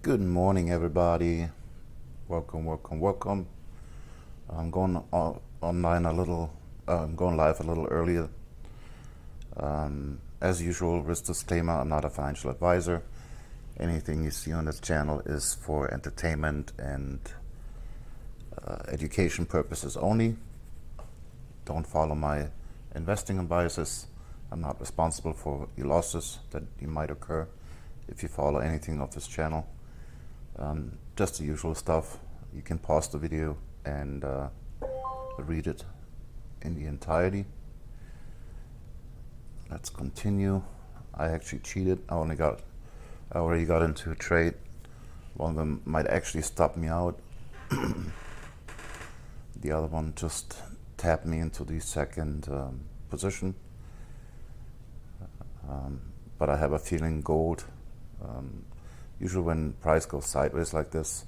Good morning, everybody. Welcome, welcome, welcome. I'm going online a little. I'm going live a little earlier. As usual, with disclaimer: I'm not a financial advisor. Anything you see on this channel is for entertainment and education purposes only. Don't follow my investing advices. I'm not responsible for the losses that you might occur if you follow anything of this channel. Just the usual stuff. You can pause the video and read it in the entirety. Let's continue. I actually cheated. I already got into a trade. One of them might actually stop me out. The other one just tapped me into the second position. But I have a feeling gold. Usually when price goes sideways like this,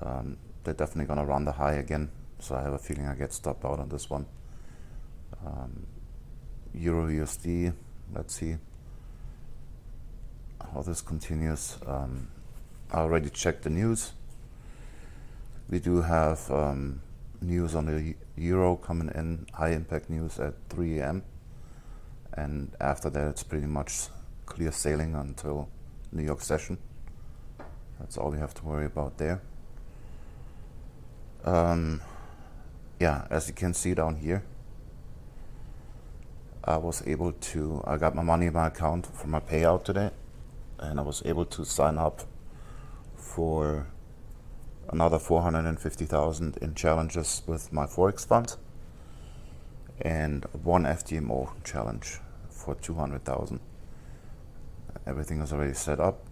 they're definitely going to run the high again. So I have a feeling I get stopped out on this one. Euro USD, let's see how this continues. I already checked the news. We do have news on the euro coming in, high impact news at 3 a.m. And after that it's pretty much clear sailing until New York session. That's all we have to worry about there. Yeah, as you can see down here, I got my money in my account for my payout today, and I was able to sign up for another 450,000 in challenges with my Forex fund, and one FTMO challenge for 200,000. Everything is already set up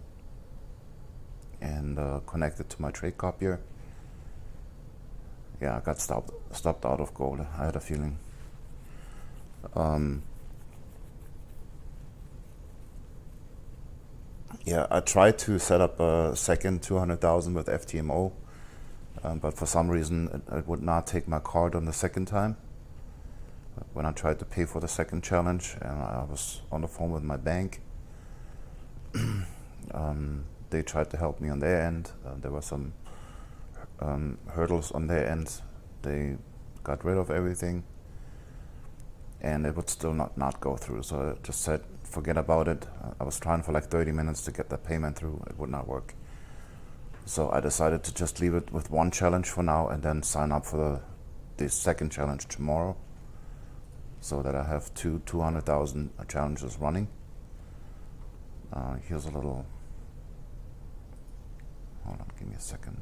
and connected to my trade copier. Yeah, I got stopped out of gold. I had a feeling. Yeah, I tried to set up a second 200,000 with FTMO, but for some reason it would not take my card on the second time. When I tried to pay for the second challenge, and I was on the phone with my bank, they tried to help me on their end. There were some hurdles on their end. They got rid of everything, and it would still not go through. So I just said, forget about it. I was trying for like 30 minutes to get the payment through. It would not work. So I decided to just leave it with one challenge for now, and then sign up for the second challenge tomorrow, so that I have 200,000 challenges running. Here's a little. Hold on, give me a second.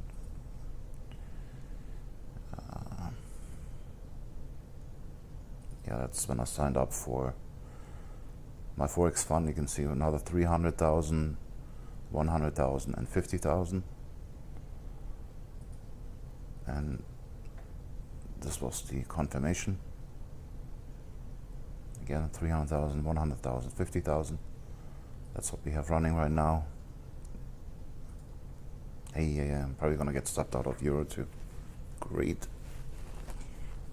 Yeah, that's when I signed up for my Forex fund. You can see another 300,000, 100,000, and 50,000. And this was the confirmation. Again, 300,000, 100,000, 50,000. That's what we have running right now. Hey, I'm probably gonna get stopped out of euro too. Great.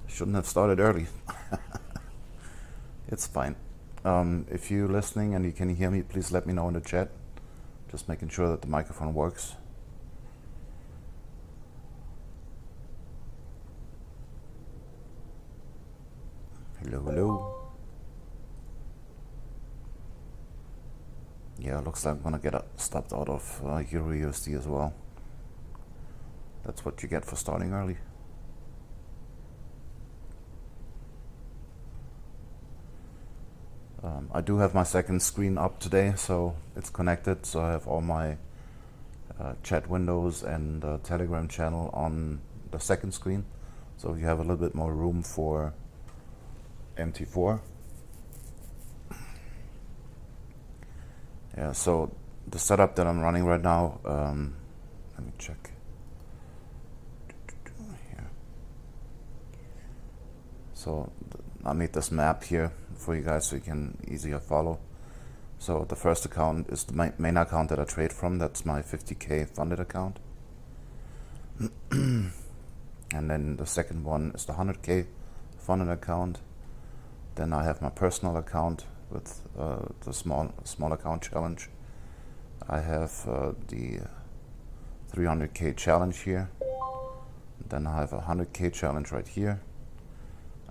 Shouldn't have started early. It's fine. If you're listening and you can hear me, please let me know in the chat. Just making sure that the microphone works. Hello, hello. Yeah, looks like I'm gonna get stopped out of Euro USD as well. That's what you get for starting early. I do have my second screen up today, so it's connected. So I have all my chat windows and Telegram channel on the second screen. So you have a little bit more room for MT4. Yeah, so the setup that I'm running right now, let me check. Here. So I made this map here for you guys so you can easier follow. So the first account is the main account that I trade from. That's my 50K funded account. And then the second one is the 100K funded account. Then I have my personal account with the small account challenge. I have the 300k challenge here. Then I have a 100k challenge right here.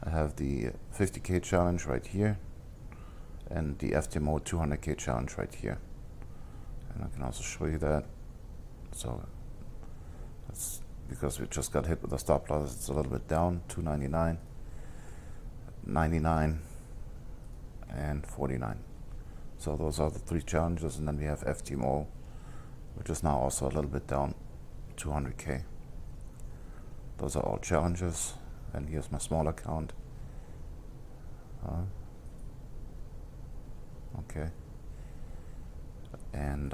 I have the 50k challenge right here, and the FTMO 200k challenge right here. And I can also show you that. So that's because we just got hit with a stop loss. It's a little bit down, 299, 99, and 49. So those are the three challenges, and then we have FTMO, which is now also a little bit down, 200k. Those are all challenges, and here's my small account. Okay. And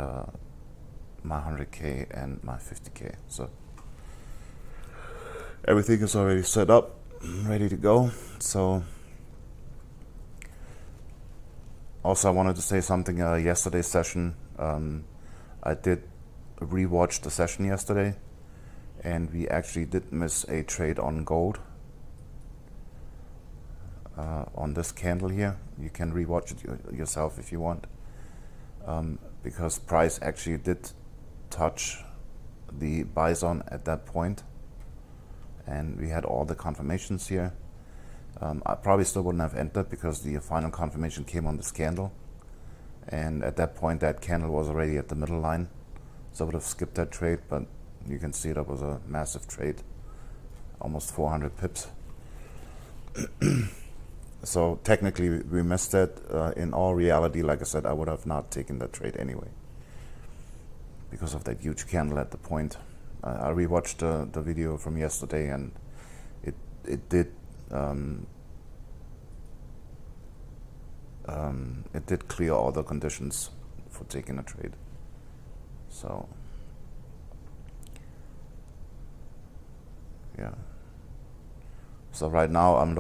my 100k and my 50k. So everything is already set up, ready to go. So also I wanted to say something. Yesterday's session, I did rewatch the session yesterday, and we actually did miss a trade on gold. On this candle here, you can rewatch it yourself if you want, because price actually did touch the buy zone at that point, and we had all the confirmations here. I probably still wouldn't have entered because the final confirmation came on this candle, and at that point that candle was already at the middle line, so I would have skipped that trade. But you can see that was a massive trade, almost 400 pips. So technically we missed that. In all reality, like I said, I would have not taken that trade anyway because of that huge candle at the point. I rewatched the video from yesterday, and it did clear all the conditions for taking a trade. So yeah. So right now I'm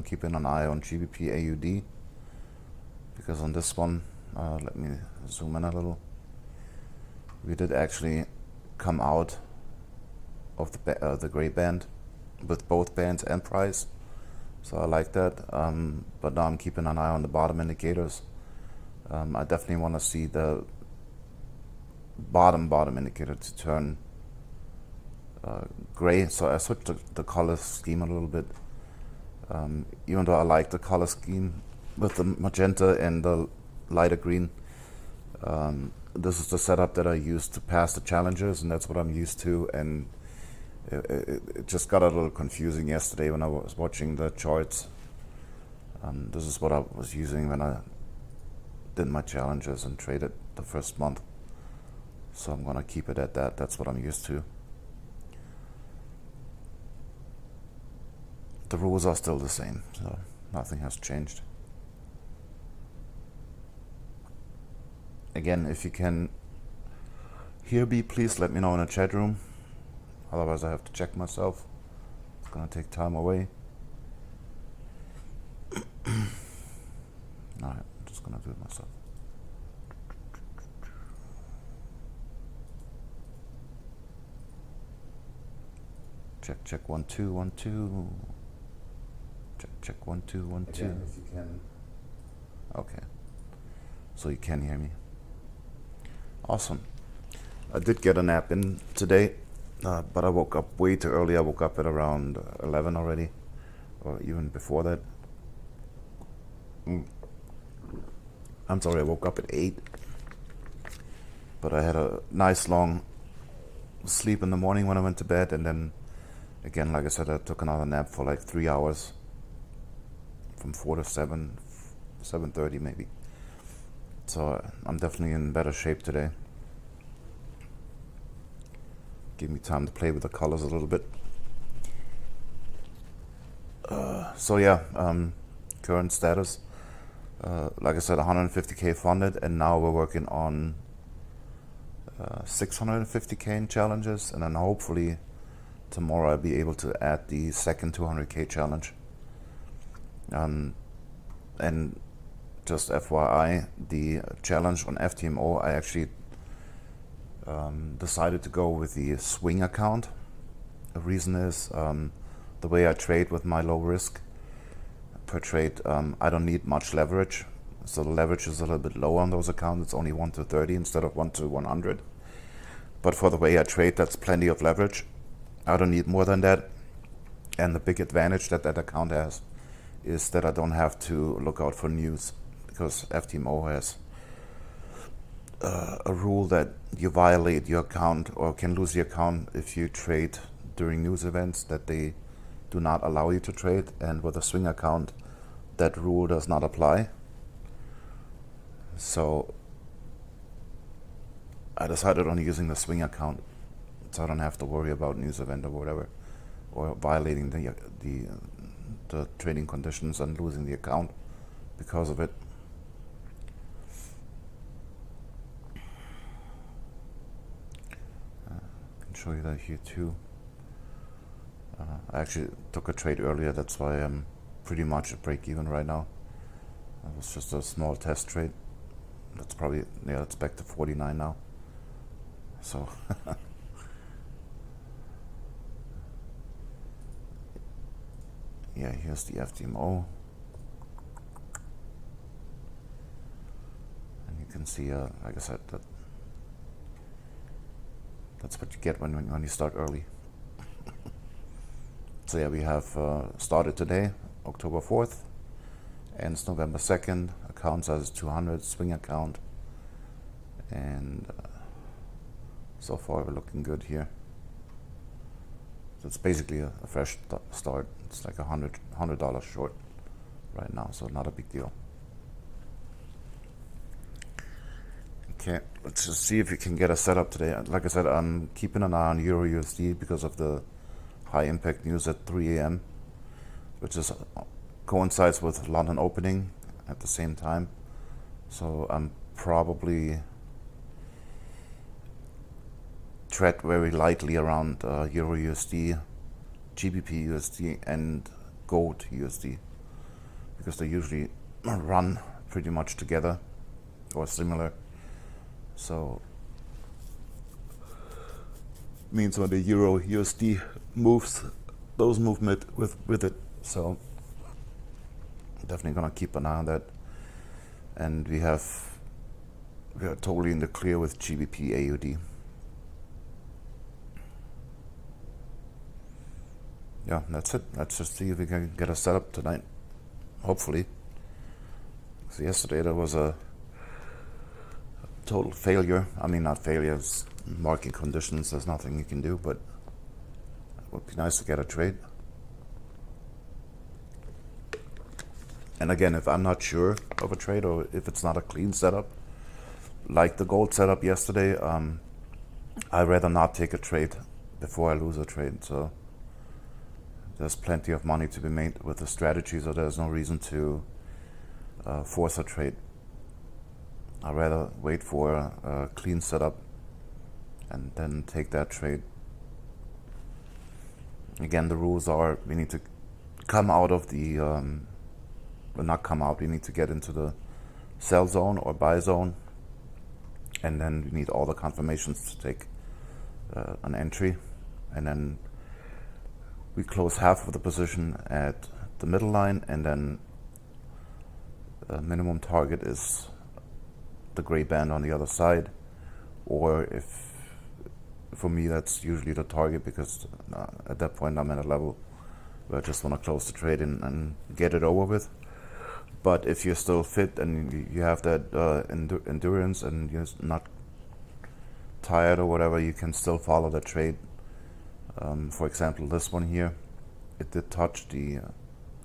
keeping an eye on GBP AUD, because on this one, let me zoom in a little. We did actually come out of the gray band with both bands and price, so I like that. But now I'm keeping an eye on the bottom indicators. I definitely want to see the bottom indicator to turn gray, so I switched the color scheme a little bit. Even though I like the color scheme with the magenta and the lighter green, this is the setup that I use to pass the challenges, and that's what I'm used to. And it just got a little confusing yesterday when I was watching the charts. This is what I was using when I did my challenges and traded the first month, so I'm gonna keep it at that. That's what I'm used to. The rules are still the same, so nothing has changed. Again, if you can hear me, please let me know in the chat room. Otherwise I have to check myself. It's gonna take time away. Alright, I'm just gonna do it myself. Check 1 2 1 2. Check 1 2 1 2. Again, if you can. Okay, so you can hear me. Awesome. I did get a nap in today, but I woke up way too early. I woke up at around 11 already, or even before that. I'm sorry, I woke up at 8, but I had a nice long sleep in the morning when I went to bed, and then again, like I said, I took another nap for like 3 hours, from 4 to 7, 7:30 maybe. So I'm definitely in better shape today. Give me time to play with the colors a little bit. So yeah, current status. Like I said, 150k funded, and now we're working on 650k in challenges, and then hopefully tomorrow I'll be able to add the second 200k challenge. And just FYI, the challenge on FTMO, I actually decided to go with the swing account. The reason is the way I trade with my low risk per trade, I don't need much leverage, so the leverage is a little bit lower on those accounts. It's only 1 to 30 instead of 1 to 100. But for the way I trade, that's plenty of leverage. I don't need more than that. And the big advantage that that account has is that I don't have to look out for news, because FTMO has a rule that you violate your account or can lose your account if you trade during news events that they do not allow you to trade. And with a swing account, that rule does not apply. So I decided on using the swing account, so I don't have to worry about news event or whatever, or violating the trading conditions and losing the account because of it. I can show you that here too. I actually took a trade earlier, that's why I'm pretty much at break even right now. It was just a small test trade. That's probably, yeah, it's back to 49 now. So yeah, here's the FTMO, and you can see, like I said, that's what you get when you start early. So yeah, we have started today, October 4th, ends November 2nd. Account size is 200, swing account, and so far we're looking good here. So it's basically a fresh start. It's like $100 short right now, so not a big deal. Okay, let's just see if we can get a setup today. Like I said, I'm keeping an eye on Euro USD because of the high impact news at 3 a.m., which is coincides with London opening at the same time. So I'm probably tread very lightly around Euro USD, GBP USD, and Gold USD, because they usually run pretty much together or similar. So means when the Euro USD moves, those move with it. So definitely gonna keep an eye on that. And we are totally in the clear with GBP AUD. Yeah, that's it. Let's just see if we can get a setup tonight. Hopefully. So yesterday there was a total failure. I mean, not failures, market conditions. There's nothing you can do, but it would be nice to get a trade. And again, if I'm not sure of a trade or if it's not a clean setup, like the gold setup yesterday, I'd rather not take a trade before I lose a trade. So there's plenty of money to be made with the strategy, so there's no reason to force a trade. I'd rather wait for a clean setup and then take that trade. Again, the rules are we need to come out of the, well, not come out, we need to get into the sell zone or buy zone, and then we need all the confirmations to take an entry, and then we close half of the position at the middle line, and then minimum target is the gray band on the other side. Or if, for me, that's usually the target, because at that point I'm at a level where I just want to close the trade and get it over with. But if you're still fit and you have that endurance and you're not tired or whatever, you can still follow the trade. For example, this one here, it did touch the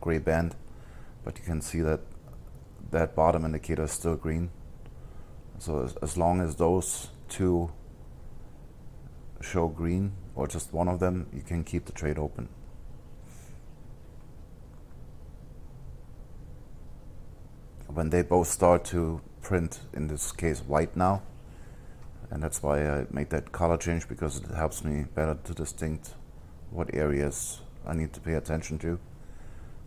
gray band, but you can see that that bottom indicator is still green. So as long as those two show green, or just one of them, you can keep the trade open. When they both start to print, in this case white now, and that's why I made that color change, because it helps me better to distinct what areas I need to pay attention to.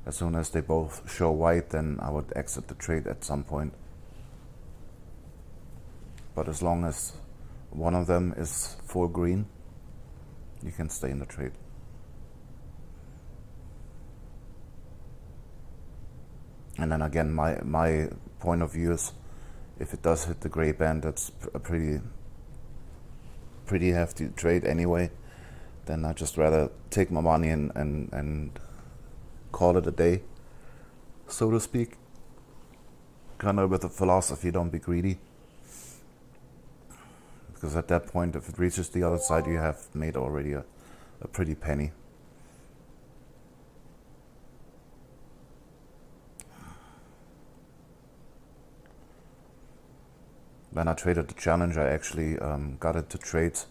As soon as they both show white, then I would exit the trade at some point. But as long as one of them is full green, you can stay in the trade. And then again, my point of view is, if it does hit the gray band, that's a pretty pretty hefty trade anyway, then I'd just rather take my money and call it a day, so to speak. Kind of with the philosophy, don't be greedy. Because at that point, if it reaches the other side, you have made already a pretty penny. When I traded the challenge, I actually got into trades,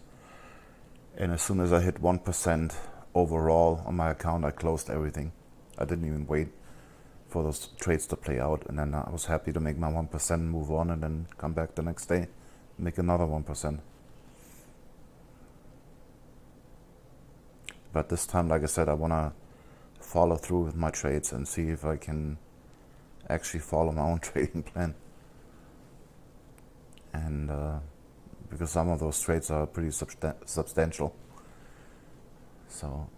and as soon as I hit 1% overall on my account, I closed everything. I didn't even wait for those trades to play out, and then I was happy to make my 1%, move on, and then come back the next day, make another 1%. But this time, like I said, I want to follow through with my trades and see if I can actually follow my own trading plan. And because some of those trades are pretty substantial. So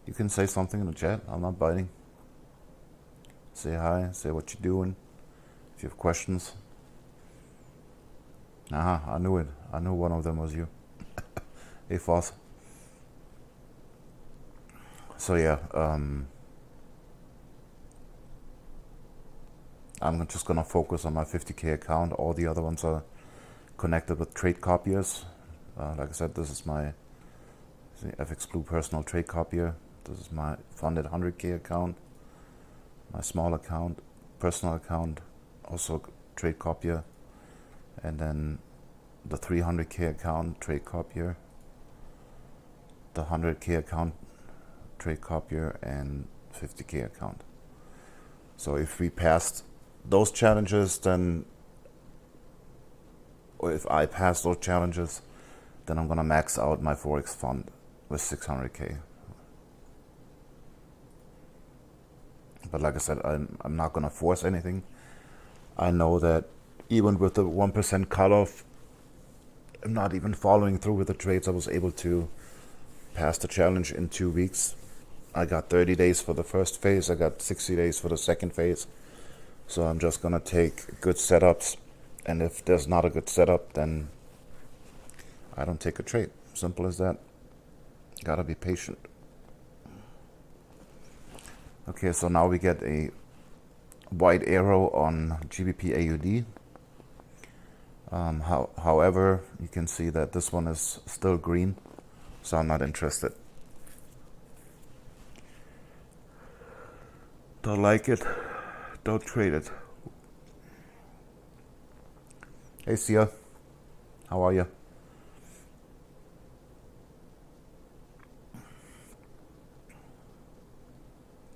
you can say something in the chat. I'm not biting. Say hi, say what you're doing. If you have questions. I knew it. I knew one of them was you. Hey, Foss. So yeah, I'm just gonna focus on my 50k account. All the other ones are connected with trade copiers. Like I said, this is my FX Blue personal trade copier. This is my funded 100k account. My small account, personal account, also trade copier. And then the 300k account, trade copier. The 100k account, trade copier, and 50k account. So if we passed those challenges, then, or if I pass those challenges, then I'm gonna max out my Forex fund with 600k. But like I said, I'm not gonna force anything. I know that even with the 1% cutoff, I'm not even following through with the trades. I was able to pass the challenge in 2 weeks. I got 30 days for the first phase. I got 60 days for the second phase. So I'm just gonna take good setups, and if there's not a good setup, then I don't take a trade. Simple as that. Gotta be patient. Okay, so now we get a white arrow on GBP AUD. However, you can see that this one is still green, so I'm not interested. Don't like it, don't trade it. Hey Sia, how are you?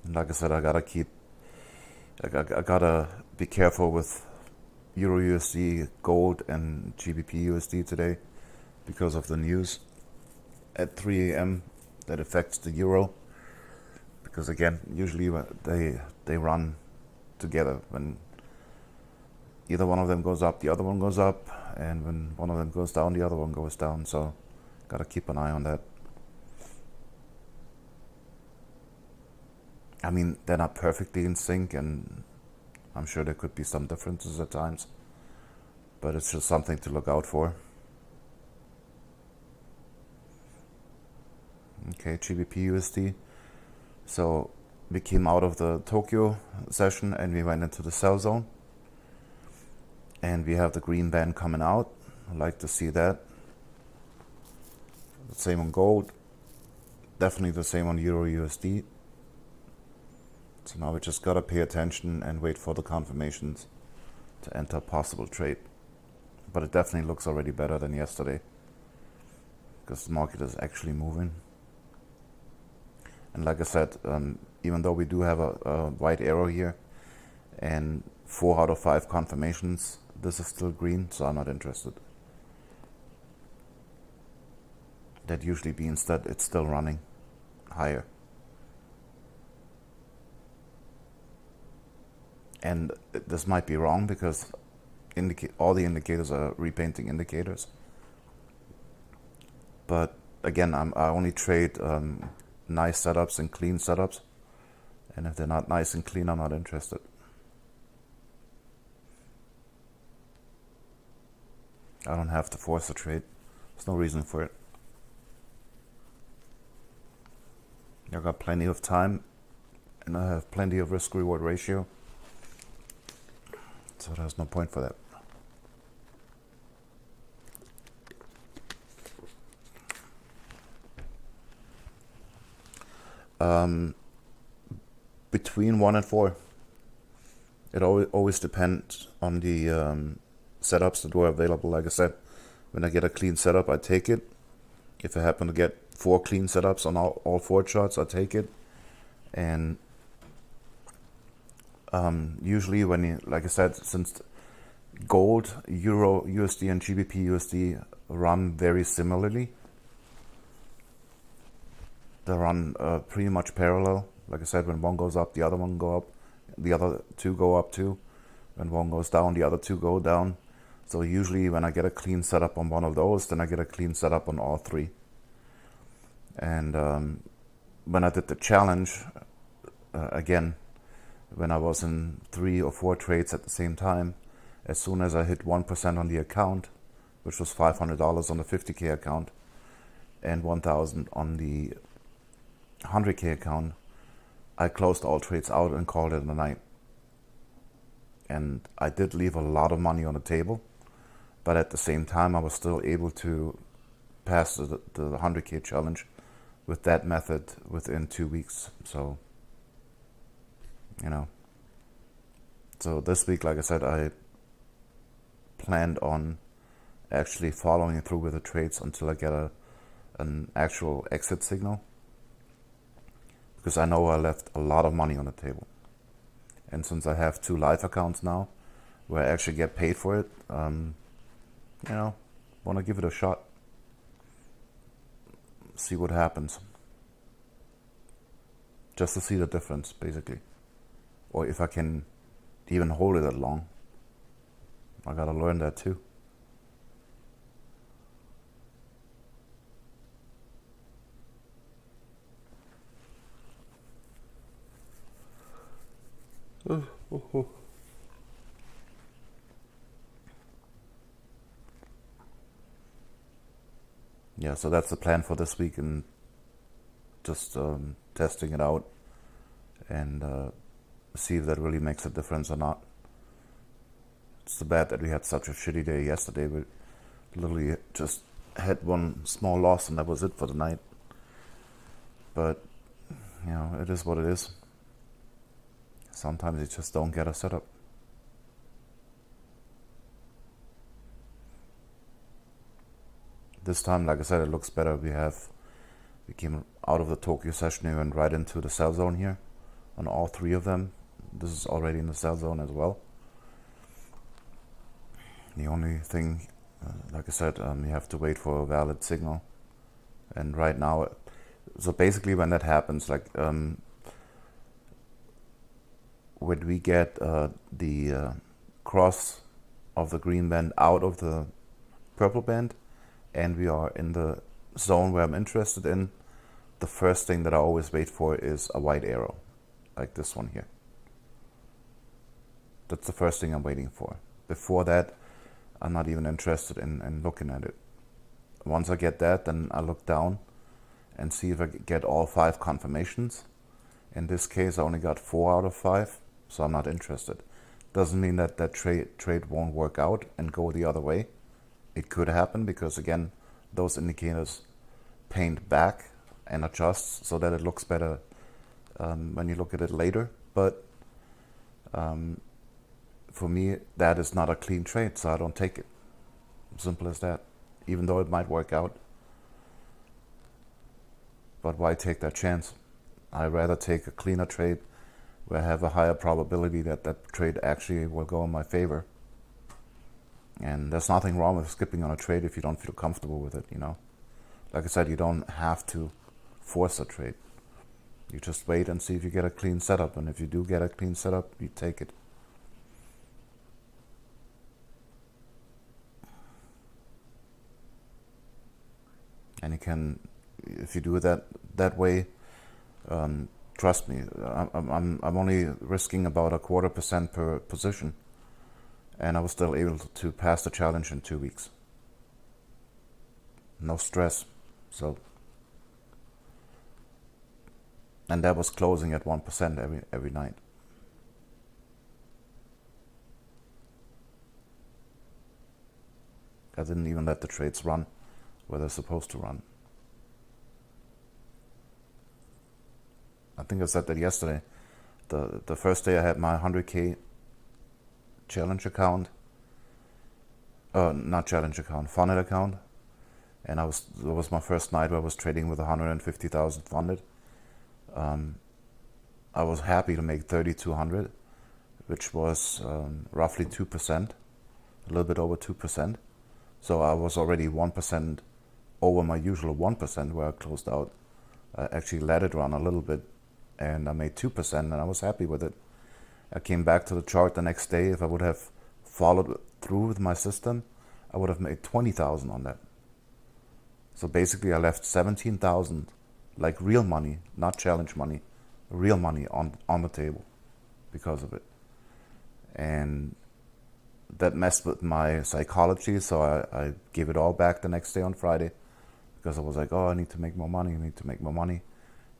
And like I said, I gotta be careful with Euro USD, gold, and GBP USD today because of the news at 3 a.m. that affects the euro. Because again, usually they run together. When either one of them goes up, the other one goes up, and when one of them goes down, the other one goes down. So gotta keep an eye on that. I mean, they're not perfectly in sync, and I'm sure there could be some differences at times, but it's just something to look out for. Okay, GBP USD. So we came out of the Tokyo session and we went into the sell zone. And we have the green band coming out. I like to see that. The same on gold. Definitely the same on Euro USD. So now we just gotta pay attention and wait for the confirmations to enter a possible trade. But it definitely looks already better than yesterday, because the market is actually moving. And like I said, even though we do have a white arrow here and 4 out of 5 confirmations, this is still green, so I'm not interested. That usually means that it's still running higher. And this might be wrong because all the indicators are repainting indicators. But again, I only trade nice setups and clean setups. And if they're not nice and clean, I'm not interested. I don't have to force a trade. There's no reason for it. I got plenty of time, and I have plenty of risk-reward ratio, so there's no point for that. Between 1 and 4. It always depends on the setups that were available. Like I said, when I get a clean setup, I take it. If I happen to get 4 clean setups on all 4 charts, I take it. And usually when you, like I said, since gold, euro, USD, and GBP USD run very similarly, they run pretty much parallel. Like I said, when one goes up, the other one go up. The other 2 go up too. When one goes down, the other 2 go down. So usually when I get a clean setup on one of those, then I get a clean setup on all 3. And when I did the challenge, again, when I was in 3 or 4 trades at the same time, as soon as I hit 1% on the account, which was $500 on the 50K account and 1,000 on the 100K account, I closed all trades out and called it a night. And I did leave a lot of money on the table, but at the same time I was still able to pass the 100K challenge with that method within 2 weeks. So, so this week, like I said, I planned on actually following through with the trades until I get an actual exit signal, because I know I left a lot of money on the table. And since I have 2 live accounts now where I actually get paid for it, want to give it a shot. See what happens. Just to see the difference, basically. Or if I can even hold it that long. I gotta learn that too. Yeah, so that's the plan for this week, and just testing it out and see if that really makes a difference or not. It's too bad that we had such a shitty day yesterday. We literally just had one small loss and that was it for the night. But, it is what it is. Sometimes you just don't get a setup. This time, like I said, it looks better. We came out of the Tokyo session here and right into the sell zone here on all 3 of them. This is already in the sell zone as well. The only thing, like I said, you have to wait for a valid signal. And right now, so basically when that happens, like when we get the cross of the green band out of the purple band and we are in the zone where I'm interested in, the first thing that I always wait for is a white arrow, like this one here. That's the first thing I'm waiting for. Before that, I'm not even interested in looking at it. Once I get that, then I look down and see if I get all 5 confirmations. In this case, I only got 4 out of 5, so I'm not interested. Doesn't mean that that trade won't work out and go the other way. It could happen because, again, those indicators paint back and adjust so that it looks better when you look at it later. But for me, that is not a clean trade, so I don't take it. Simple as that. Even though it might work out. But why take that chance? I'd rather take a cleaner trade where I have a higher probability that that trade actually will go in my favor. And there's nothing wrong with skipping on a trade if you don't feel comfortable with it, Like I said, you don't have to force a trade. You just wait and see if you get a clean setup. And if you do get a clean setup, you take it. And you can, if you do it that way, trust me, I'm only risking about 0.25% per position, and I was still able to pass the challenge in 2 weeks. no stress. So, and that was closing at 1% every night. I didn't even let the trades run where they're supposed to run. I think I said that yesterday. The first day I had my 100K challenge account, not challenge account, funded account, and it was my first night where I was trading with 150,000 funded. I was happy to make 3,200, which was roughly 2%, a little bit over 2%. So I was already 1% over my usual 1% where I closed out. I actually let it run a little bit, and I made 2%, and I was happy with it. I came back to the chart the next day. If I would have followed through with my system, I would have made 20,000 on that. So basically I left 17,000, like real money, not challenge money, real money on the table because of it. And that messed with my psychology, so I gave it all back the next day on Friday because I was like, oh, I need to make more money,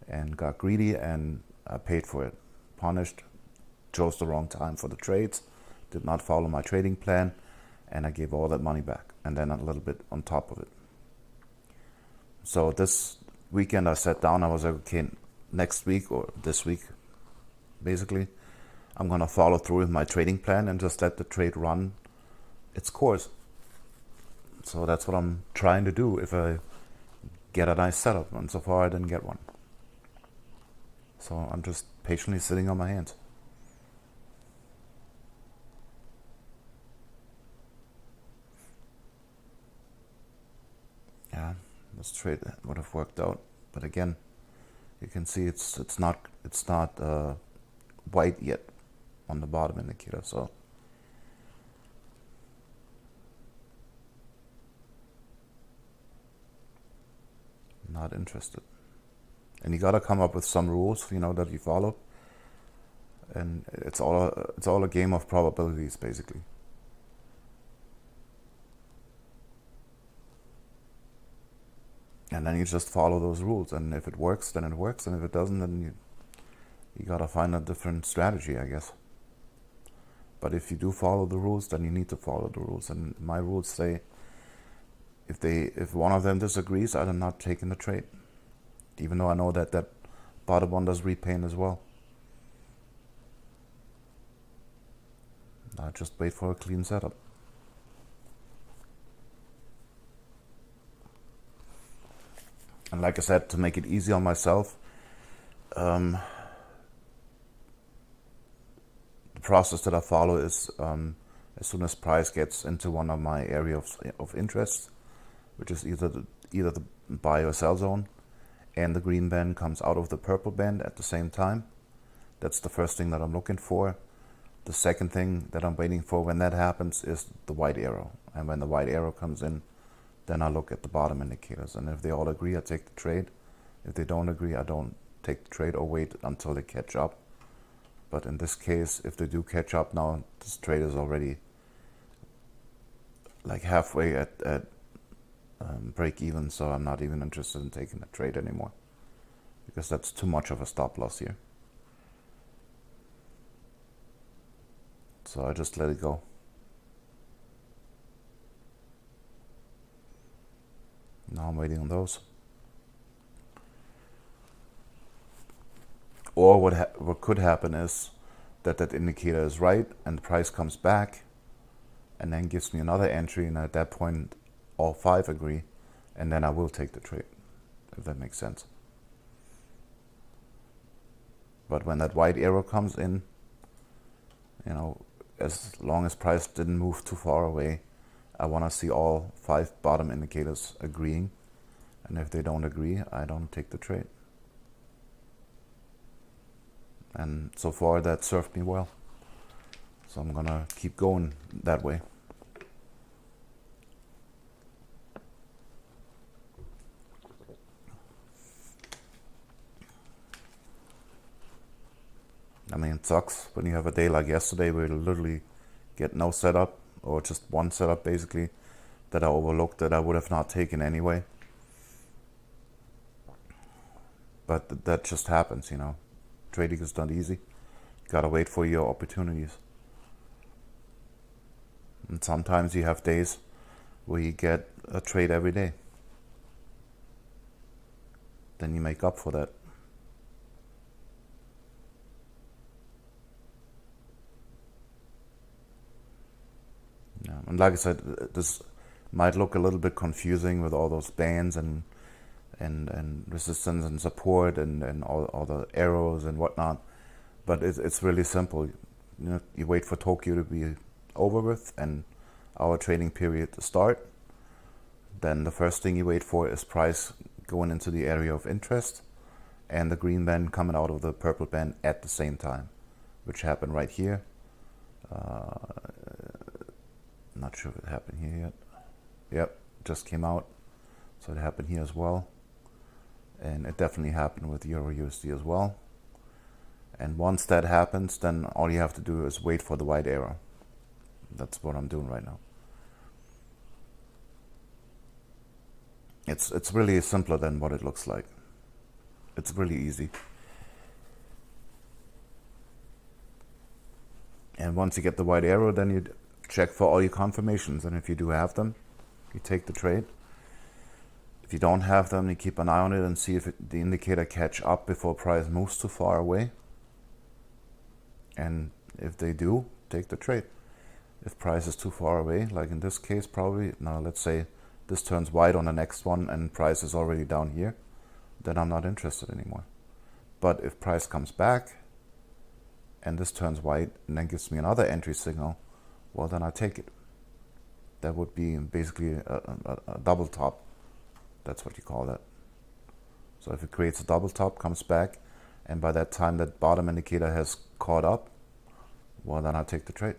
and got greedy, and I paid for it. Punished, chose the wrong time for the trades, did not follow my trading plan, and I gave all that money back, and then a little bit on top of it. So this weekend I sat down, I was like, okay, next week or this week, basically, I'm going to follow through with my trading plan and just let the trade run its course. So that's what I'm trying to do if I get a nice setup, and so far I didn't get one. So I'm just patiently sitting on my hands. Yeah, this trade would have worked out, but again, you can see it's not white yet on the bottom indicator, so not interested. And you gotta come up with some rules, that you follow, and it's all a game of probabilities, basically. And then you just follow those rules, and if it works, then it works, and if it doesn't, then you gotta find a different strategy, I guess. But if you do follow the rules, then you need to follow the rules. And my rules say, if one of them disagrees, I'm not taking the trade, even though I know that bottom one does repaint as well. I just wait for a clean setup. And like I said, to make it easy on myself, the process that I follow is as soon as price gets into one of my area of interest, which is either the buy or sell zone, and the green band comes out of the purple band at the same time, that's the first thing that I'm looking for. The second thing that I'm waiting for when that happens is the white arrow. And when the white arrow comes in, then I look at the bottom indicators. And if they all agree, I take the trade. If they don't agree, I don't take the trade or wait until they catch up. But in this case, if they do catch up now, this trade is already like halfway at break even, so I'm not even interested in taking the trade anymore, because that's too much of a stop loss here. So I just let it go. Now I'm waiting on those. Or what could happen is that indicator is right and the price comes back and then gives me another entry, and at that point all 5 agree, and then I will take the trade, if that makes sense. But when that white arrow comes in, as long as price didn't move too far away, I want to see all 5 bottom indicators agreeing, and if they don't agree, I don't take the trade. And so far that served me well, so I'm gonna keep going that way. I mean, it sucks when you have a day like yesterday where you literally get no setup, or just one setup basically, that I overlooked that I would have not taken anyway. But that just happens, you know. Trading is not easy. You gotta wait for your opportunities. And sometimes you have days where you get a trade every day. Then you make up for that. Yeah. And like I said, this might look a little bit confusing with all those bands and resistance and support and all the arrows and whatnot, but it's really simple. You know, you wait for Tokyo to be over with and our trading period to start. Then the first thing you wait for is price going into the area of interest and the green band coming out of the purple band at the same time, which happened right here. Not sure if it happened here yet. Yep, just came out. So it happened here as well. And it definitely happened with Euro USD as well. And once that happens, then all you have to do is wait for the white arrow. That's what I'm doing right now. It's really simpler than what it looks like. It's really easy. And once you get the white arrow, then you check for all your confirmations. And if you do have them, you take the trade. If you don't have them, you keep an eye on it and see if the indicator catch up before price moves too far away. And if they do, take the trade. If price is too far away, like in this case probably, now let's say this turns white on the next one and price is already down here, then I'm not interested anymore. But if price comes back and this turns white and then gives me another entry signal, well then I take it. That would be basically a double top. That's what you call that. So if it creates a double top, comes back, and by that time that bottom indicator has caught up, well then I take the trade.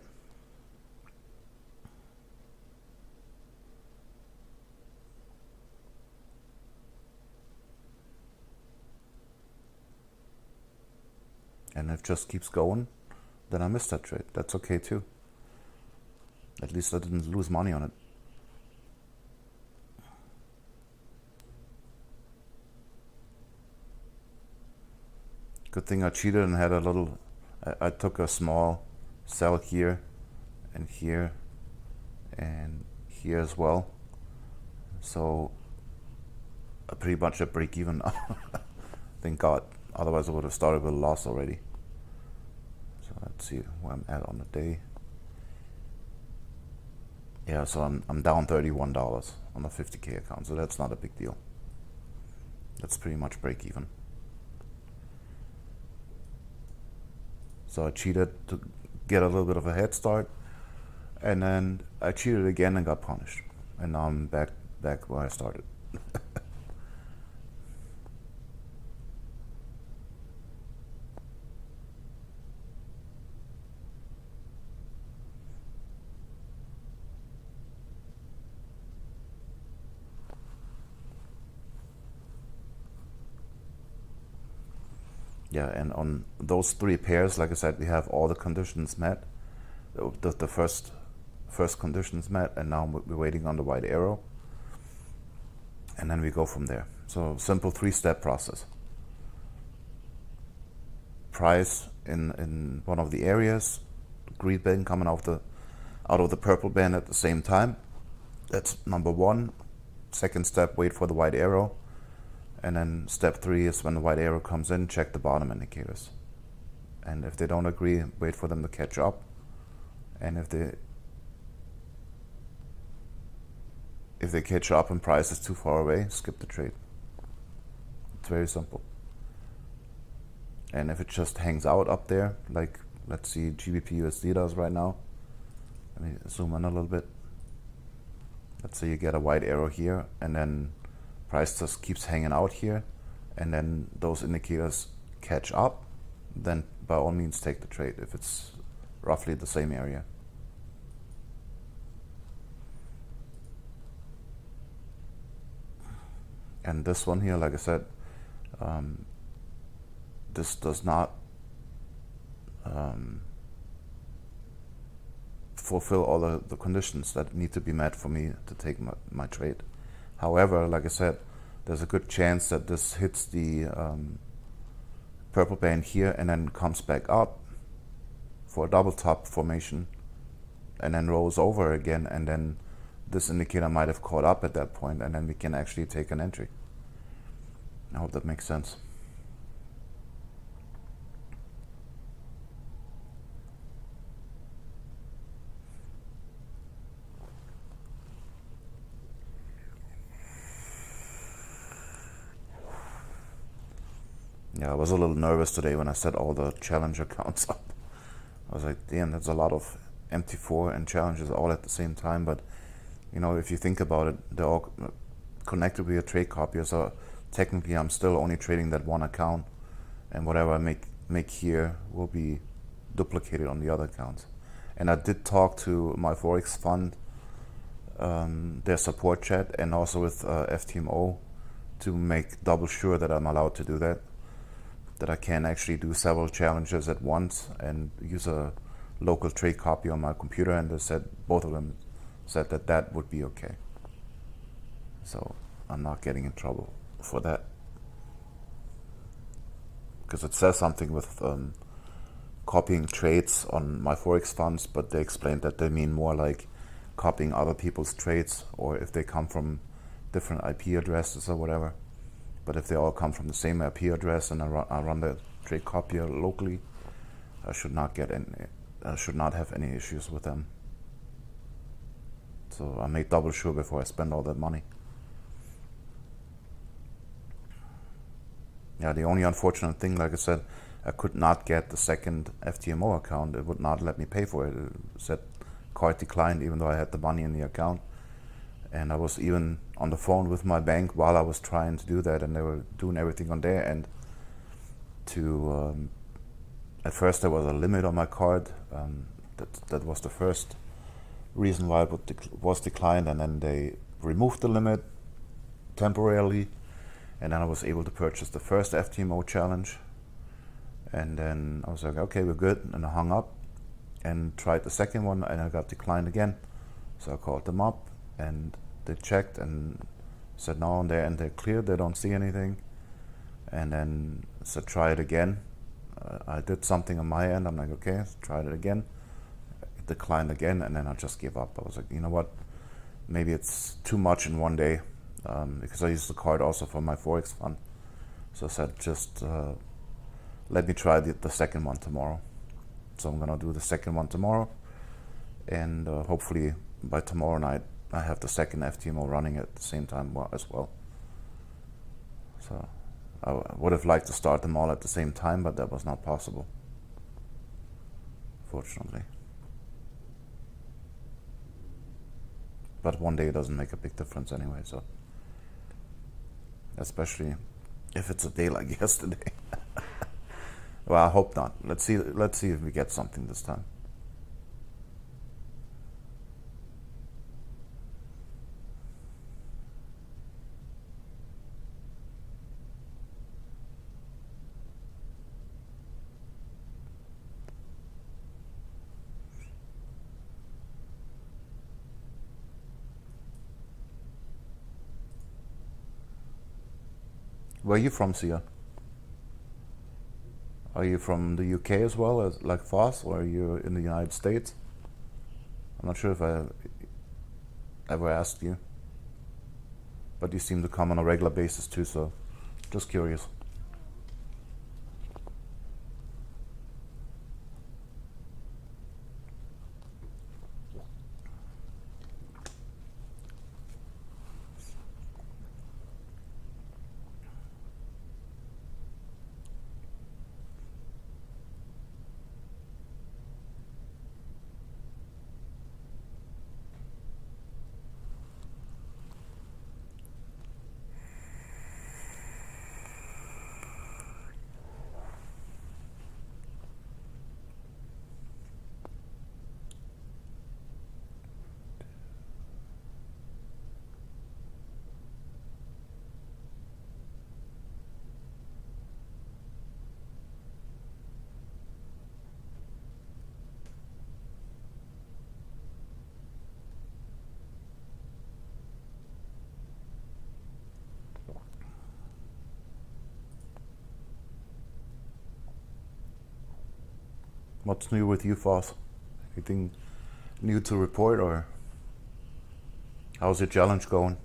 And if it just keeps going, then I missed that trade. That's okay too. At least I didn't lose money on it. Good thing I cheated and had a little, I took a small sell here and here as well. So pretty much a break even. Thank God. Otherwise I would have started with a loss already. So let's see where I'm at on the day. Yeah, so I'm down $31 on the 50K account, so that's not a big deal. That's pretty much break even. So I cheated to get a little bit of a head start, and then I cheated again and got punished. And now I'm back where I started. Yeah, and on those three pairs, like I said, we have all the conditions met. The first conditions met, and now we're waiting on the white arrow. And then we go from there. So simple 3-step process. Price in one of the areas, green band coming out of the purple band at the same time. That's number 1. Second step, wait for the white arrow. And then step 3 is when the white arrow comes in, check the bottom indicators. And if they don't agree, wait for them to catch up. And if they catch up and price is too far away, skip the trade. It's very simple. And if it just hangs out up there, like let's see GBP USD does right now. Let me zoom in a little bit. Let's say you get a white arrow here, and then price just keeps hanging out here, and then those indicators catch up, then by all means take the trade if it's roughly the same area. And this one here, like I said, this does not fulfill all the conditions that need to be met for me to take my trade. However, like I said, there's a good chance that this hits the purple band here and then comes back up for a double top formation and then rolls over again, and then this indicator might have caught up at that point, and then we can actually take an entry. I hope that makes sense. Yeah, I was a little nervous today when I set all the challenge accounts up. I was like, damn, that's a lot of MT4 and challenges all at the same time. But, you know, if you think about it, they're all connected with your trade copier. So technically, I'm still only trading that one account. And whatever I make here will be duplicated on the other accounts. And I did talk to my Forex fund, their support chat, and also with FTMO to make double sure that I'm allowed to do that. That I can actually do several challenges at once and use a local trade copy on my computer, and they said, both of them said that that would be okay. So I'm not getting in trouble for that. Because it says something with copying trades on my Forex funds, but they explained that they mean more like copying other people's trades, or if they come from different IP addresses or whatever. But if they all come from the same IP address and I run the trade copier locally, I should not have any issues with them. So I made double sure before I spend all that money. Yeah, the only unfortunate thing, like I said, I could not get the second FTMO account. It would not let me pay for it. It said card declined even though I had the money in the account. And I was even on the phone with my bank while I was trying to do that, and they were doing everything on their end to, at first there was a limit on my card. That was the first reason why it was declined, and then they removed the limit temporarily, and then I was able to purchase the first FTMO challenge. And then I was like, okay, we're good, and I hung up and tried the second one, and I got declined again. So I called them up, and they checked and said no, on their end they're clear, they don't see anything. And then said try it again. I did something on my end, I'm like, okay, tried it again. It declined again, and then I just gave up. I was like, you know what, maybe it's too much in one day, because I used the card also for my Forex fund. So I said, just let me try the second one tomorrow. So I'm gonna do the second one tomorrow, and hopefully by tomorrow night I have the second FTMO running at the same time as well. So I would have liked to start them all at the same time, but that was not possible, fortunately. But one day doesn't make a big difference anyway, so especially if it's a day like yesterday. Well, I hope not. Let's see if we get something this time. Where are you from, Sia? Are you from the UK as well, as like Foss, or are you in the United States? I'm not sure if I ever asked you, but you seem to come on a regular basis too, so just curious. What's new with you, Foss? Anything new to report, or how's your challenge going?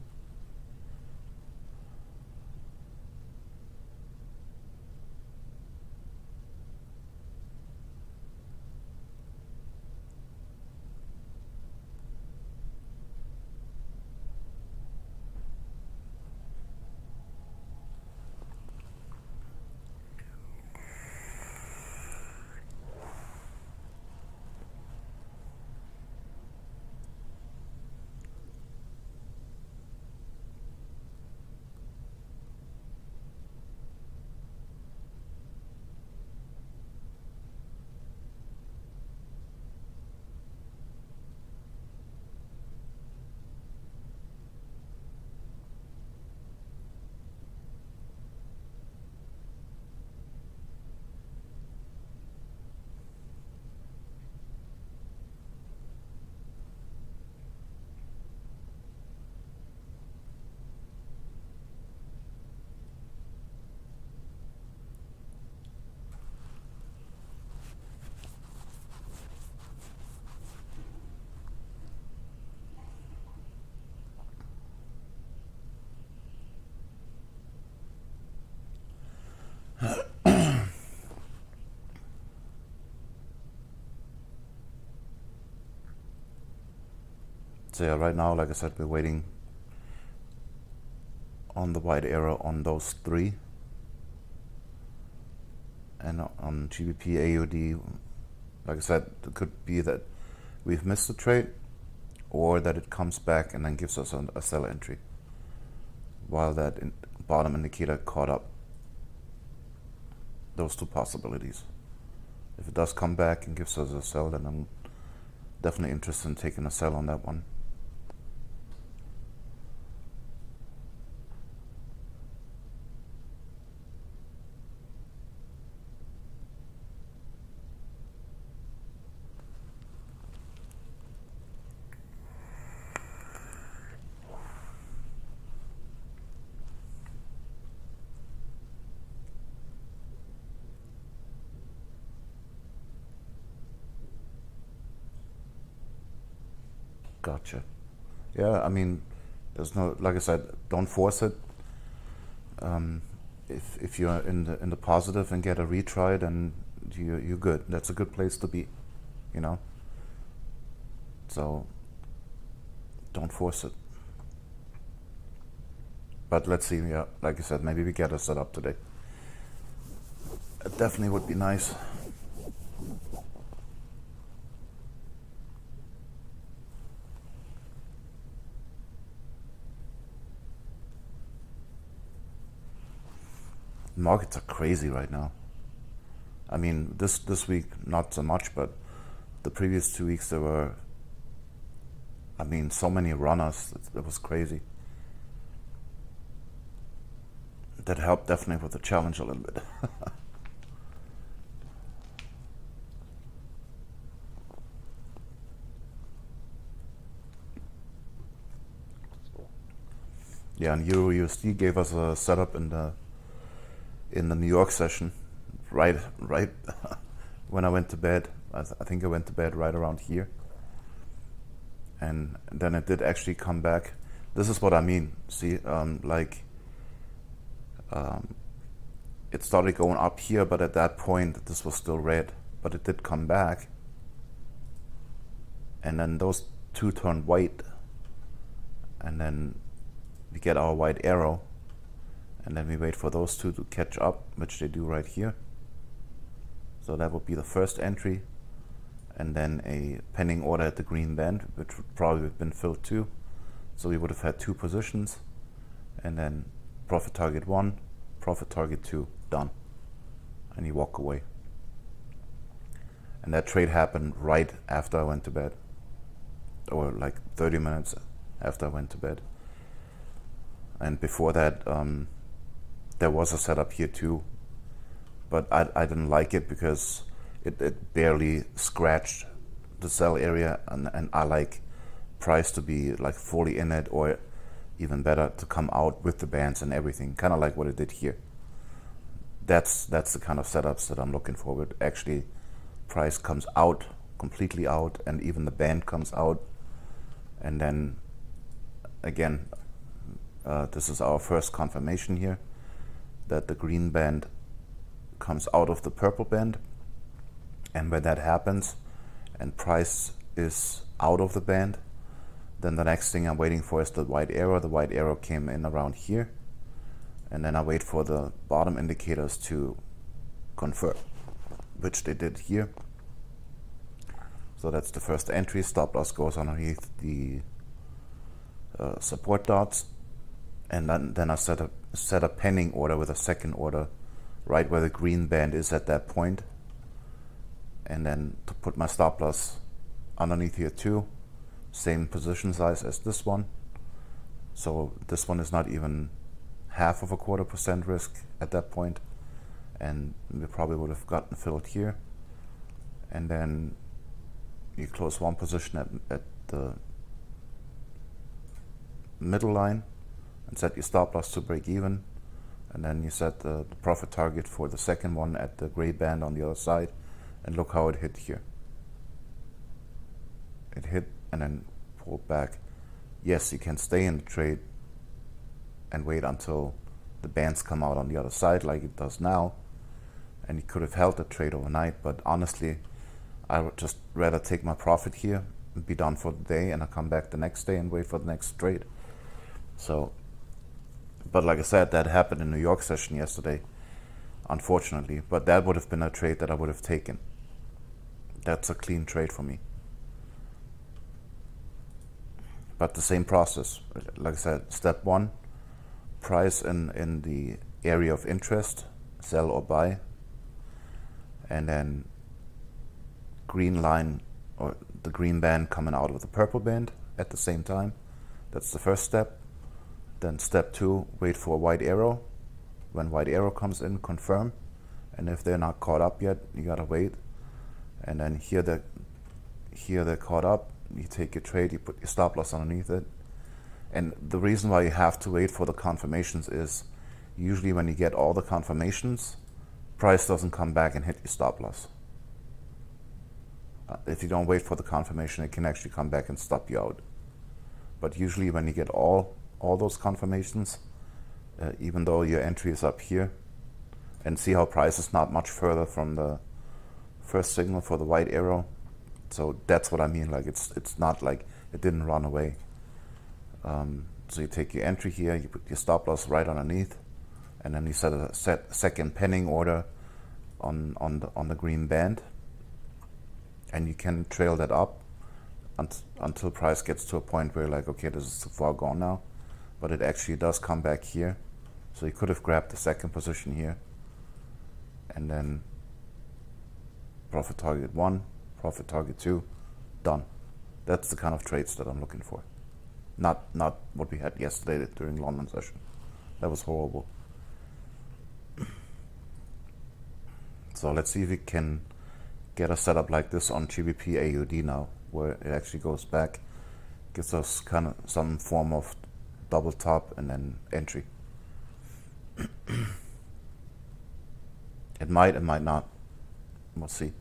So yeah, right now, like I said, we're waiting on the white arrow on those three. And on GBP AUD, like I said, it could be that we've missed the trade, or that it comes back and then gives us a sell entry while that bottom indicator caught up. Those two possibilities. If it does come back and gives us a sell, then I'm definitely interested in taking a sell on that one. Gotcha. Yeah, I mean, there's no, like I said, don't force it. If you're in the positive and get a retry, then you're good. That's a good place to be, you know. So don't force it. But let's see. Yeah, like I said, maybe we get a setup today. It definitely would be nice. Markets are crazy right now. I mean, this week not so much, but the previous 2 weeks there were, I mean, so many runners. It was crazy. That helped definitely with the challenge a little bit. Yeah, and Euro USD gave us a setup in the New York session, right when I went to bed. I think I went to bed right around here, and then it did actually come back. This is what I mean. See, it started going up here, but at that point this was still red, but it did come back, and then those two turned white, and then we get our white arrow, and then we wait for those two to catch up, which they do right here. So that would be the first entry, and then a pending order at the green band, which would probably have been filled too. So we would have had two positions, and then profit target 1, profit target 2, done. And you walk away. And that trade happened right after I went to bed, or like 30 minutes after I went to bed. And before that, there was a setup here too, but I didn't like it because it barely scratched the sell area, and I like price to be like fully in it, or even better, to come out with the bands and everything, kind of like what it did here. That's the kind of setups that I'm looking for, with actually price comes out, completely out, and even the band comes out. And then again, this is our first confirmation here that the green band comes out of the purple band. And when that happens and price is out of the band, then the next thing I'm waiting for is the white arrow. The white arrow came in around here, and then I wait for the bottom indicators to confirm, which they did here. So that's the first entry. Stop loss goes underneath the support dots, and then I set a pending order with a second order right where the green band is at that point, and then to put my stop loss underneath here too. Same position size as this one, so this one is not even half of a 0.25% risk at that point, and we probably would have gotten filled here. And then you close one position at the middle line and set your stop loss to break even, and then you set the profit target for the second one at the gray band on the other side, and look how it hit here. It hit and then pulled back. Yes, you can stay in the trade and wait until the bands come out on the other side like it does now, and you could have held the trade overnight, but honestly I would just rather take my profit here and be done for the day, and I come back the next day and wait for the next trade. So, but like I said, that happened in New York session yesterday, unfortunately, but that would have been a trade that I would have taken. That's a clean trade for me. But the same process, like I said, step one, price in the area of interest, sell or buy, and then green line or the green band coming out of the purple band at the same time. That's the first step. Then step two, wait for a white arrow. When white arrow comes in, confirm, and if they're not caught up yet, you gotta wait. And then here they're caught up. You take your trade, you put your stop loss underneath it. And the reason why you have to wait for the confirmations is usually when you get all the confirmations, price doesn't come back and hit your stop loss. If you don't wait for the confirmation, it can actually come back and stop you out. But usually when you get all those confirmations, even though your entry is up here, and see how price is not much further from the first signal for the white arrow. So that's what I mean, like it's not like it didn't run away. So you take your entry here, you put your stop loss right underneath, and then you set a second pending order on the green band, and you can trail that up until price gets to a point where you're like, okay, this is too far gone now, but it actually does come back here. So you could have grabbed the second position here, and then profit target 1, profit target 2, done. That's the kind of trades that I'm looking for. Not what we had yesterday during London session. That was horrible. So let's see if we can get a setup like this on GBP AUD now, where it actually goes back, gives us kind of some form of double top and then entry. It might not. We'll see.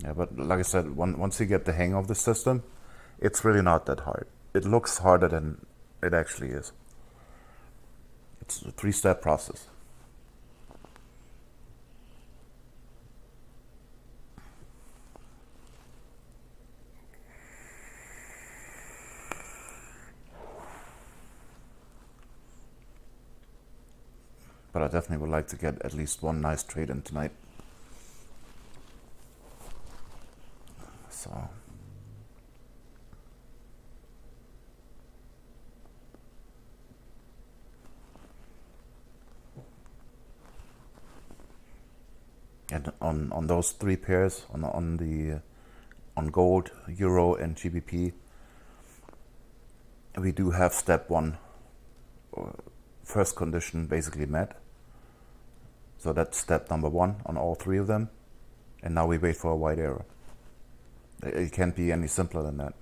Yeah, but like I said, once you get the hang of the system, it's really not that hard. It looks harder than it actually is. It's a 3-step process. But I definitely would like to get at least one nice trade in tonight. So and on those 3 pairs, on gold, euro, and GBP, we do have step 1, first condition basically met. So that's step number 1 on all 3 of them, and now we wait for a white arrow. It can't be any simpler than that.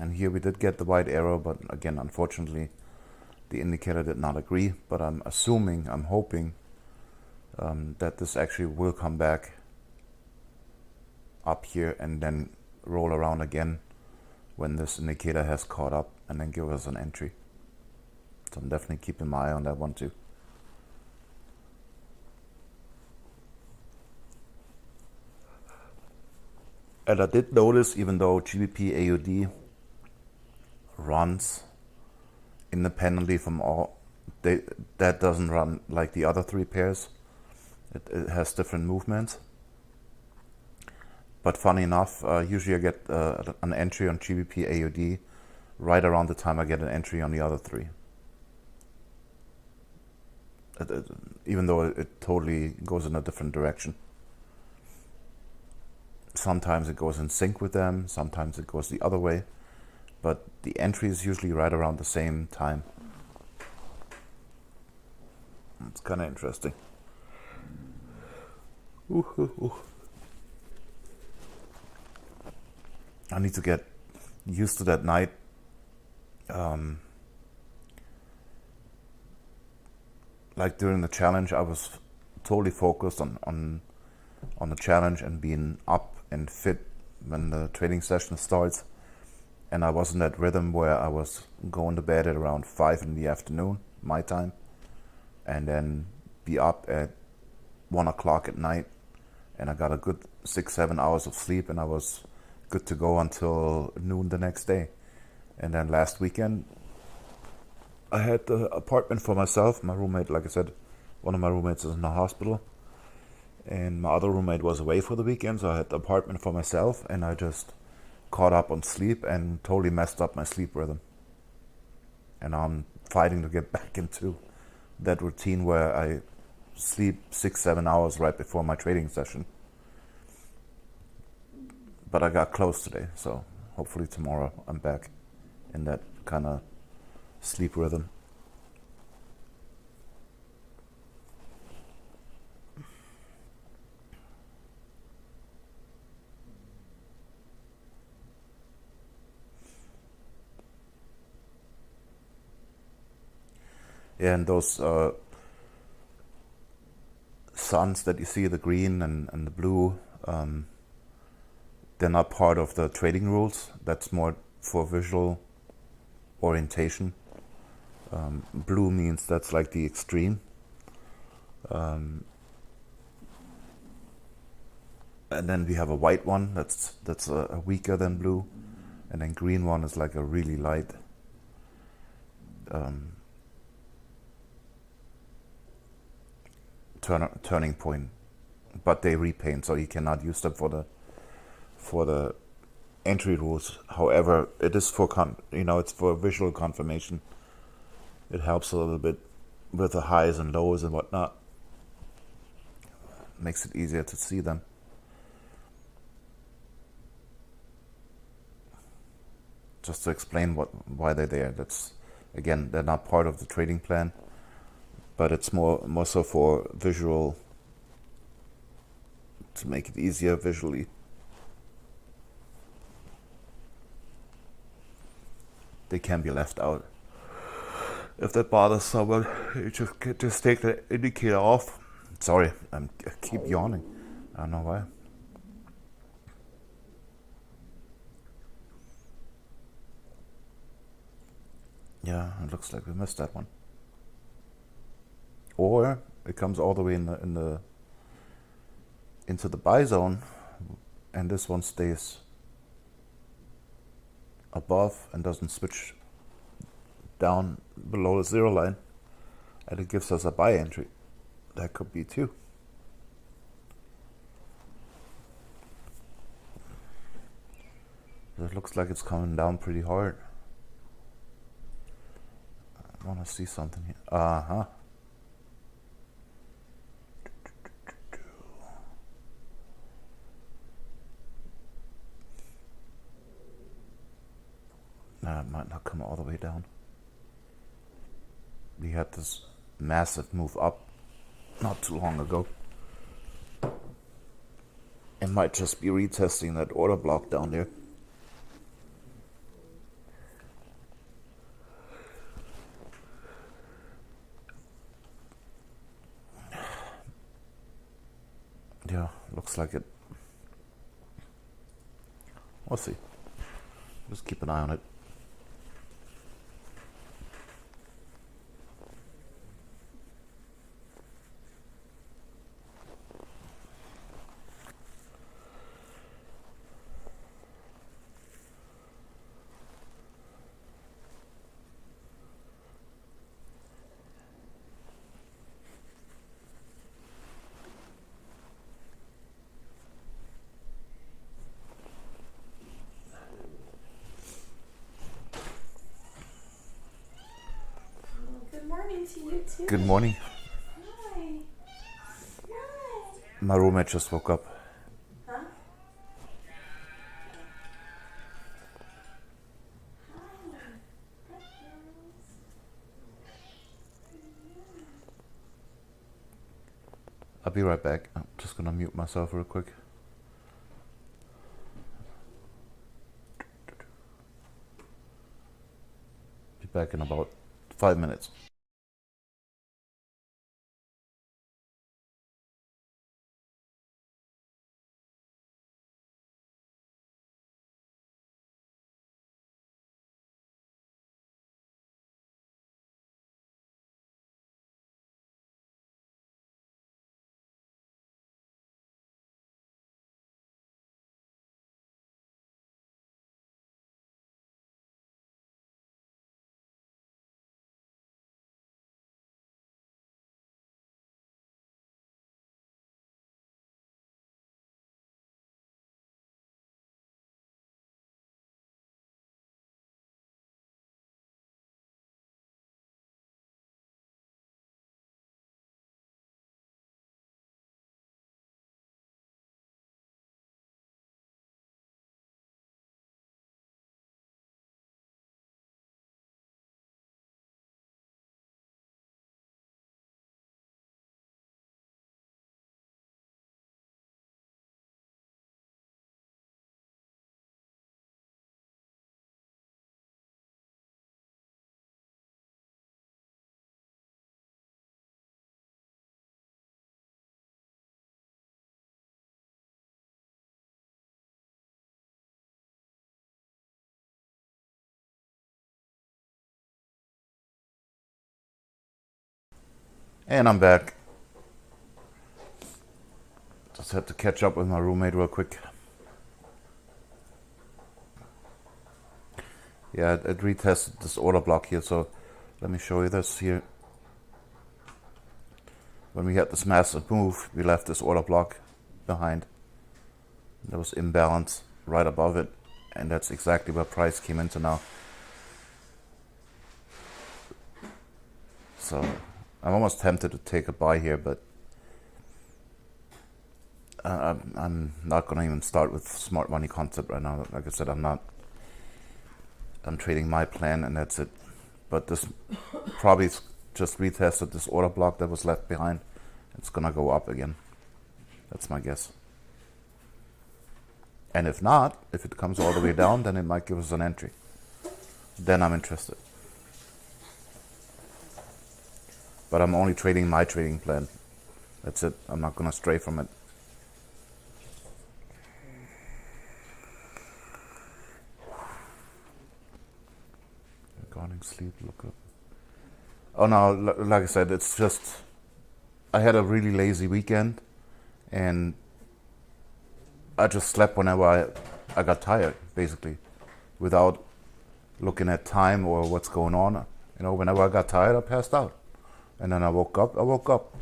And here we did get the white arrow, but again, unfortunately, the indicator did not agree. But I'm hoping that this actually will come back up here and then roll around again when this indicator has caught up, and then give us an entry. So I'm definitely keeping my eye on that one too. And I did notice, even though GBP AUD runs independently from all, that doesn't run like the other three pairs. It has different movements. But funny enough, usually I get an entry on GBP AUD right around the time I get an entry on the other three. Even though it totally goes in a different direction. Sometimes it goes in sync with them, sometimes it goes the other way, but the entry is usually right around the same time. It's kind of interesting. I need to get used to that night. Like during the challenge, I was totally focused on the challenge and being up and fit when the training session starts. And I was in that rhythm where I was going to bed at around 5 in the afternoon, my time, and then be up at 1 o'clock at night. And I got a good 6-7 hours of sleep, and I was good to go until noon the next day. And then last weekend, I had the apartment for myself. My roommate, like I said, one of my roommates is in the hospital, and my other roommate was away for the weekend, so I had the apartment for myself, and I just caught up on sleep and totally messed up my sleep rhythm. And I'm fighting to get back into that routine where I sleep 6-7 hours right before my training session. But I got close today, so hopefully tomorrow I'm back in that kind of sleep rhythm. Yeah, and those suns that you see, the green and the blue, they're not part of the trading rules. That's more for visual orientation. Blue means that's like the extreme. And then we have a white one that's a weaker than blue, and then green one is like a really light. Turning point, but they repaint, so you cannot use them for the entry rules. However, it is for it's for visual confirmation. It helps a little bit with the highs and lows and whatnot. Makes it easier to see them. Just to explain why they're there. That's, again, they're not part of the trading plan, but it's more so for visual, to make it easier visually. They can be left out. If that bothers someone, you just take the indicator off. Sorry, I keep yawning. I don't know why. Yeah, it looks like we missed that one. Or it comes all the way into the buy zone, and this one stays above and doesn't switch down below the zero line, and it gives us a buy entry. That could be too. It looks like it's coming down pretty hard. I want to see something here. Uh-huh. Nah, it might not come all the way down. We had this massive move up not too long ago. It might just be retesting that order block down there. Yeah, looks like it. We'll see. Just keep an eye on it. Good morning to you too. Good morning. Hi. Hi. My roommate just woke up. Huh? Hi. Hi, girls. I'll be right back. I'm just gonna mute myself real quick. Be back in about 5 minutes. And I'm back. Just had to catch up with my roommate real quick. Yeah, I retested this order block here, so let me show you this here. When we had this massive move, we left this order block behind. There was imbalance right above it, and that's exactly where price came into now. So I'm almost tempted to take a buy here, but I'm not gonna even start with smart money concept right now. Like I said, I'm trading my plan and that's it. But this probably just retested this order block that was left behind. It's gonna go up again. That's my guess. And if not, if it comes all the way down, then it might give us an entry. Then I'm interested. But I'm only trading my trading plan. That's it. I'm not gonna stray from it. Regarding sleep, look up. Oh no, like I said, it's just I had a really lazy weekend, and I just slept whenever I got tired, basically, without looking at time or what's going on. You know, whenever I got tired, I passed out, and then I woke up.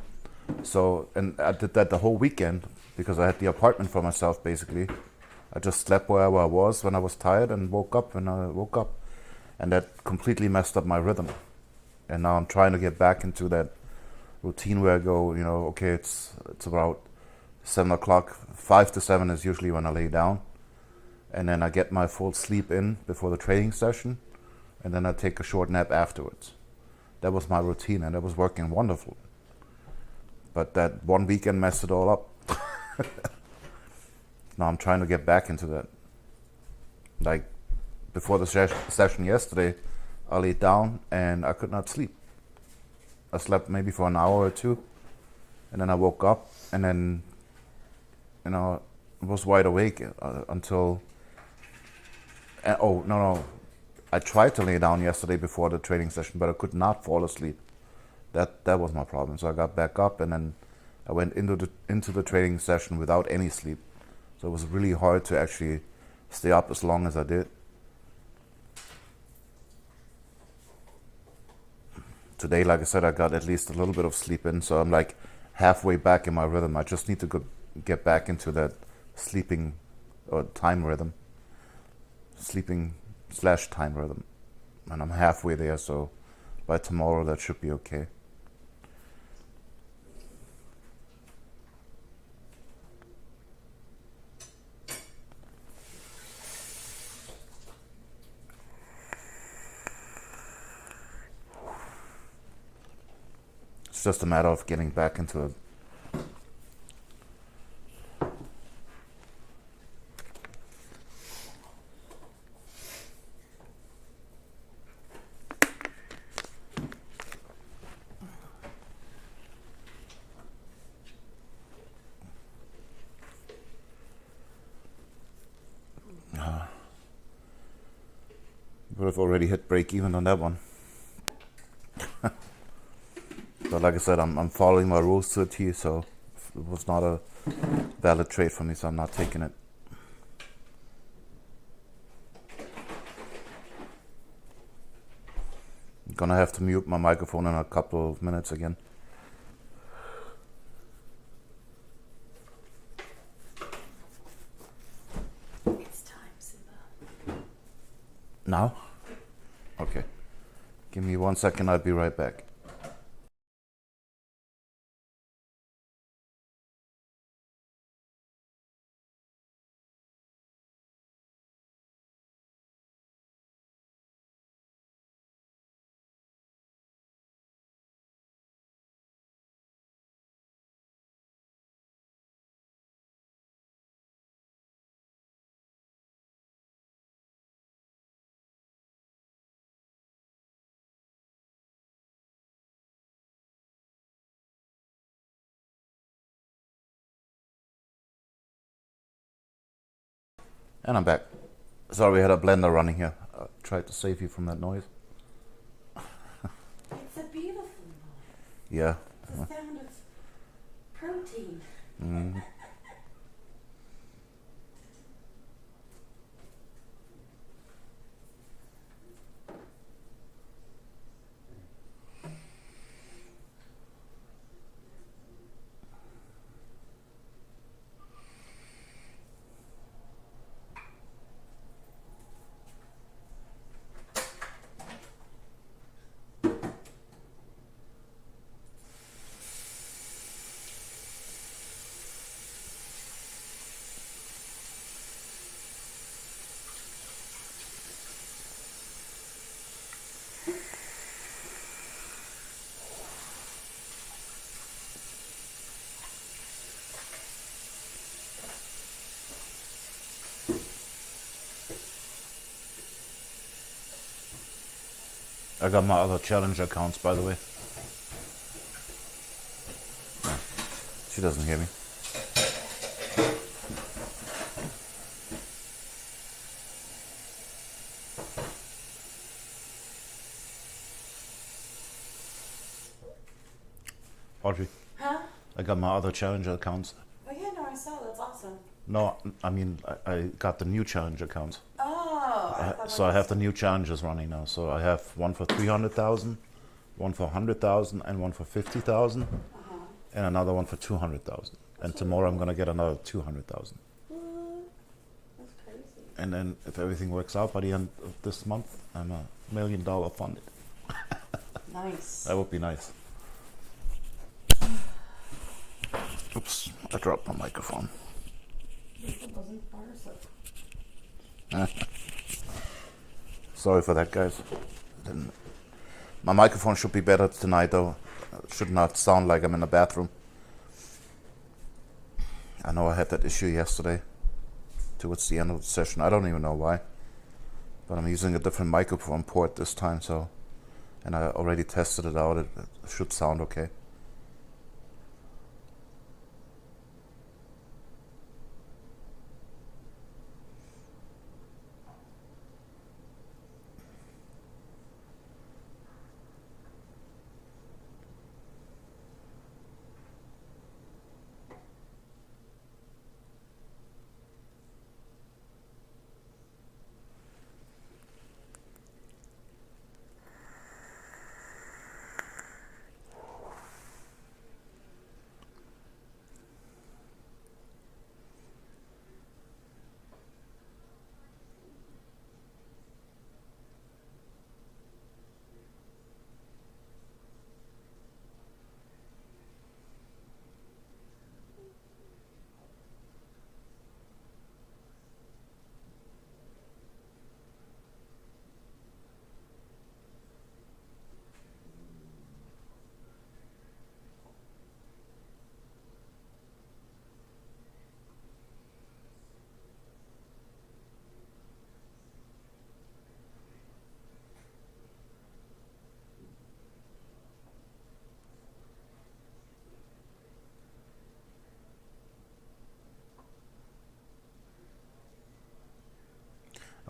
So, and I did that the whole weekend because I had the apartment for myself, basically. I just slept wherever I was when I was tired and woke up when I woke up, and that completely messed up my rhythm. And now I'm trying to get back into that routine where I go, you know, okay, it's about 7 o'clock, 5 to 7 is usually when I lay down. And then I get my full sleep in before the trading session. And then I take a short nap afterwards. That was my routine and that was working wonderful. But that one weekend messed it all up. Now I'm trying to get back into that. Like before the session yesterday, I laid down and I could not sleep. I slept maybe for an hour or two, and then I woke up, and then was wide awake until. Oh no! I tried to lay down yesterday before the training session, but I could not fall asleep. That was my problem. So I got back up, and then I went into the training session without any sleep. So it was really hard to actually stay up as long as I did. Today, like I said, I got at least a little bit of sleep in, so I'm like halfway back in my rhythm. I just need to get back into that sleeping or time rhythm. Sleeping/time rhythm. And I'm halfway there, so by tomorrow that should be okay. It's just a matter of getting back into it. Would have already hit break even on that one. But like I said, I'm following my rules to a T, so it was not a valid trade for me, so I'm not taking it. I'm gonna have to mute my microphone in a couple of minutes again. It's time, Simba. Now? Okay. Give me 1 second, I'll be right back. And I'm back. Sorry, we had a blender running here. I tried to save you from that noise. It's a beautiful noise. Yeah. The sound of protein. Mm. I got my other challenge accounts, by the way. No, she doesn't hear me. Audrey, Huh? I got my other challenger accounts. Oh yeah, no, I saw. That's awesome. No, I mean, I got the new challenge accounts. Oh, So I have the new challenges running now. So I have one for 300,000, one for 100,000, and one for 50,000, and another one for 200,000. And tomorrow I'm gonna get another 200,000. What? That's crazy. And then if everything works out by the end of this month, I'm $1 million funded. Nice. That would be nice. Oops, I dropped my microphone. It wasn't far, so. Sorry for that, guys. My microphone should be better tonight, though. It should not sound like I'm in the bathroom. I know I had that issue yesterday, towards the end of the session. I don't even know why. But I'm using a different microphone port this time, so... And I already tested it out. It should sound okay.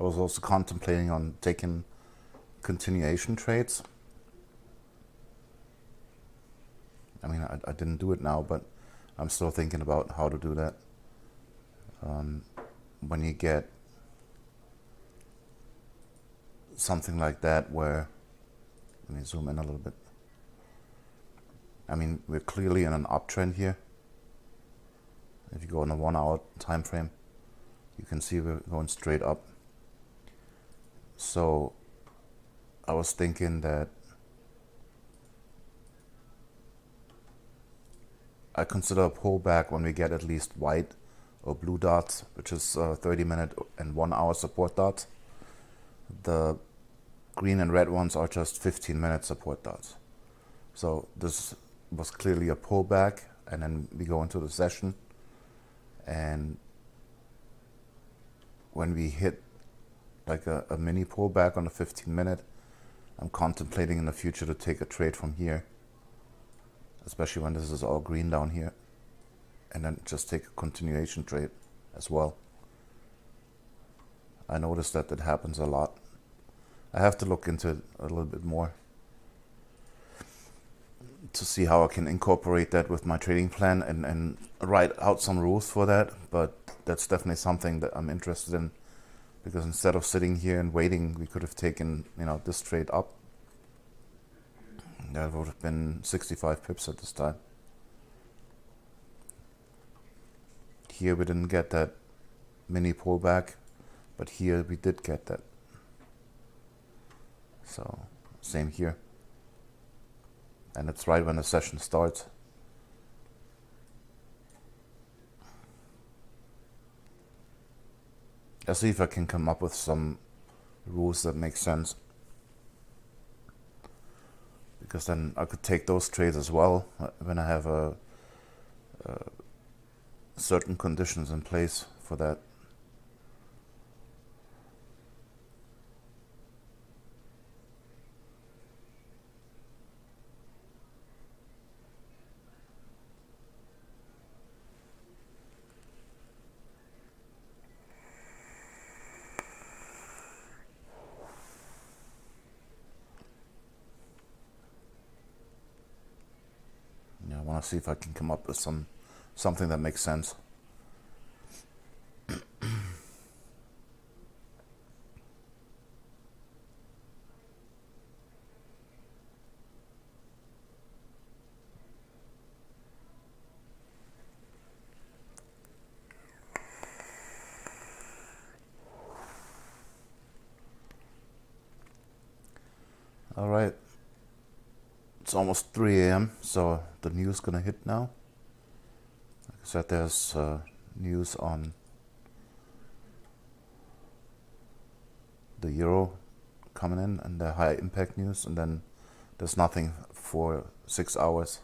I was also contemplating on taking continuation trades. I mean, I didn't do it now, but I'm still thinking about how to do that. When you get something like that where, let me zoom in a little bit. I mean, we're clearly in an uptrend here. If you go on a 1 hour time frame, you can see we're going straight up. So I was thinking that I consider a pullback when we get at least white or blue dots, which is 30-minute and 1 hour support dots. The green and red ones are just 15-minute support dots. So this was clearly a pullback, and then we go into the session, and when we hit like a mini pullback on the 15-minute, I'm contemplating in the future to take a trade from here, especially when this is all green down here, and then just take a continuation trade as well. I noticed that it happens a lot. I have to look into it a little bit more to see how I can incorporate that with my trading plan and write out some rules for that. But that's definitely something that I'm interested in, because instead of sitting here and waiting, we could have taken, this trade up. That would have been 65 pips at this time. Here we didn't get that mini pullback, but here we did get that. So same here. And it's right when the session starts. I'll see if I can come up with some rules that make sense, because then I could take those trades as well when I have certain conditions in place for that. I want to see if I can come up with something that makes sense. All right. It's almost 3 a.m., so the news is gonna hit now. Like I said, there's news on the euro coming in and the high impact news, and then there's nothing for 6 hours,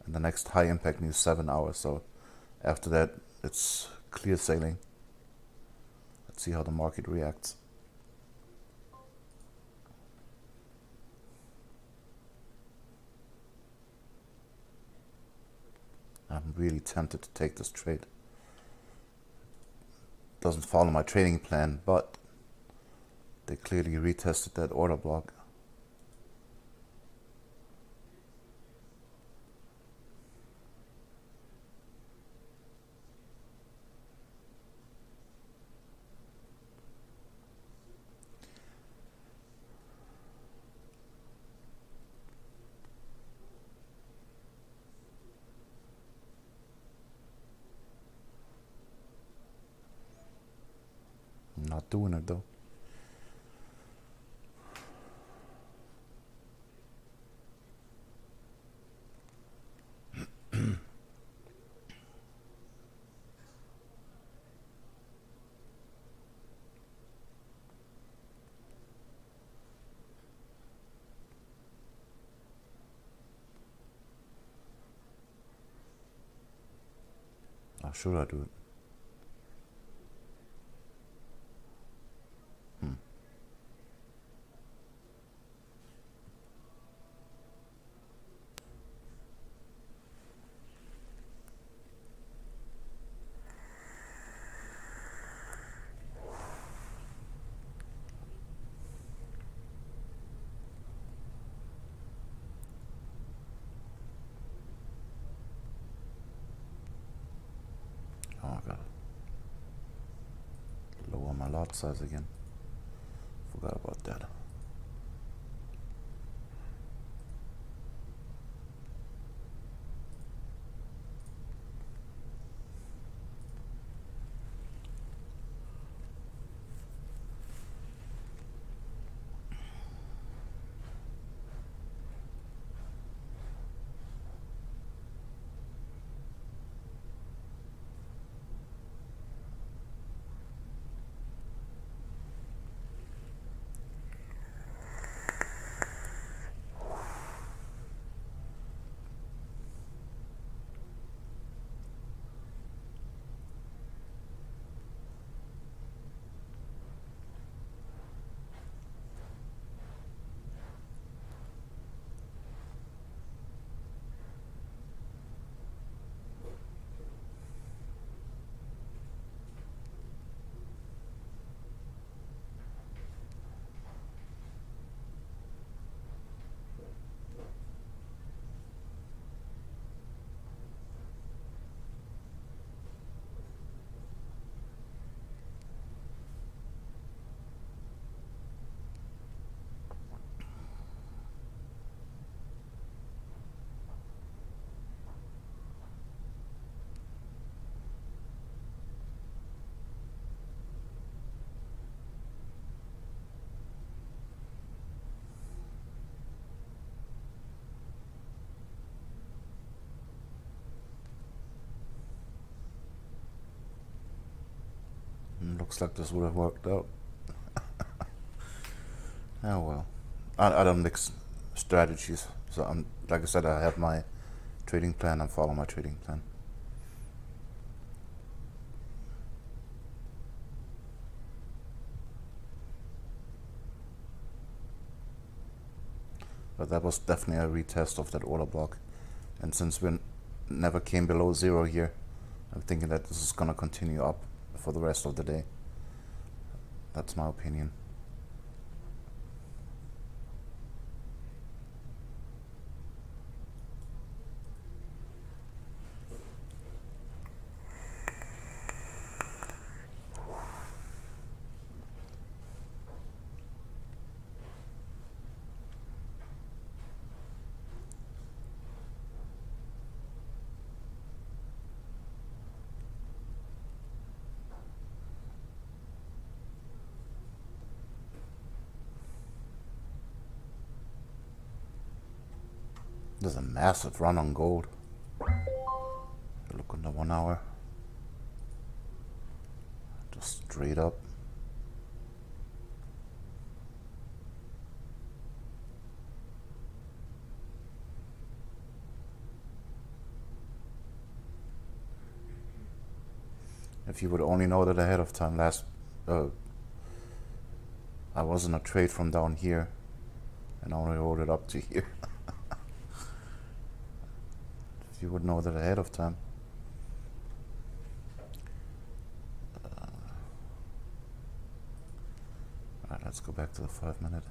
and the next high impact news 7 hours. So after that, it's clear sailing. Let's see how the market reacts. I'm really tempted to take this trade. Doesn't follow my trading plan, but they clearly retested that order block. I'm not doing it though. How should I do it? Oh, I gotta lower my lot size again. Forgot about that. Looks like this would have worked out. Oh well. I don't mix strategies. So I'm, like I said, I have my trading plan and follow my trading plan. But that was definitely a retest of that order block. And since we never came below zero here, I'm thinking that this is gonna continue up for the rest of the day. That's my opinion. There's a massive run on gold. Look on the 1 hour. Just straight up. If you would only know that ahead of time, I was in a trade from down here and only rolled it up to here. If you would know that ahead of time. Alright, let's go back to the 5 minute.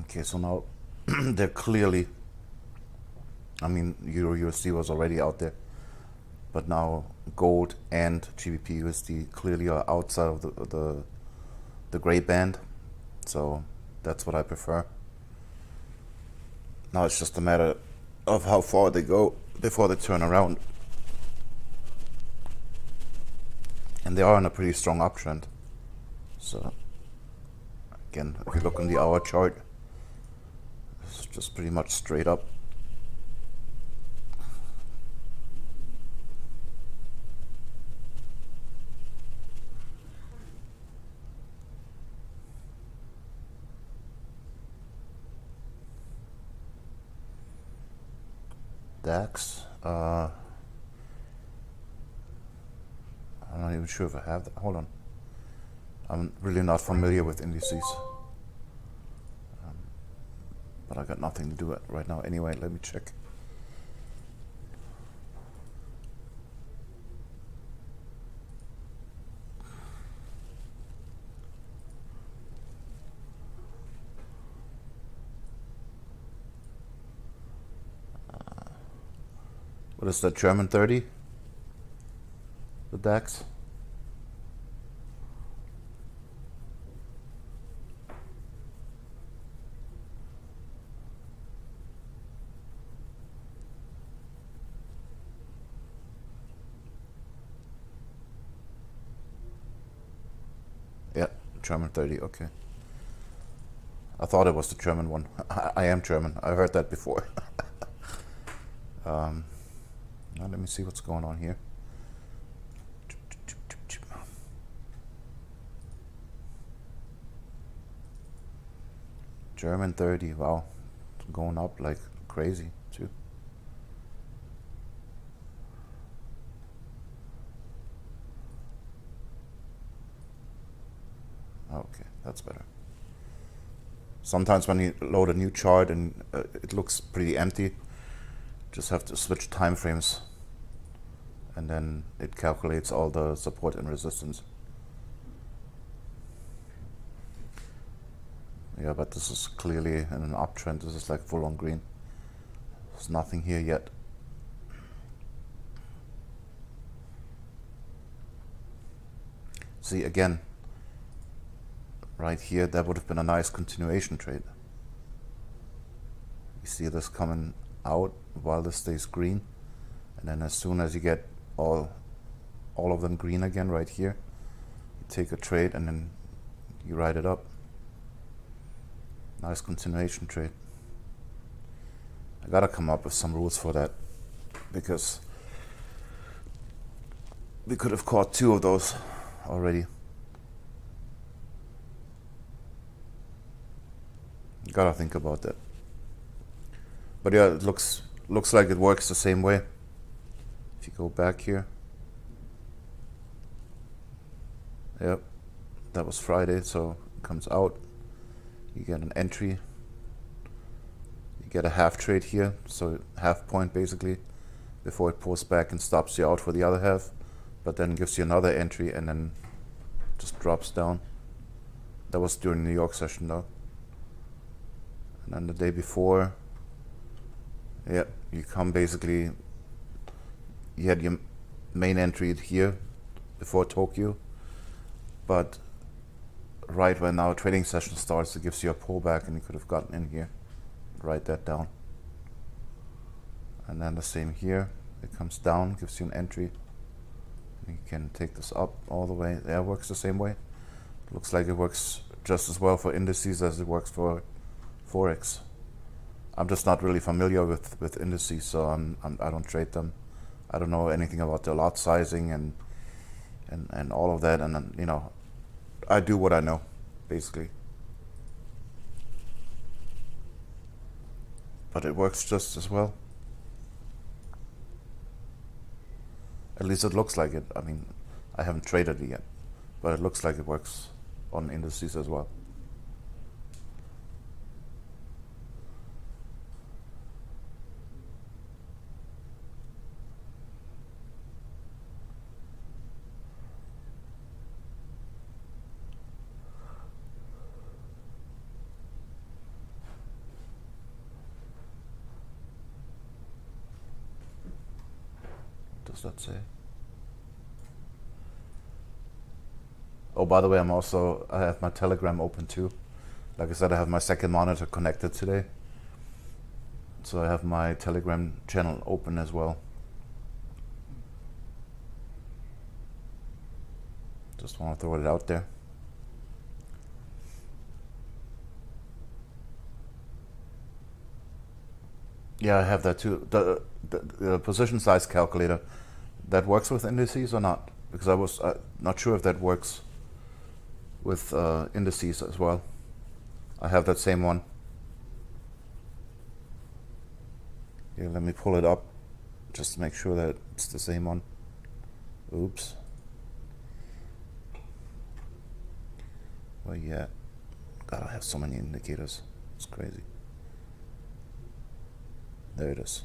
Okay, so now they're clearly, I mean, Euro USD was already out there, but now gold and GBP USD clearly are outside of the gray band, so that's what I prefer. Now it's just a matter of how far they go before they turn around. And they are on a pretty strong uptrend. So again, if you look on the hour chart, it's just pretty much straight up. DAX, I'm not even sure if I have that. Hold on. I'm really not familiar with indices. But I got nothing to do it right now anyway. Let me check. What is that, German 30? The DAX? Yeah, German 30, okay. I thought it was the German one. I am German. I heard that before. Now let me see what's going on here. German 30, wow. It's going up like crazy too. Okay, that's better. Sometimes when you load a new chart and it looks pretty empty, just have to switch time frames and then it calculates all the support and resistance. Yeah, but this is clearly in an uptrend. This is like full on green. There's nothing here yet. See, again, right here, that would have been a nice continuation trade. You see this coming out while this stays green, and then as soon as you get all of them green again right here, you take a trade and then you ride it up. Nice continuation trade. I gotta come up with some rules for that, because we could have caught 2 of those already. Gotta think about that. But yeah, it looks like it works the same way. If you go back here. Yep, that was Friday, so it comes out. You get an entry. You get a half trade here, so half point basically, before it pulls back and stops you out for the other half, but then gives you another entry and then just drops down. That was during the New York session though. And then the day before, yeah, you come basically, you had your main entry here before Tokyo, but right when our trading session starts, it gives you a pullback and you could have gotten in here. Write that down. And then the same here, it comes down, gives you an entry. You can take this up all the way. There, works the same way. Looks like it works just as well for indices as it works for Forex. I'm just not really familiar with indices, so I don't trade them. I don't know anything about the lot sizing and all of that, and then, you know, I do what I know, basically. But it works just as well. At least it looks like it. I mean, I haven't traded it yet, but it looks like it works on indices as well. does that say? Oh, by the way, I have my Telegram open too. Like I said, I have my second monitor connected today. So I have my Telegram channel open as well. Just want to throw it out there. Yeah, I have that too. The position size calculator, that works with indices or not? Because I was not sure if that works with indices as well. I have that same one. Here, let me pull it up just to make sure that it's the same one. Oops. Well, yeah. God, I have so many indicators. It's crazy. There it is.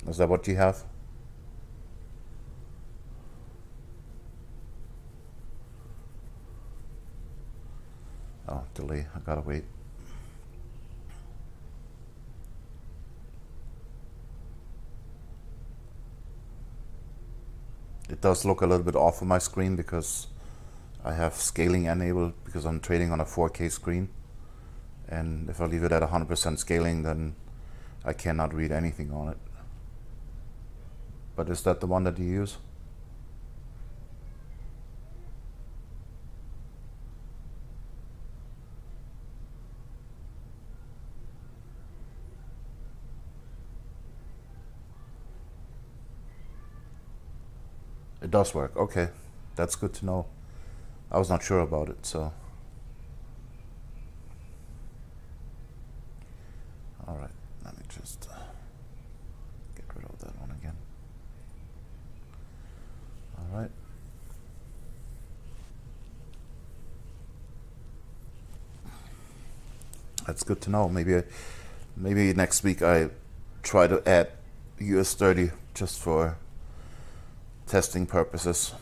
Is that what you have? Oh, delay. I gotta wait. It does look a little bit off on my screen because I have scaling enabled because I'm trading on a 4K screen. And if I leave it at 100% scaling, then I cannot read anything on it. But is that the one that you use? It does work. Okay, that's good to know. I was not sure about it, so. All right, let me just get rid of that one again. All right. That's good to know. Maybe next week I try to add US 30 just for testing purposes.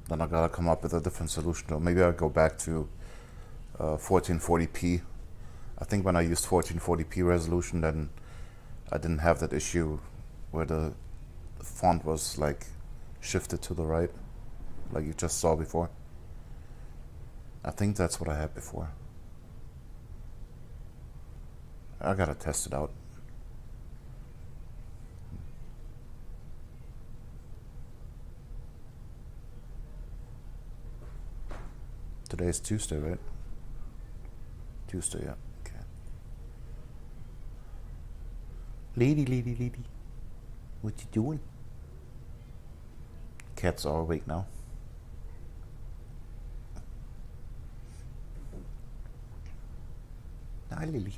Then I gotta come up with a different solution. Or maybe I'll go back to 1440p. I think when I used 1440p resolution, then I didn't have that issue where the font was like shifted to the right, like you just saw before. I think that's what I had before. I gotta test it out. Today is Tuesday, right? Tuesday, yeah. Okay. Lady. What you doing? Cats are awake now. Hi, Lily.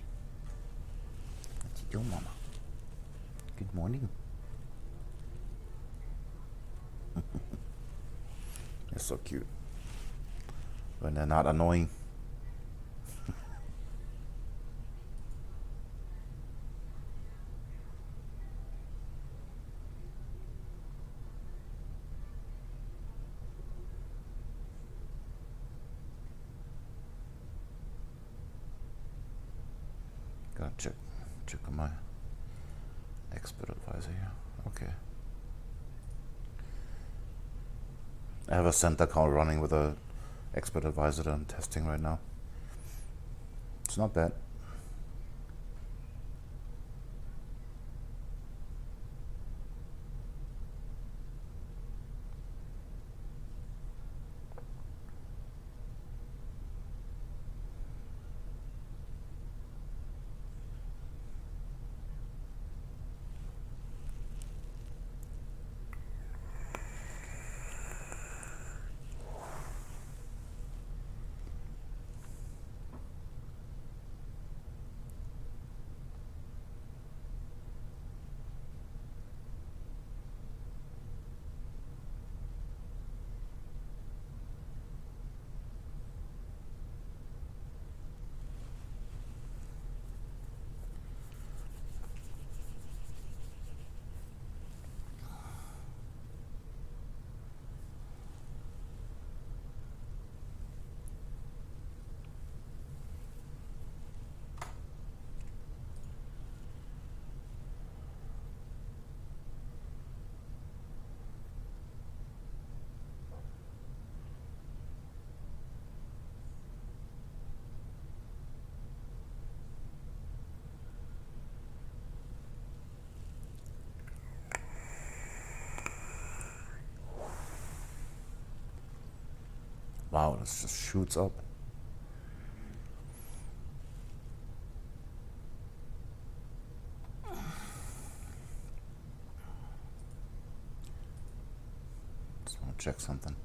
What you doing, Mama? Good morning. They're so cute. When they're not annoying. Gotta check on my expert advisor here. Okay. I have a center call running with a expert advisor that I'm testing right now. It's not bad. Wow, this just shoots up. Just want to check something.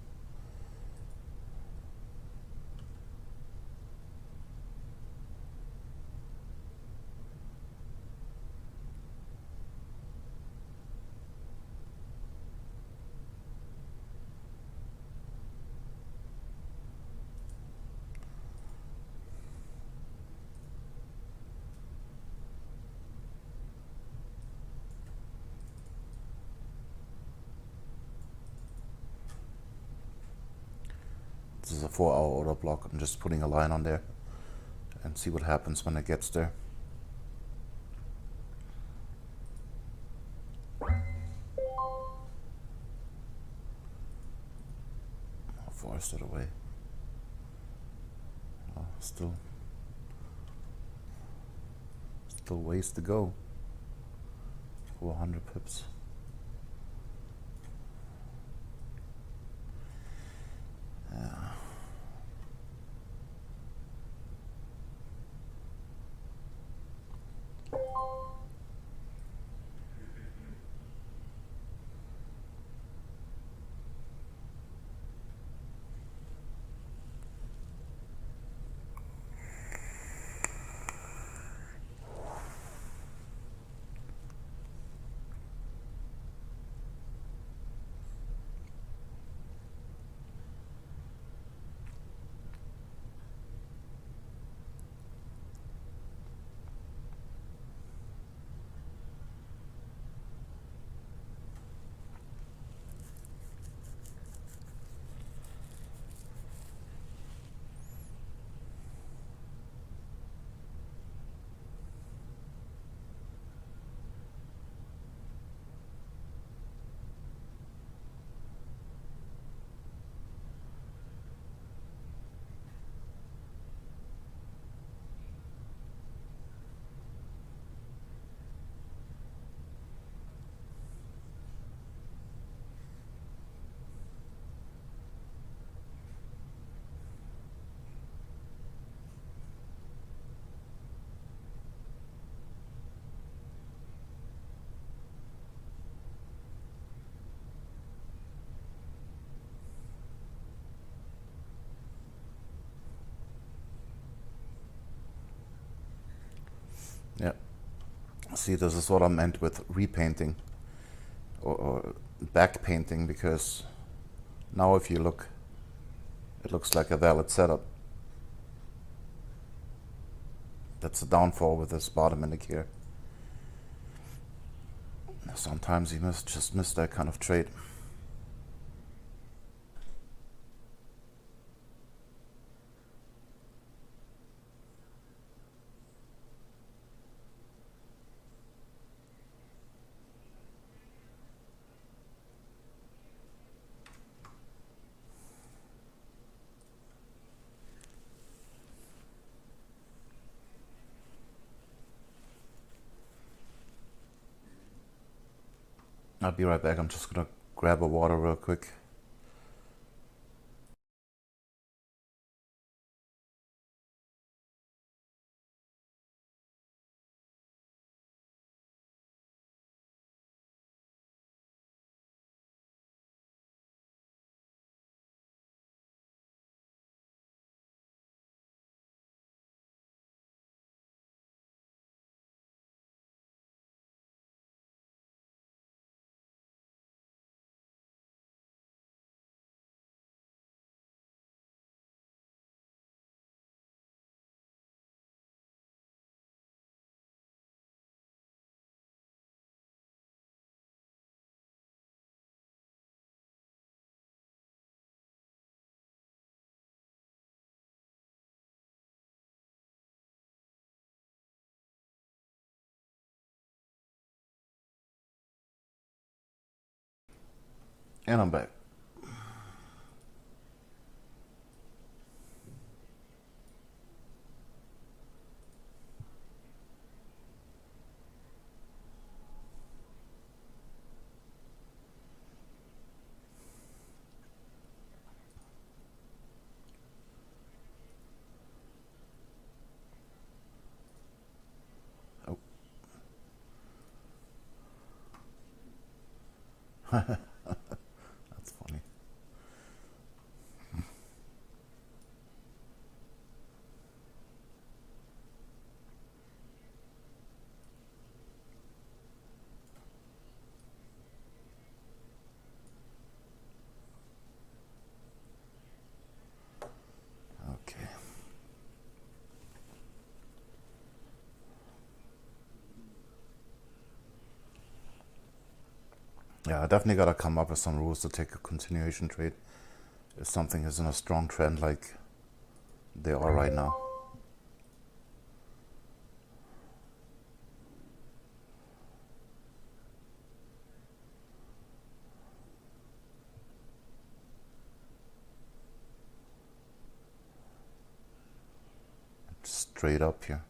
This is a 4-hour order block. I'm just putting a line on there and see what happens when it gets there. I'll force it away. Oh, still ways to go. 400 pips. Yeah. Yeah. See, this is what I meant with repainting or back painting, because now if you look, it looks like a valid setup. That's the downfall with this bottom indicator. Sometimes you must just miss that kind of trade. I'll be right back. I'm just gonna grab a water real quick. And I'm back. That's funny. Okay. Yeah, I definitely gotta come up with some rules to take a continuation trade if something is in a strong trend like they are right now. Straight up here.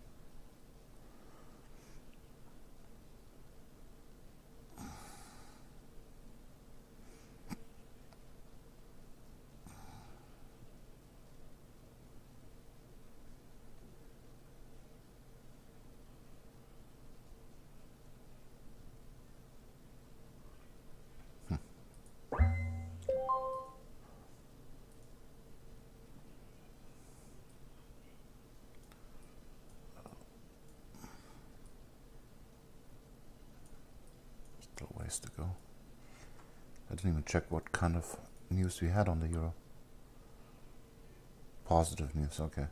Still ways to go. I didn't even check what kind of news we had on the euro. Positive news, okay.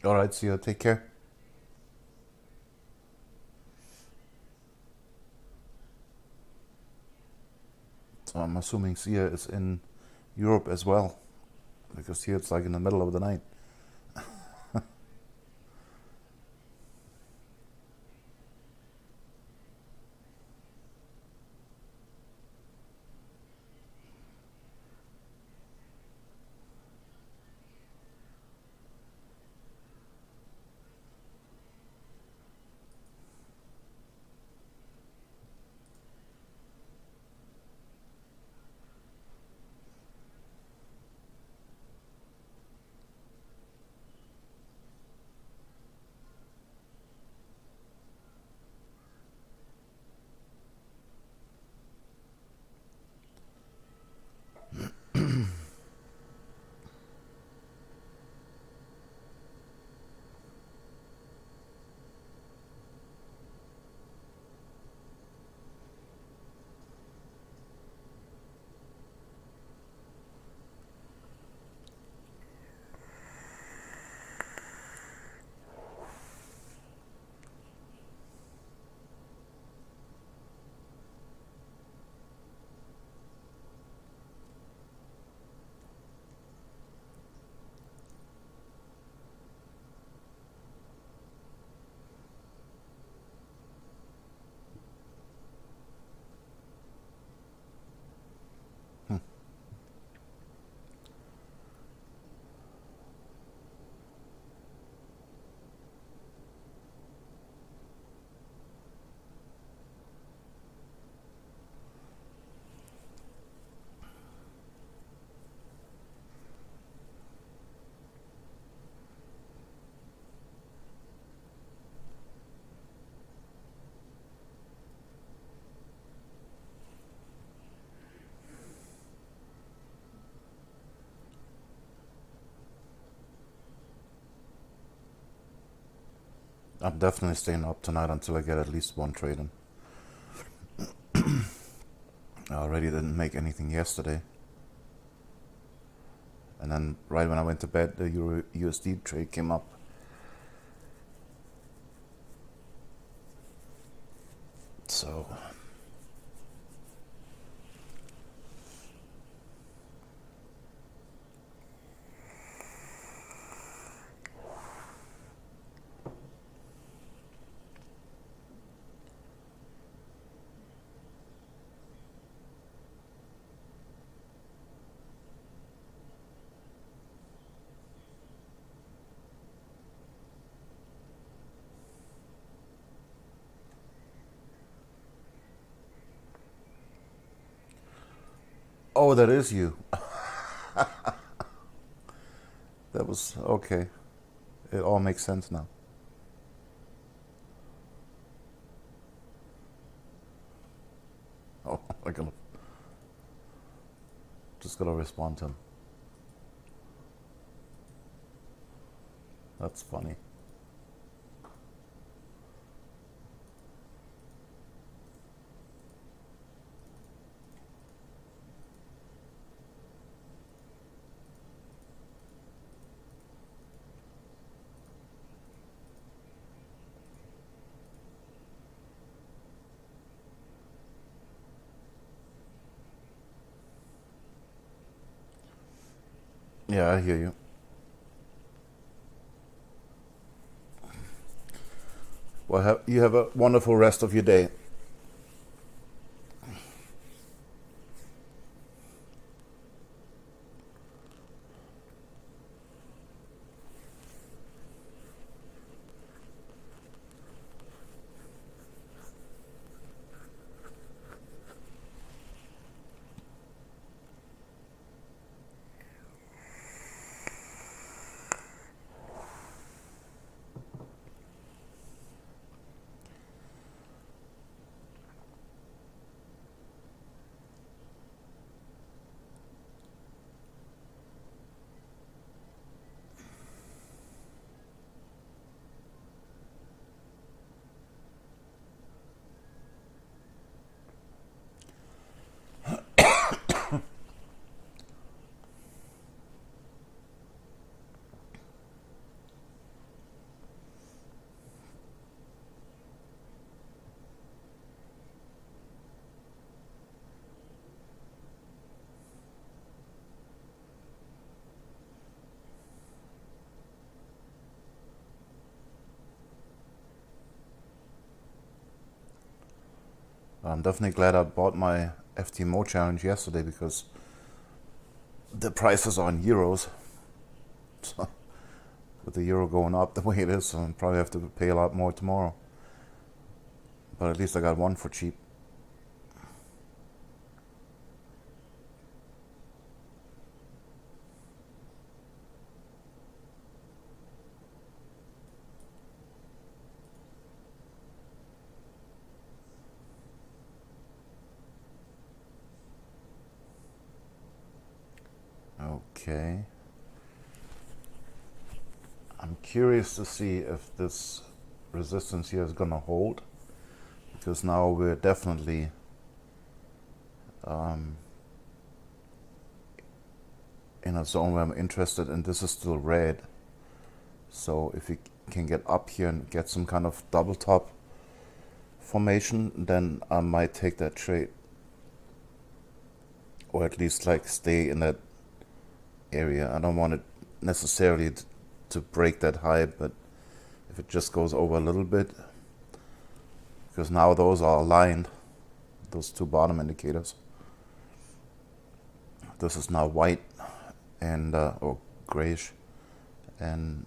Alright, see you. Take care. So I'm assuming Sia is in Europe as well, because here it's like in the middle of the night. I'm definitely staying up tonight until I get at least one trade in. I already didn't make anything yesterday. And then right when I went to bed, the Euro USD trade came up. So oh, that is you. That was okay. It all makes sense now. Oh, I gotta just gotta respond to him. That's funny. Yeah, I hear you. Well, you have a wonderful rest of your day. I'm definitely glad I bought my FTMO challenge yesterday because the prices are in euros. So with the euro going up the way it is, I'll probably have to pay a lot more tomorrow. But at least I got one for cheap. Okay. I'm curious to see if this resistance here is gonna hold, because now we're definitely in a zone where I'm interested, and this is still red. So if we can get up here and get some kind of double top formation, then I might take that trade, or at least like stay in that area. I don't want it necessarily to break that high, but if it just goes over a little bit, because now those are aligned, those two bottom indicators. This is now white and or grayish, and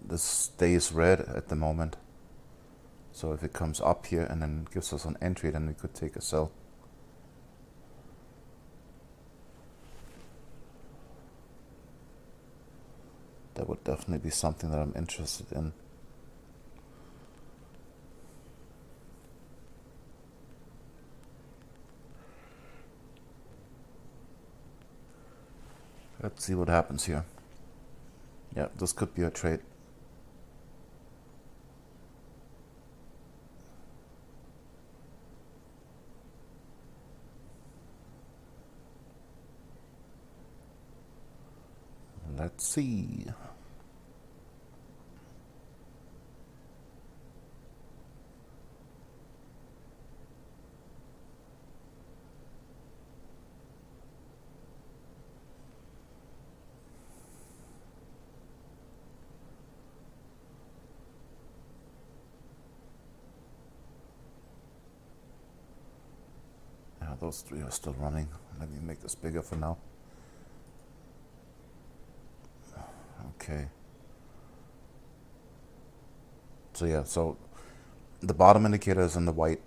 this stays red at the moment. So if it comes up here and then gives us an entry, then we could take a sell. That would definitely be something that I'm interested in. Let's see what happens here. Yeah, this could be a trade. Let's see. Yeah, those three are still running. Let me make this bigger for now. Okay. So yeah, so the bottom indicator is in the white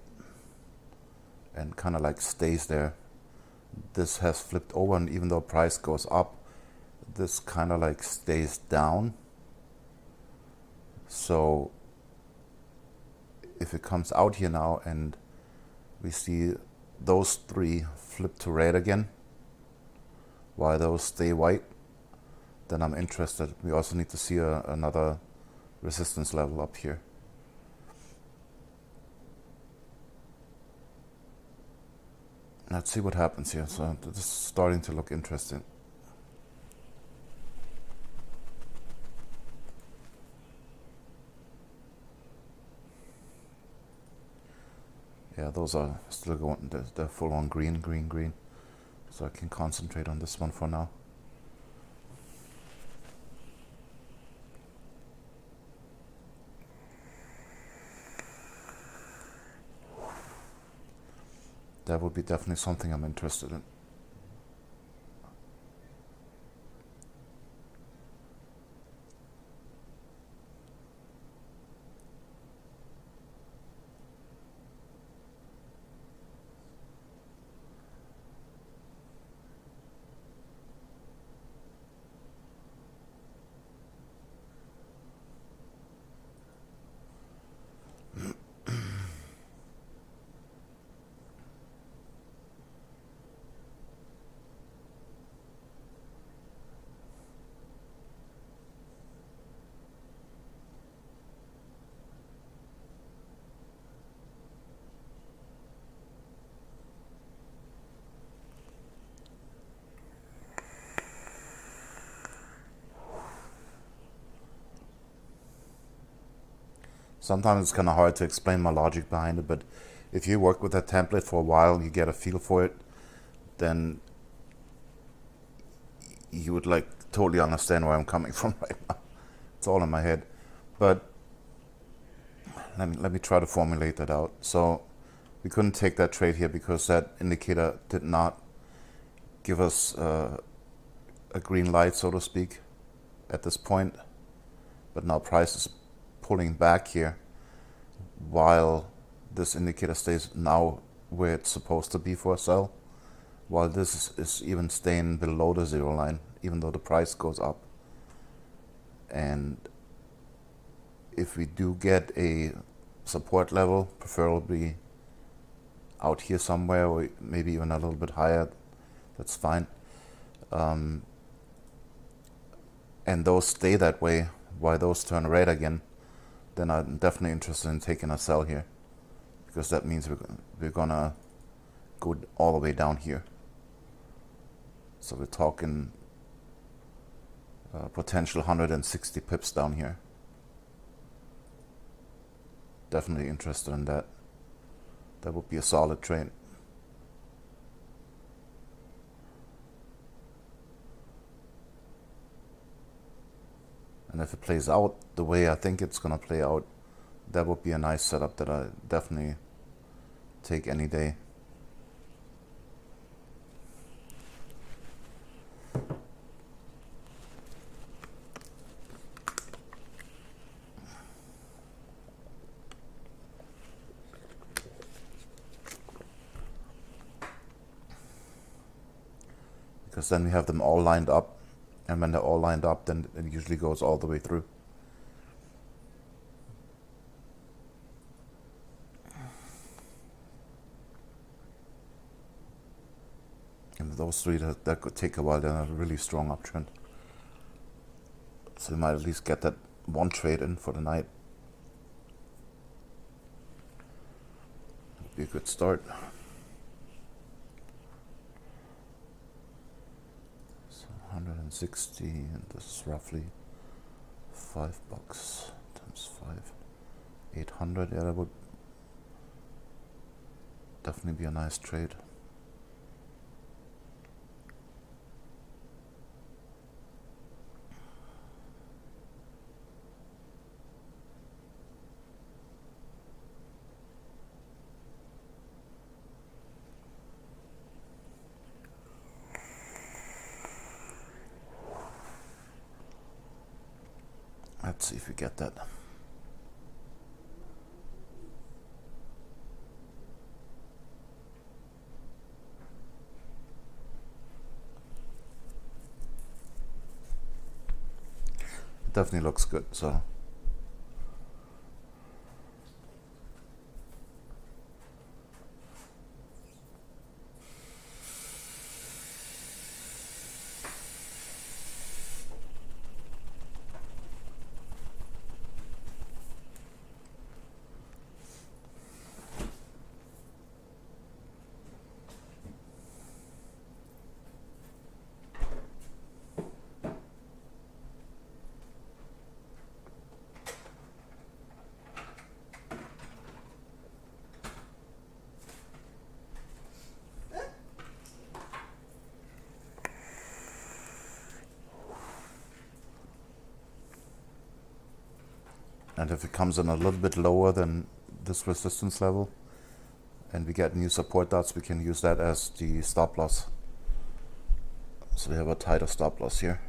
and kind of like stays there. This has flipped over, and even though price goes up, this kind of like stays down. So if it comes out here now and we see those three flip to red again while those stay white, then I'm interested. We also need to see another resistance level up here. Let's see what happens here. So this is starting to look interesting. Yeah, those are still going, they're full on green, green, green. So I can concentrate on this one for now. That would be definitely something I'm interested in. Sometimes it's kind of hard to explain my logic behind it, but if you work with that template for a while, you get a feel for it, then you would like totally understand where I'm coming from right now. It's all in my head. But let me try to formulate that out. So we couldn't take that trade here because that indicator did not give us a green light, so to speak, at this point. But now price is pulling back here while this indicator stays now where it's supposed to be for a sell, while this is even staying below the zero line, even though the price goes up. And if we do get a support level, preferably out here somewhere, or maybe even a little bit higher, that's fine. And those stay that way while those turn red again, then I'm definitely interested in taking a sell here, because that means we're gonna go all the way down here. So we're talking potential 160 pips down here. Definitely interested in that. That would be a solid trade. And if it plays out the way I think it's gonna play out, that would be a nice setup that I definitely take any day. Because then we have them all lined up, and when they're all lined up, then it usually goes all the way through. And those three, that could take a while. They're a really strong uptrend. So we might at least get that one trade in for the night. Would be a good start. So 160, and this is roughly $5 times 5, 800. Yeah, that would definitely be a nice trade. Let's see if we get that. It definitely looks good, so and if it comes in a little bit lower than this resistance level and we get new support dots, we can use that as the stop loss. So we have a tighter stop loss here.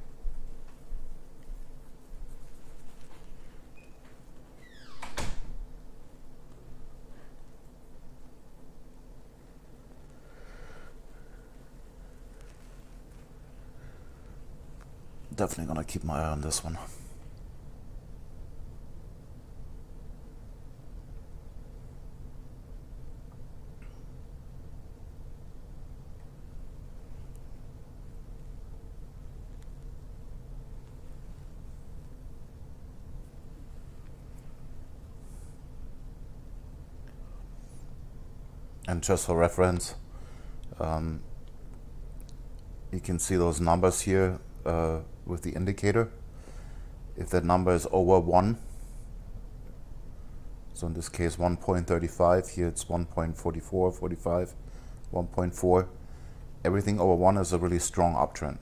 Definitely gonna keep my eye on this one. And just for reference, you can see those numbers here with the indicator. If that number is over 1, so in this case 1.35, here it's 1.44, 45, 1.4. Everything over 1 is a really strong uptrend.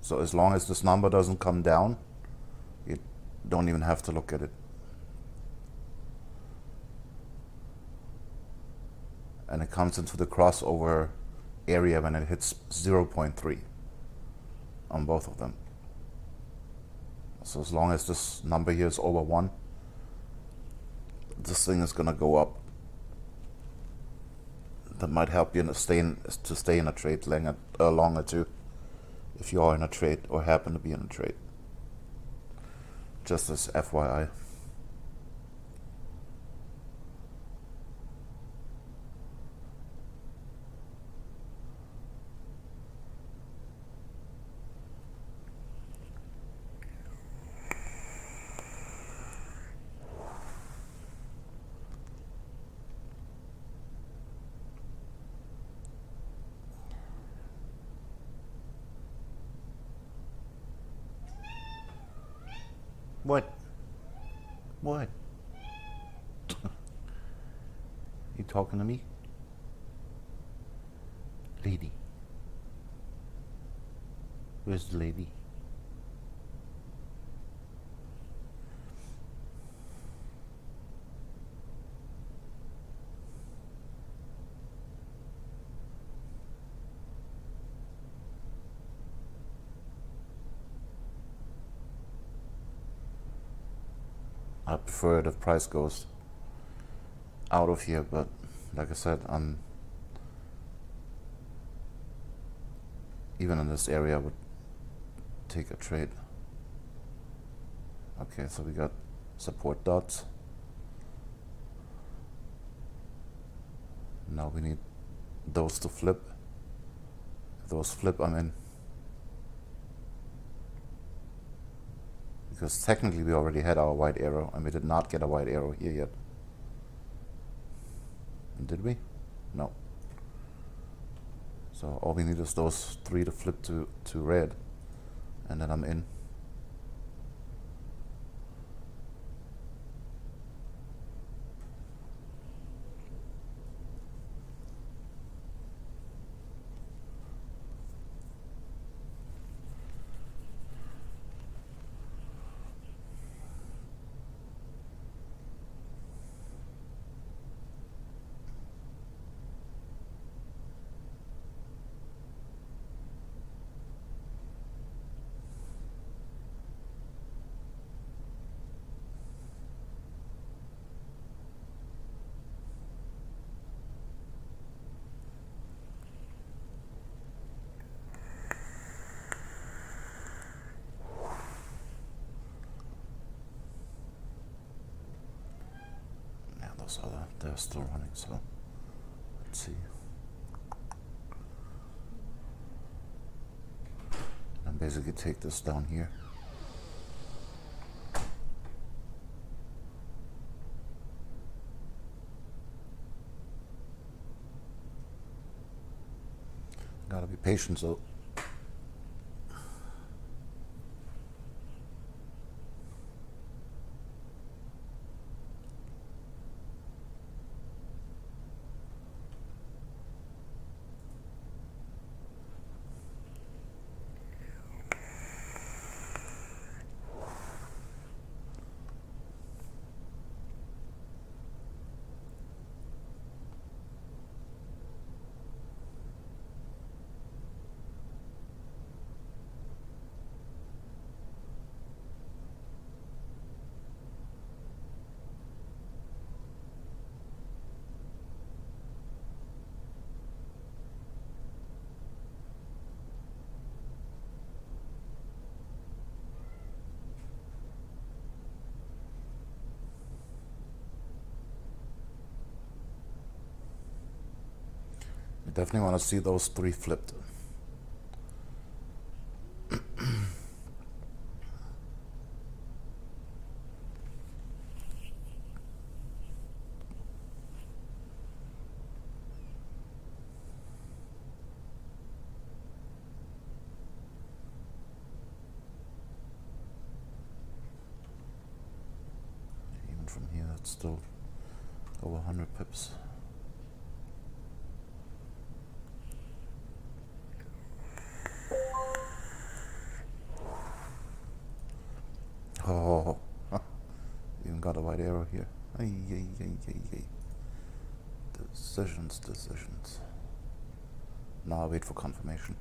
So as long as this number doesn't come down, you don't even have to look at it. And it comes into the crossover area when it hits 0.3 on both of them. So as long as this number here is over 1, this thing is gonna go up. That might help you to stay in a trade longer too, if you are in a trade or happen to be in a trade. Just as FYI. What? What? You talking to me? Lady. Where's the lady? I prefer it if price goes out of here, but like I said, even in this area I would take a trade. Okay, so we got support dots. Now we need those to flip. If those flip, I'm in. Because technically we already had our white arrow and we did not get a white arrow here yet. And did we? No. So all we need is those 3 to flip to red. and then I'm in. They're still running, so let's see. And basically take this down here. Gotta be patient though. You definitely want to see those 3 flipped. Even from here, that's still over 100 pips. Oh, even got a white arrow here. Ay, ay, ay, ay, ay. Decisions. Now I wait for confirmation.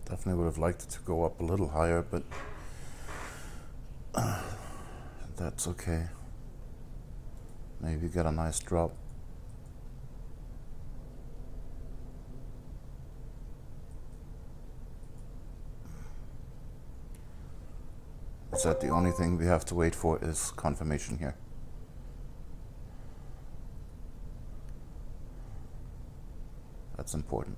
Definitely would have liked it to go up a little higher, but that's okay. Maybe get a nice drop. Is that the only thing we have to wait for is confirmation here? That's important.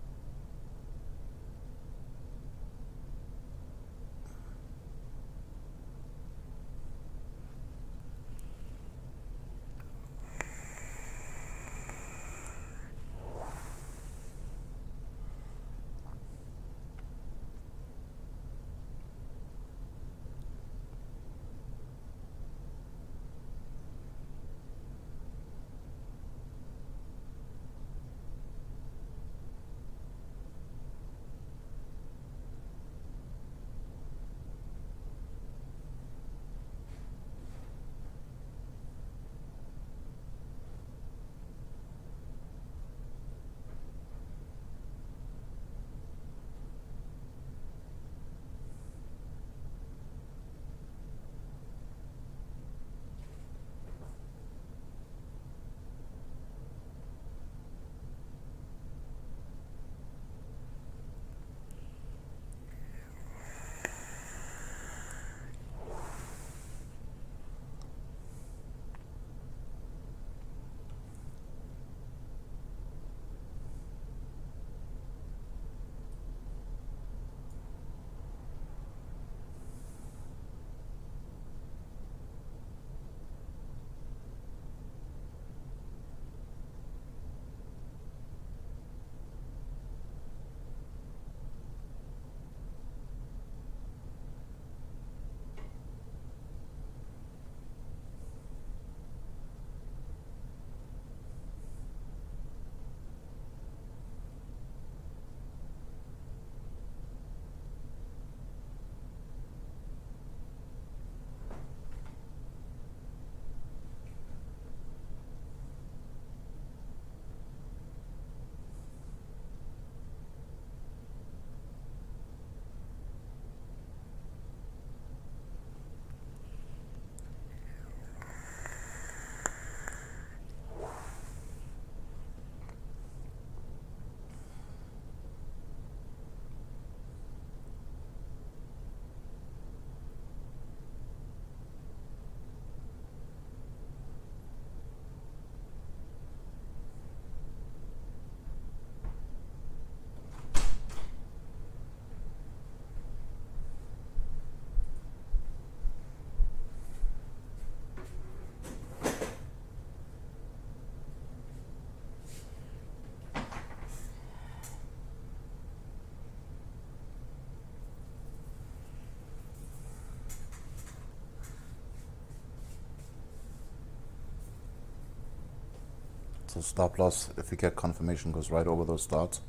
So stop loss, if we get confirmation, goes right over those dots.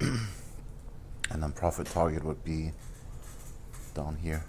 And then profit target would be down here.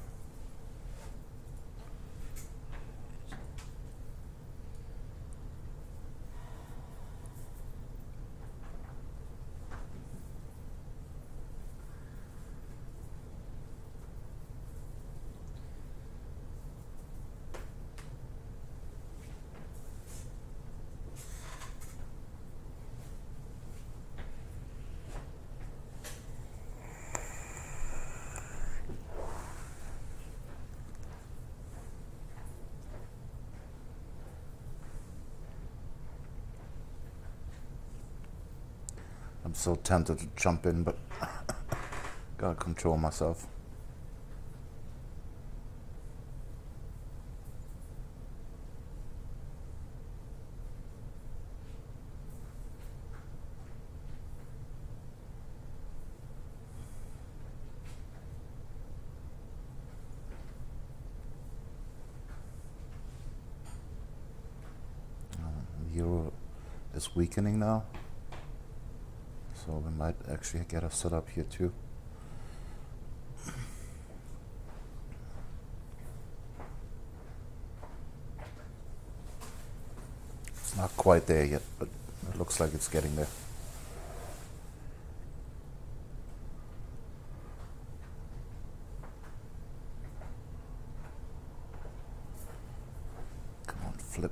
I'm so tempted to jump in, but gotta control myself. The euro is weakening now, so we might actually get a setup here too. It's not quite there yet, but it looks like it's getting there. Come on, flip.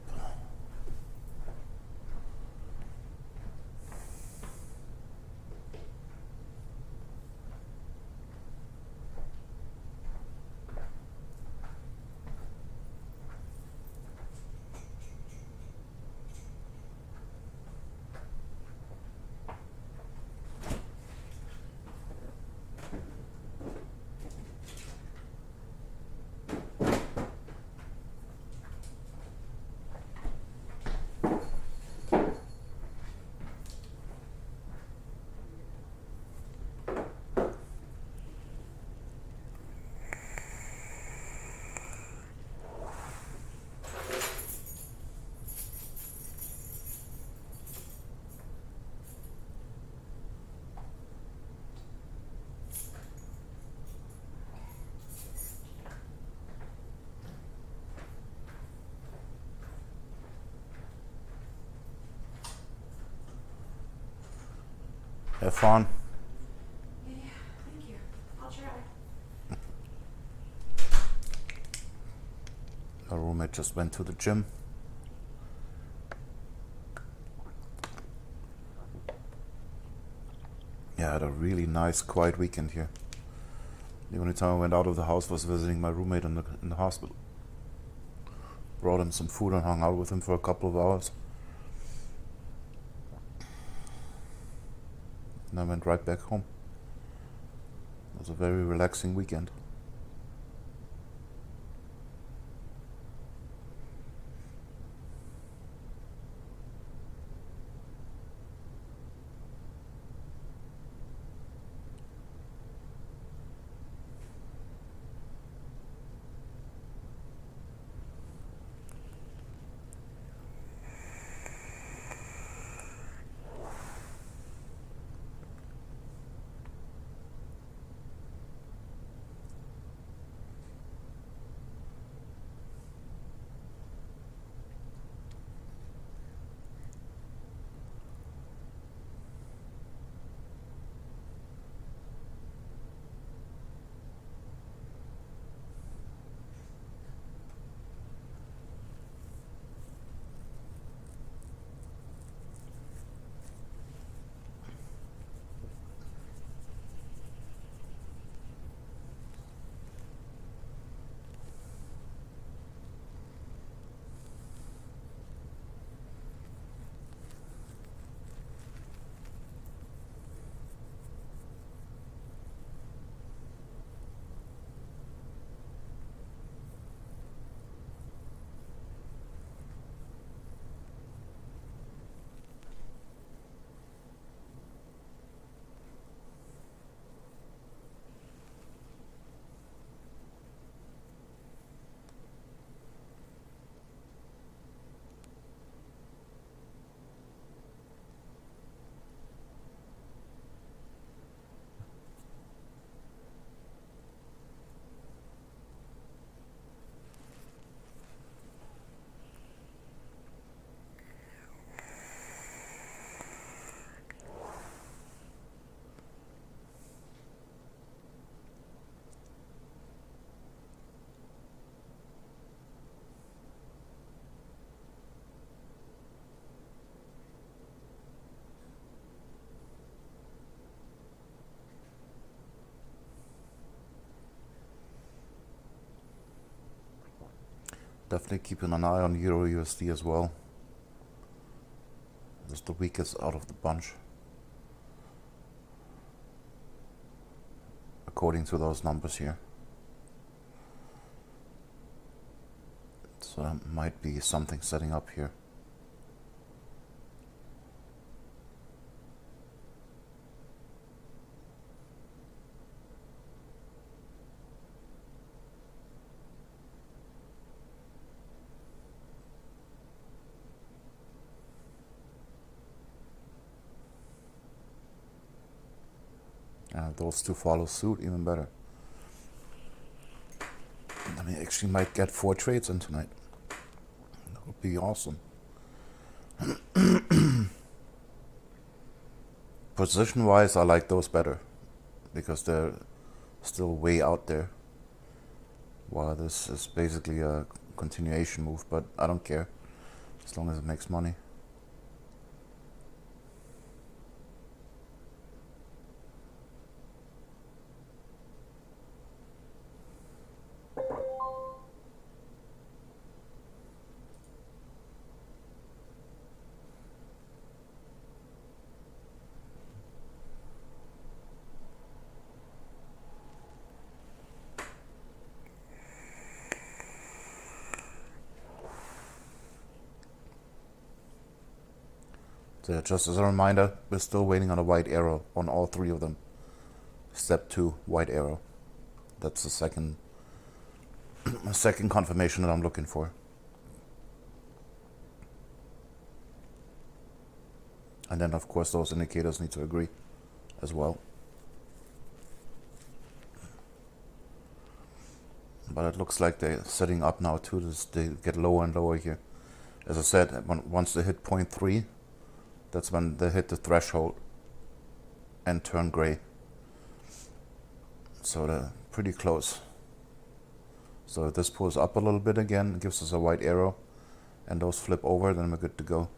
Have fun. Yeah, thank you. I'll try. My roommate just went to the gym. Yeah, I had a really nice, quiet weekend here. The only time I went out of the house was visiting my roommate in the hospital. Brought him some food and hung out with him for a couple of hours. And I went right back home. It was a very relaxing weekend. Definitely keeping an eye on Euro USD as well. It's the weakest out of the bunch, according to those numbers here. So there might be something setting up here. Those two follow suit, even better. I mean, actually might get 4 trades in tonight. That would be awesome. Position-wise, I like those better because they're still way out there. While this is basically a continuation move, but I don't care as long as it makes money. So just as a reminder, we're still waiting on a white arrow on all 3 of them. Step 2, white arrow. That's the second confirmation that I'm looking for. And then of course those indicators need to agree as well. But it looks like they're setting up now too. They get lower and lower here. As I said, once they hit 0.3, that's when they hit the threshold and turn gray. So they're pretty close. So if this pulls up a little bit again, gives us a white arrow, and those flip over, then we're good to go.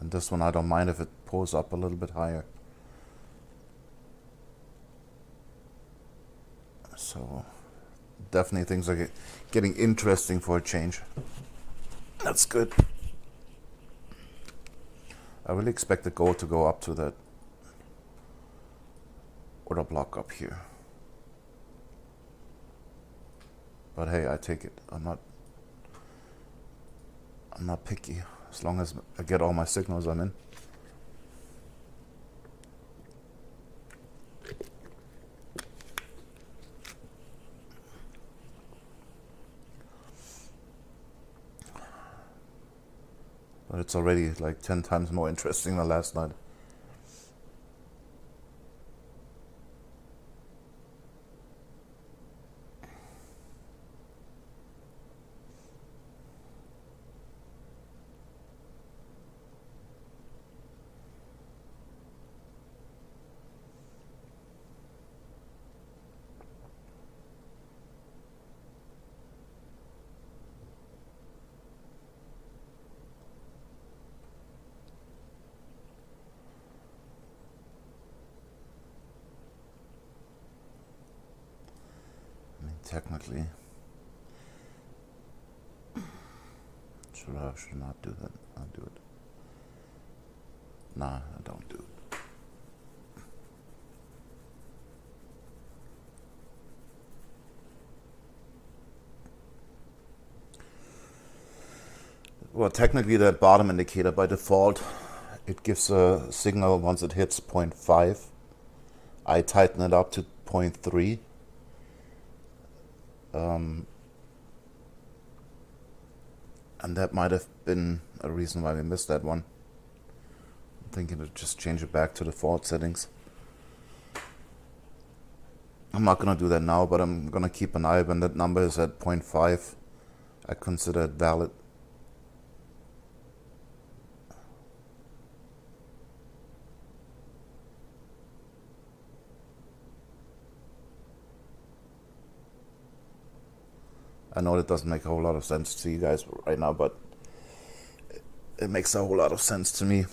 And this one I don't mind if it pulls up a little bit higher. So definitely things are getting interesting for a change. That's good. I really expect the gold to go up to that order block up here. But hey, I take it. I'm not picky. As long as I get all my signals, I'm in. But it's already like 10 times more interesting than last night. Technically, should not do that. I'll do it. Nah, I don't do it. Well, technically the bottom indicator by default, it gives a signal once it hits 0.5. I tighten it up to 0.3. And that might have been a reason why we missed that one. I'm thinking to just change it back to default settings. I'm not going to do that now, but I'm going to keep an eye when that number is at 0.5. I consider it valid. I know that doesn't make a whole lot of sense to you guys right now, but it makes a whole lot of sense to me.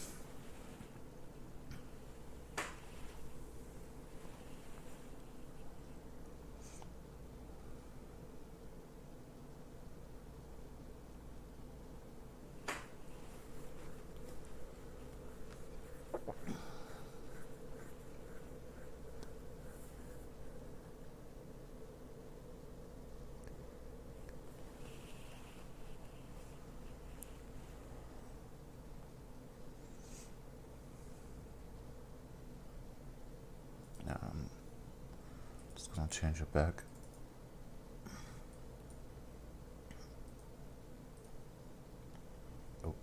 I'll change it back. Oh.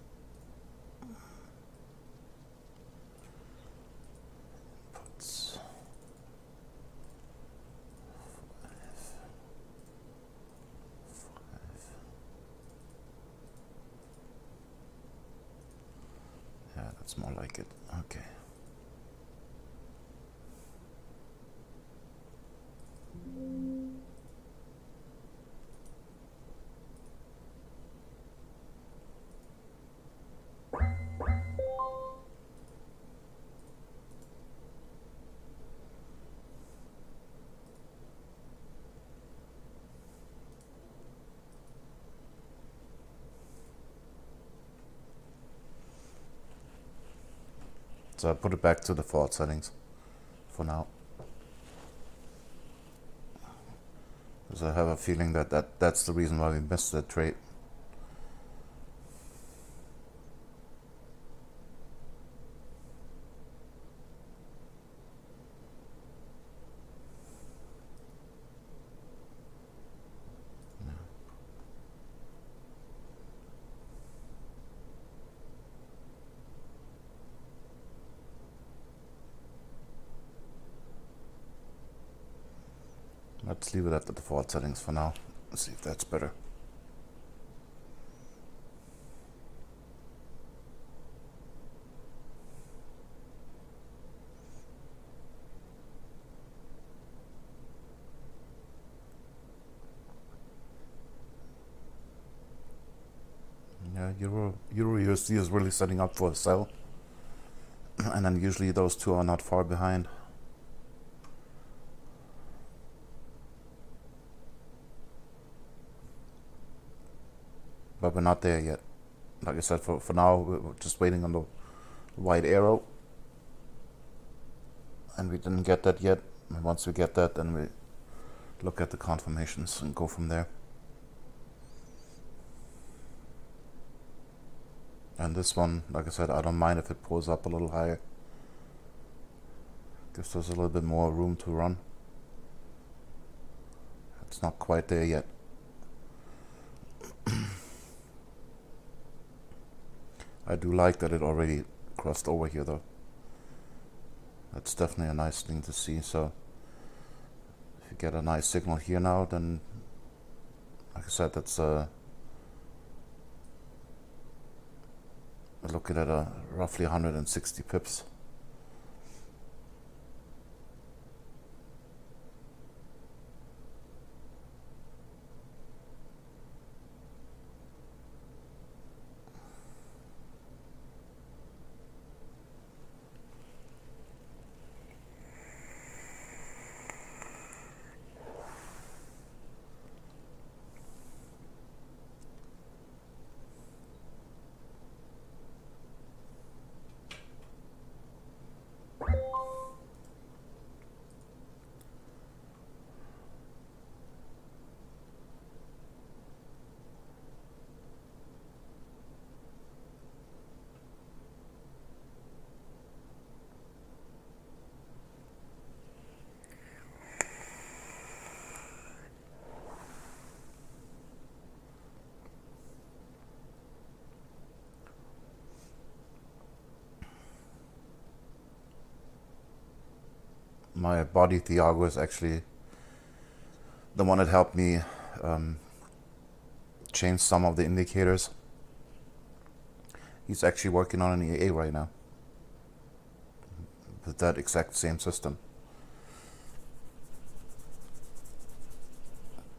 Puts. Yeah, that's more like it. Okay. So I put it back to default settings for now. Because I have a feeling that's the reason why we missed that trade. Let's leave it at the default settings for now. Let's see if that's better. Yeah, Euro USD is really setting up for a sell. And then usually those two are not far behind. But we're not there yet. Like I said, for now, we're just waiting on the white arrow. And we didn't get that yet. And once we get that, then we look at the confirmations and go from there. And this one, like I said, I don't mind if it pulls up a little higher. Gives us a little bit more room to run. It's not quite there yet. I do like that it already crossed over here though. That's definitely a nice thing to see. So if you get a nice signal here now, then like I said, that's we're looking at a roughly 160 pips. My body Thiago is actually the one that helped me change some of the indicators. He's actually working on an EA right now with that exact same system.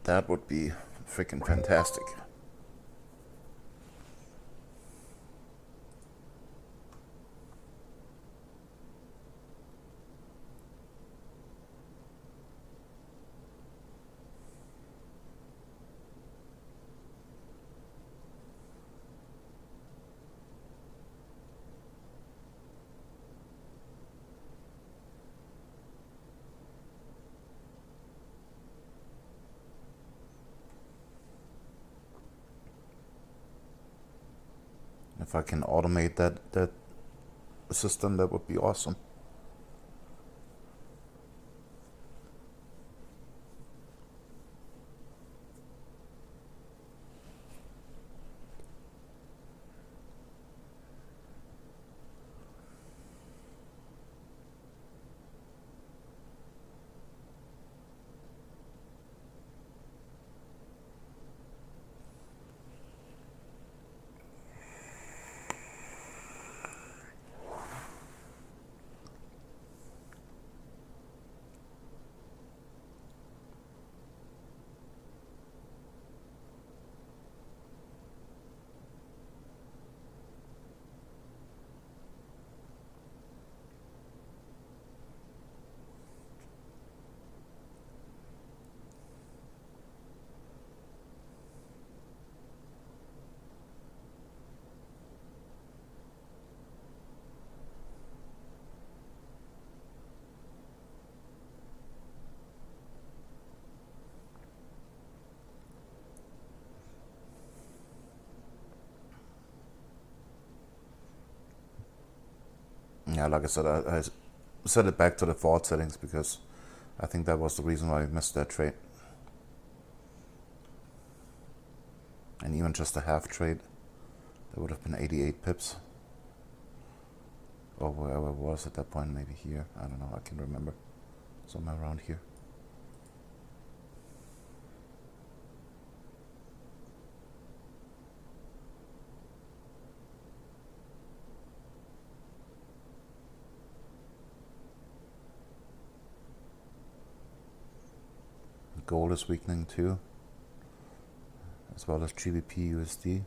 That would be freaking fantastic. If I can automate that system, that would be awesome. Yeah, like I said, I set it back to the forward settings because I think that was the reason why I missed that trade. And even just a half trade, that would have been 88 pips. Or wherever it was at that point, maybe here. I don't know, I can't remember. Somewhere around here. Gold is weakening too, as well as GBP USD.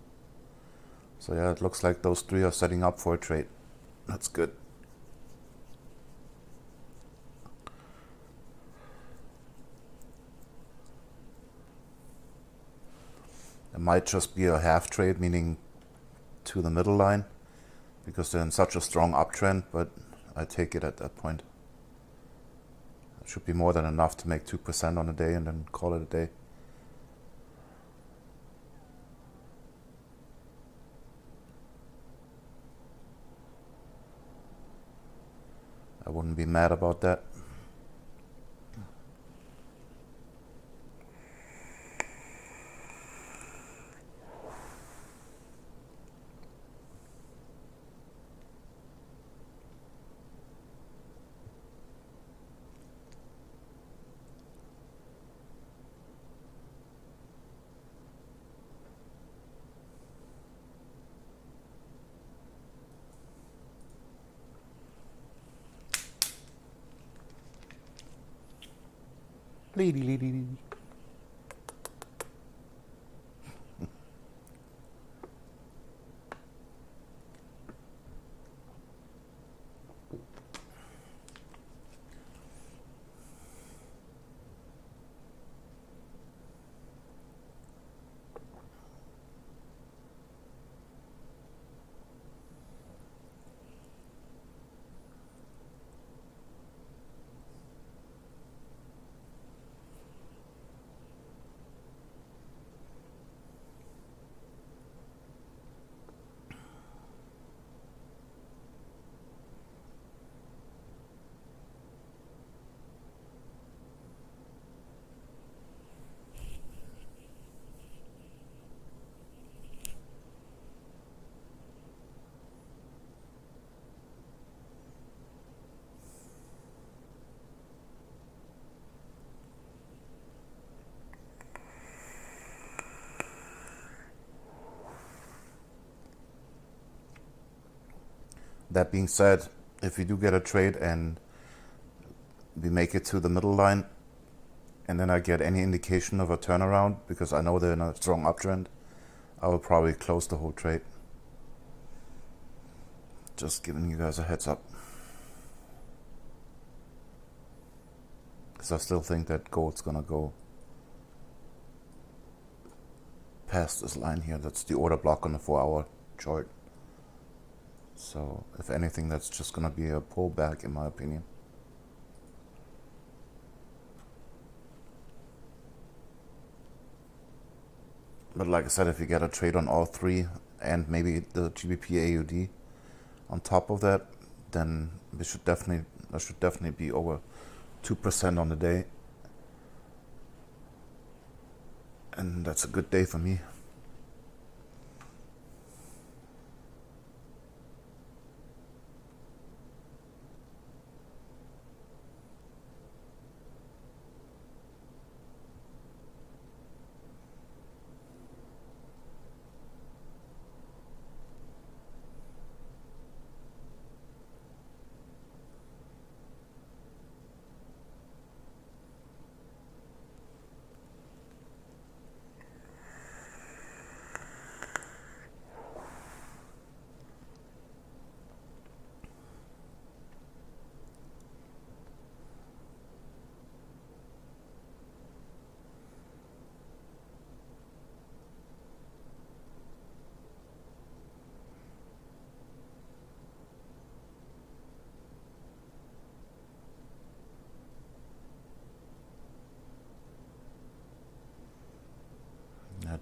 So yeah, it looks like those three are setting up for a trade. That's good. It might just be a half trade, meaning to the middle line, because they're in such a strong uptrend, but I take it at that point. It should be more than enough to make 2% on a day and then call it a day. I wouldn't be mad about that. Lady. That being said, if we do get a trade and we make it to the middle line, and then I get any indication of a turnaround, because I know they're in a strong uptrend, I will probably close the whole trade. Just giving you guys a heads up. Because I still think that gold's gonna go past this line here. That's the order block on the 4-hour chart. So if anything, that's just gonna be a pullback in my opinion. But like I said, if you get a trade on all three and maybe the GBP AUD on top of that, then I should definitely be over 2% on the day. And that's a good day for me.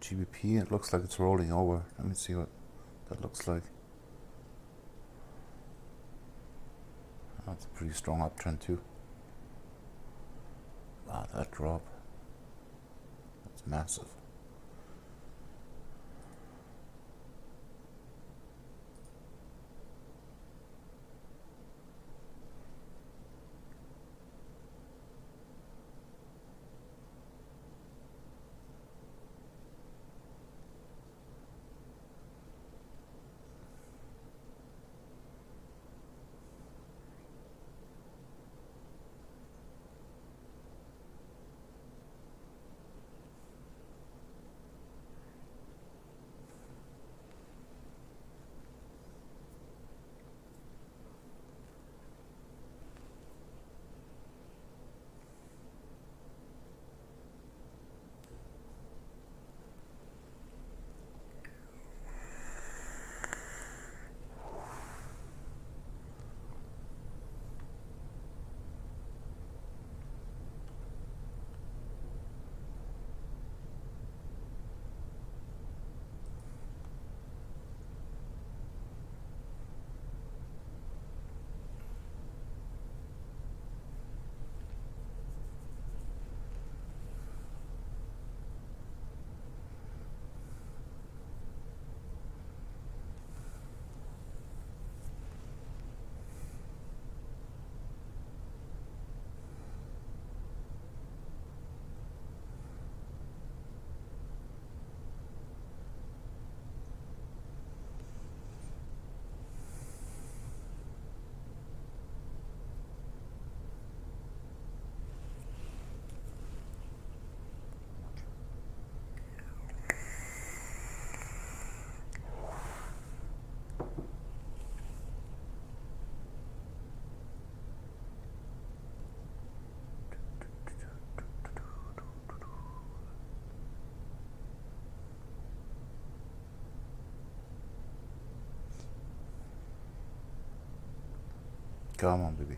GBP, it looks like it's rolling over. Let me see what that looks like. That's a pretty strong uptrend too. Wow, that drop. That's massive. Come on, baby.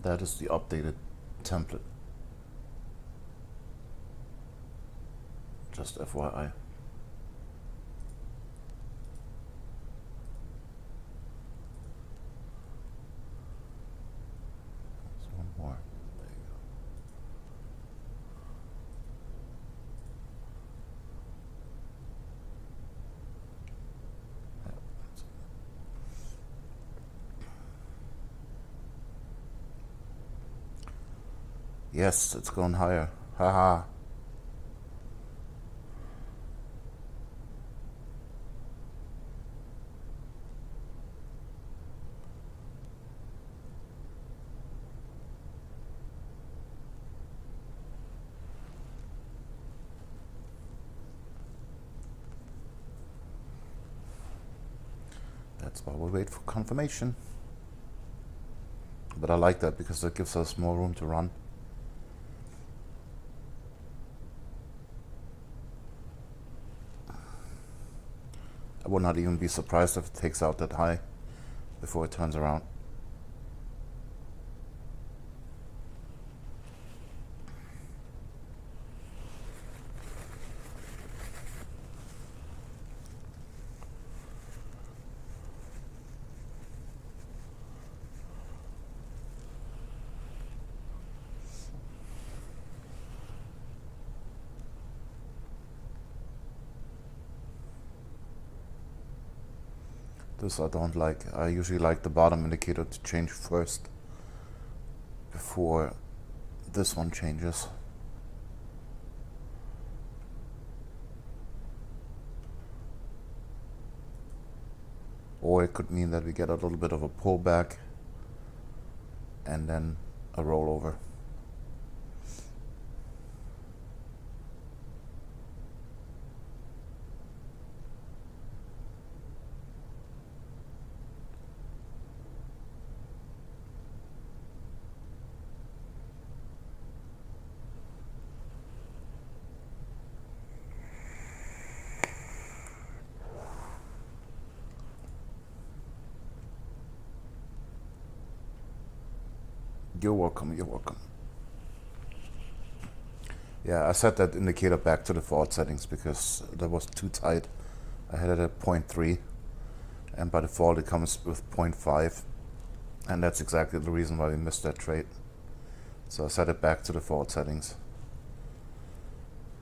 That is the updated template. Just FYI. There's one more. There you go. Yeah, that's it. Yes, it's going higher. Haha. That's why we wait for confirmation. But I like that because that gives us more room to run. I would not even be surprised if it takes out that high before it turns around. This I don't like. I usually like the bottom indicator to change first before this one changes. Or it could mean that we get a little bit of a pullback and then a rollover. You're welcome, you're welcome. Yeah, I set that indicator back to the default settings because that was too tight. I had it at 0.3 and by default it comes with 0.5, and that's exactly the reason why we missed that trade. So I set it back to the default settings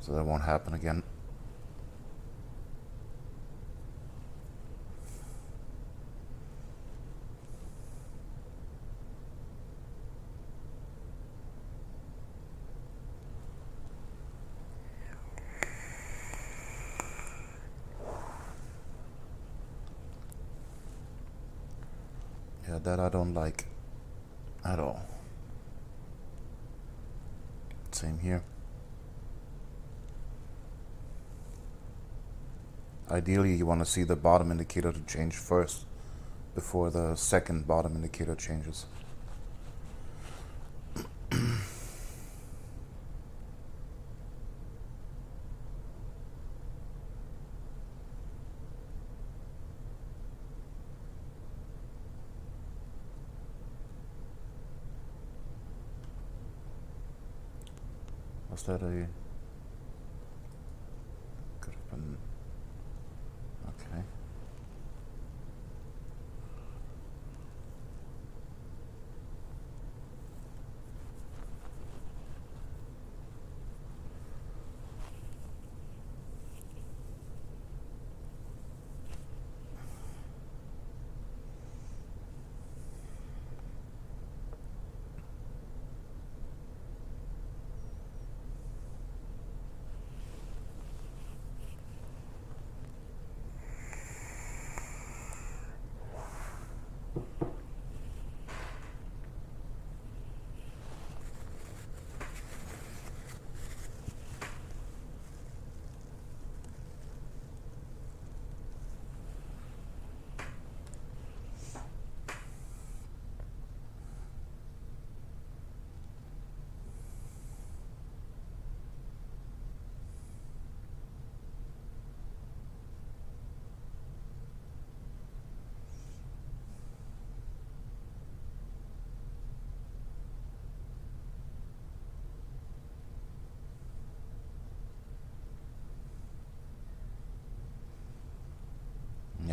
so that won't happen again. Yeah, that I don't like at all. Same here. Ideally, you want to see the bottom indicator to change first before the second bottom indicator changes. Was that a... could have been... okay.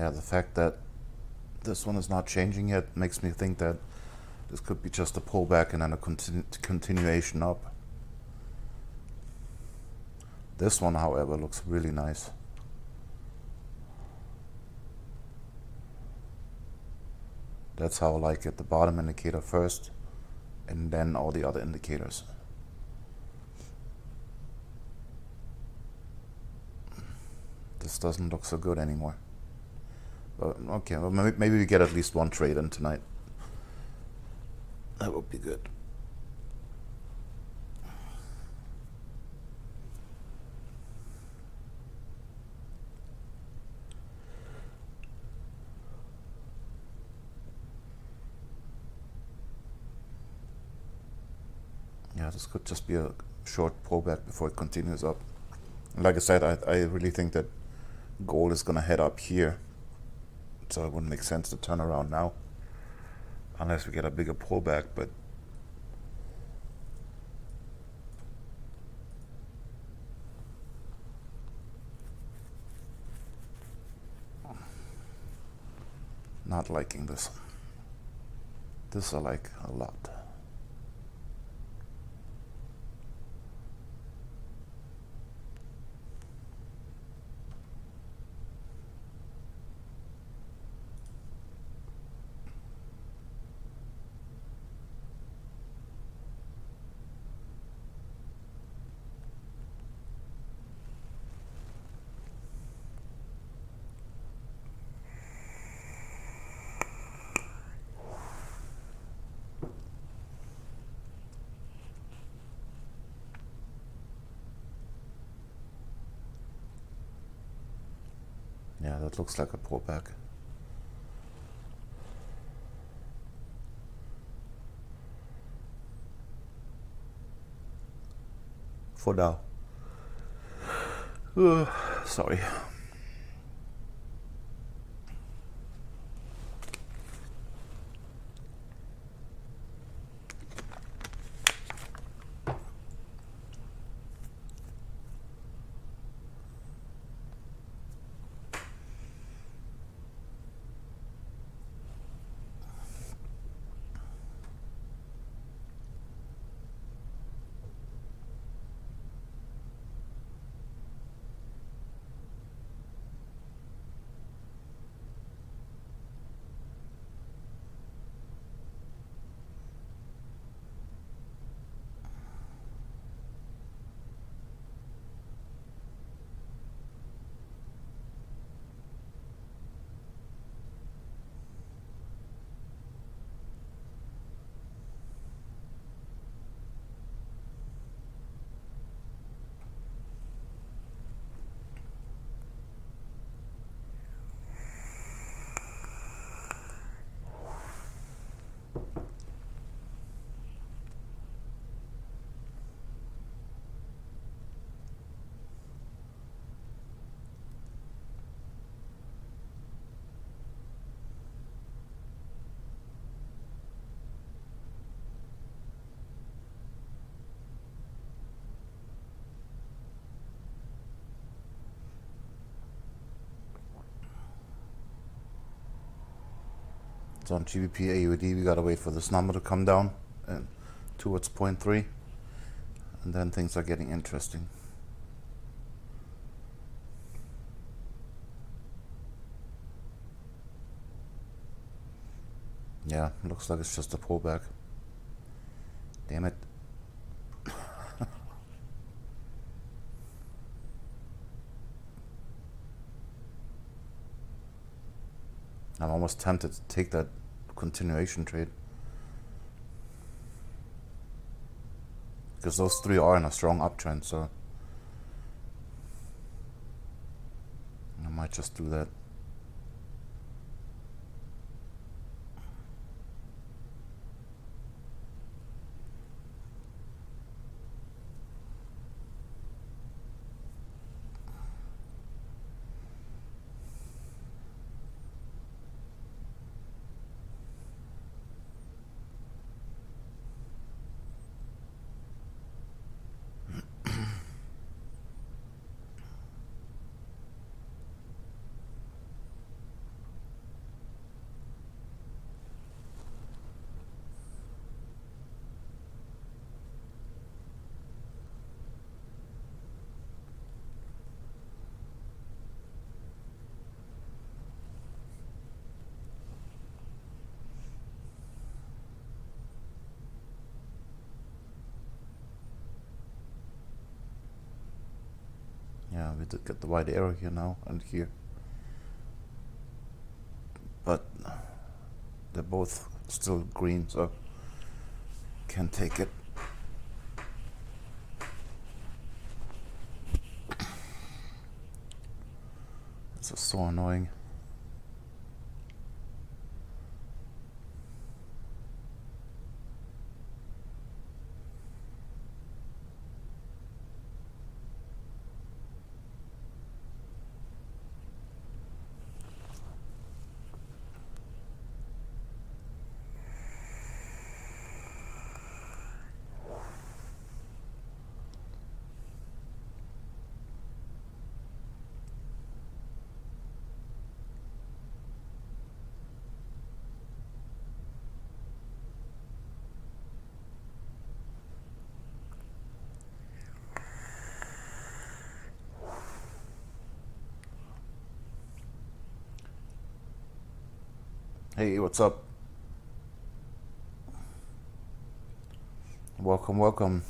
Yeah, the fact that this one is not changing yet makes me think that this could be just a pullback and then a continuation up. This one, however, looks really nice. That's how I like it. The bottom indicator first, and then all the other indicators. This doesn't look so good anymore. But okay, well, maybe we get at least one trade in tonight. That would be good. Yeah, this could just be a short pullback before it continues up. Like I said, I really think that gold is gonna head up here, so it wouldn't make sense to turn around now unless we get a bigger pullback. But not liking this. This I like a lot. Yeah, that looks like a pullback. For now. Sorry. So on GBP AUD, we gotta wait for this number to come down and towards 0.3, and then things are getting interesting. Yeah, looks like it's just a pullback. Damn it. I'm almost tempted to take that continuation trade, because those three are in a strong uptrend, so I might just do that. we did get the white arrow here now and here. But they're both still green, so can't take it. This is so annoying. Hey, what's up? Welcome, welcome.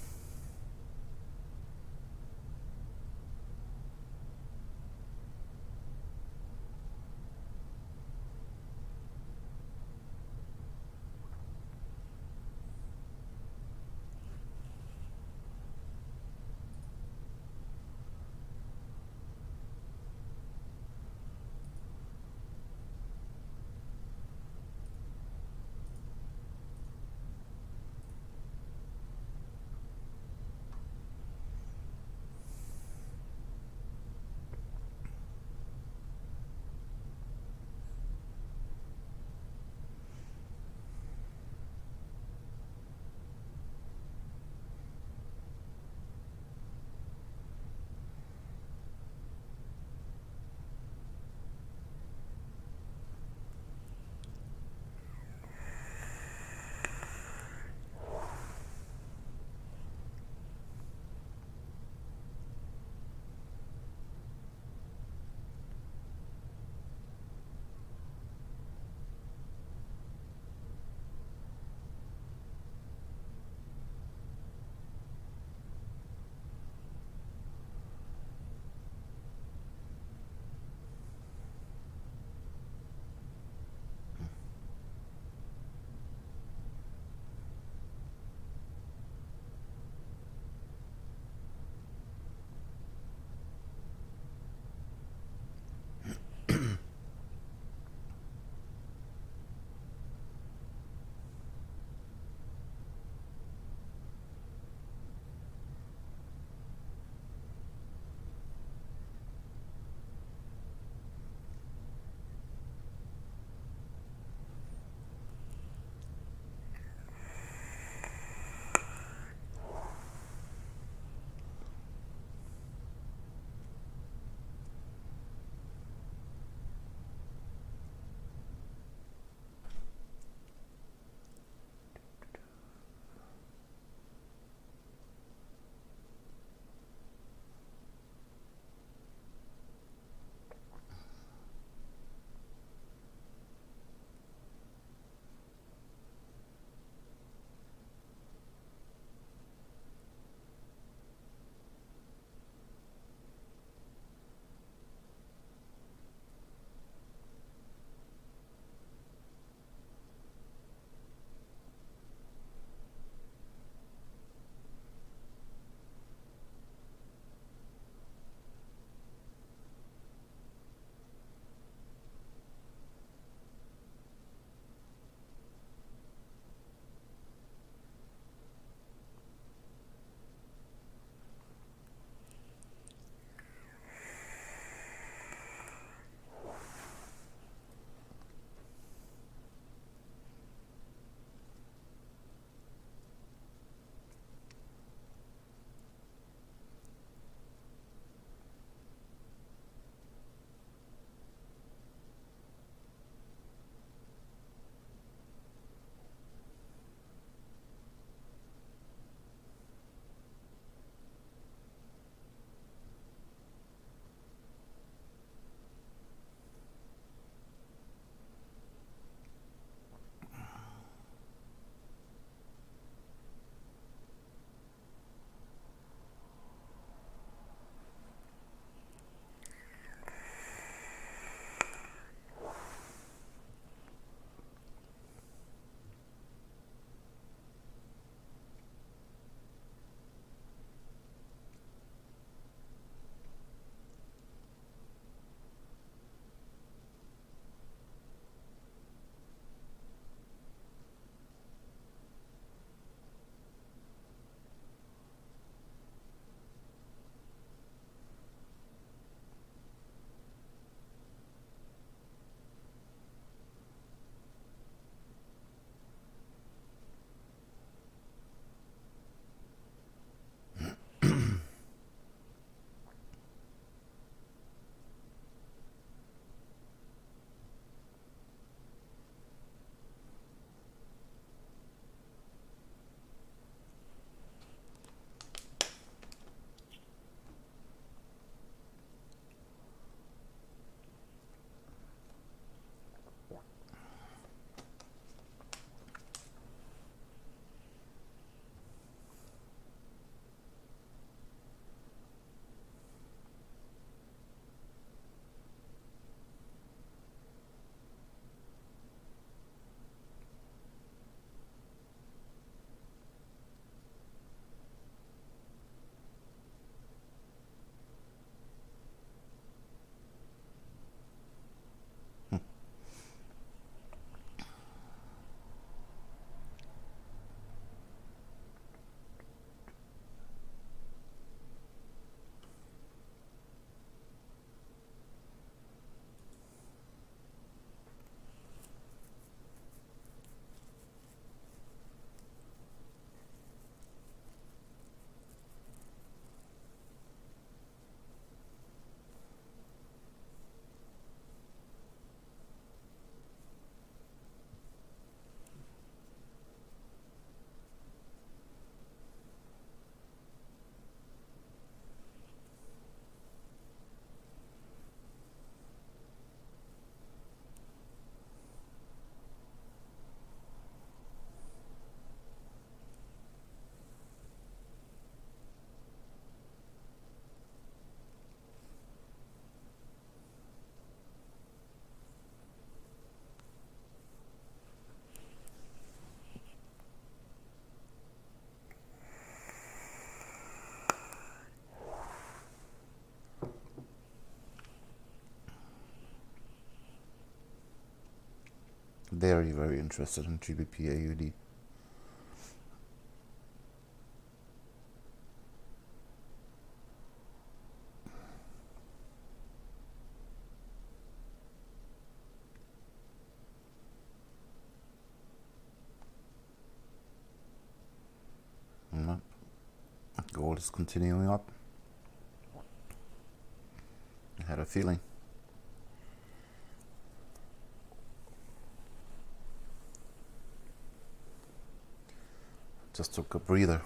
very, very interested in GBP AUD. Mm, Gold is continuing up. I had a feeling. Just took a breather.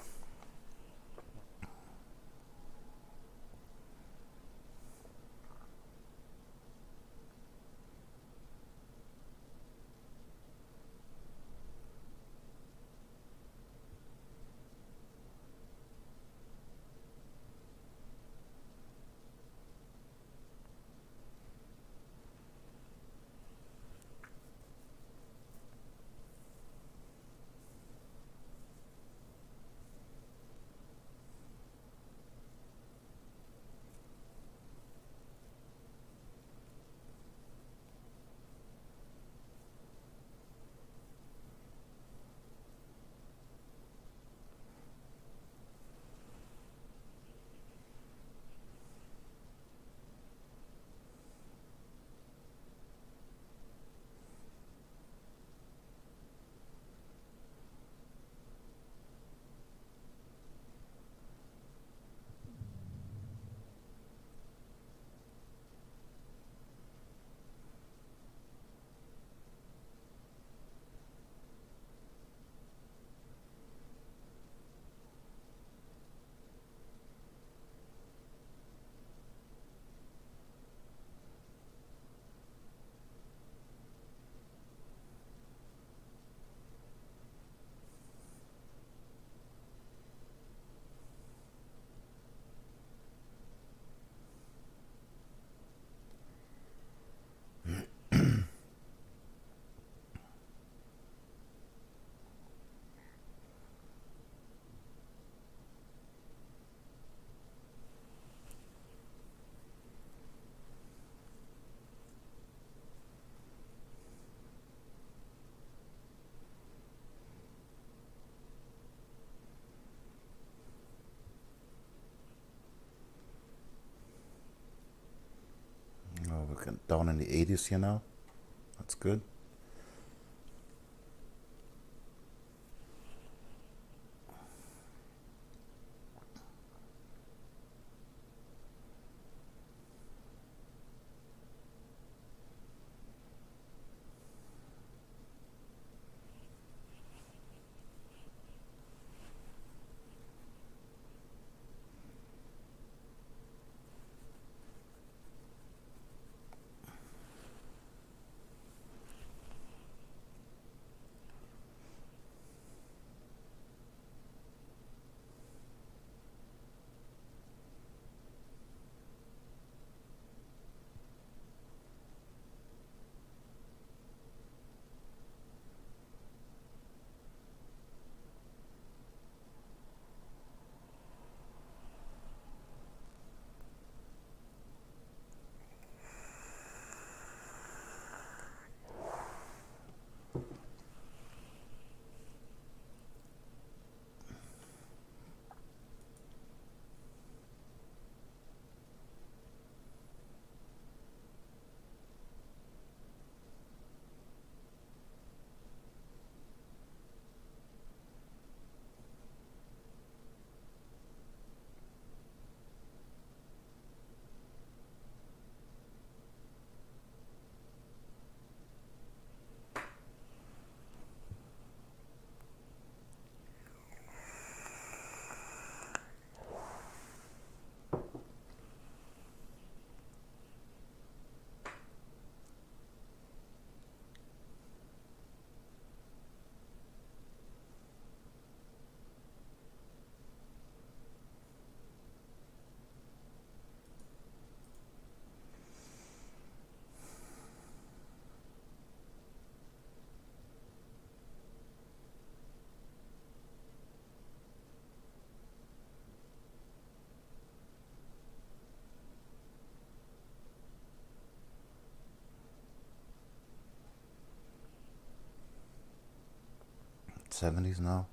Oh, we're down in the 80s here now. That's good. mid-70s now.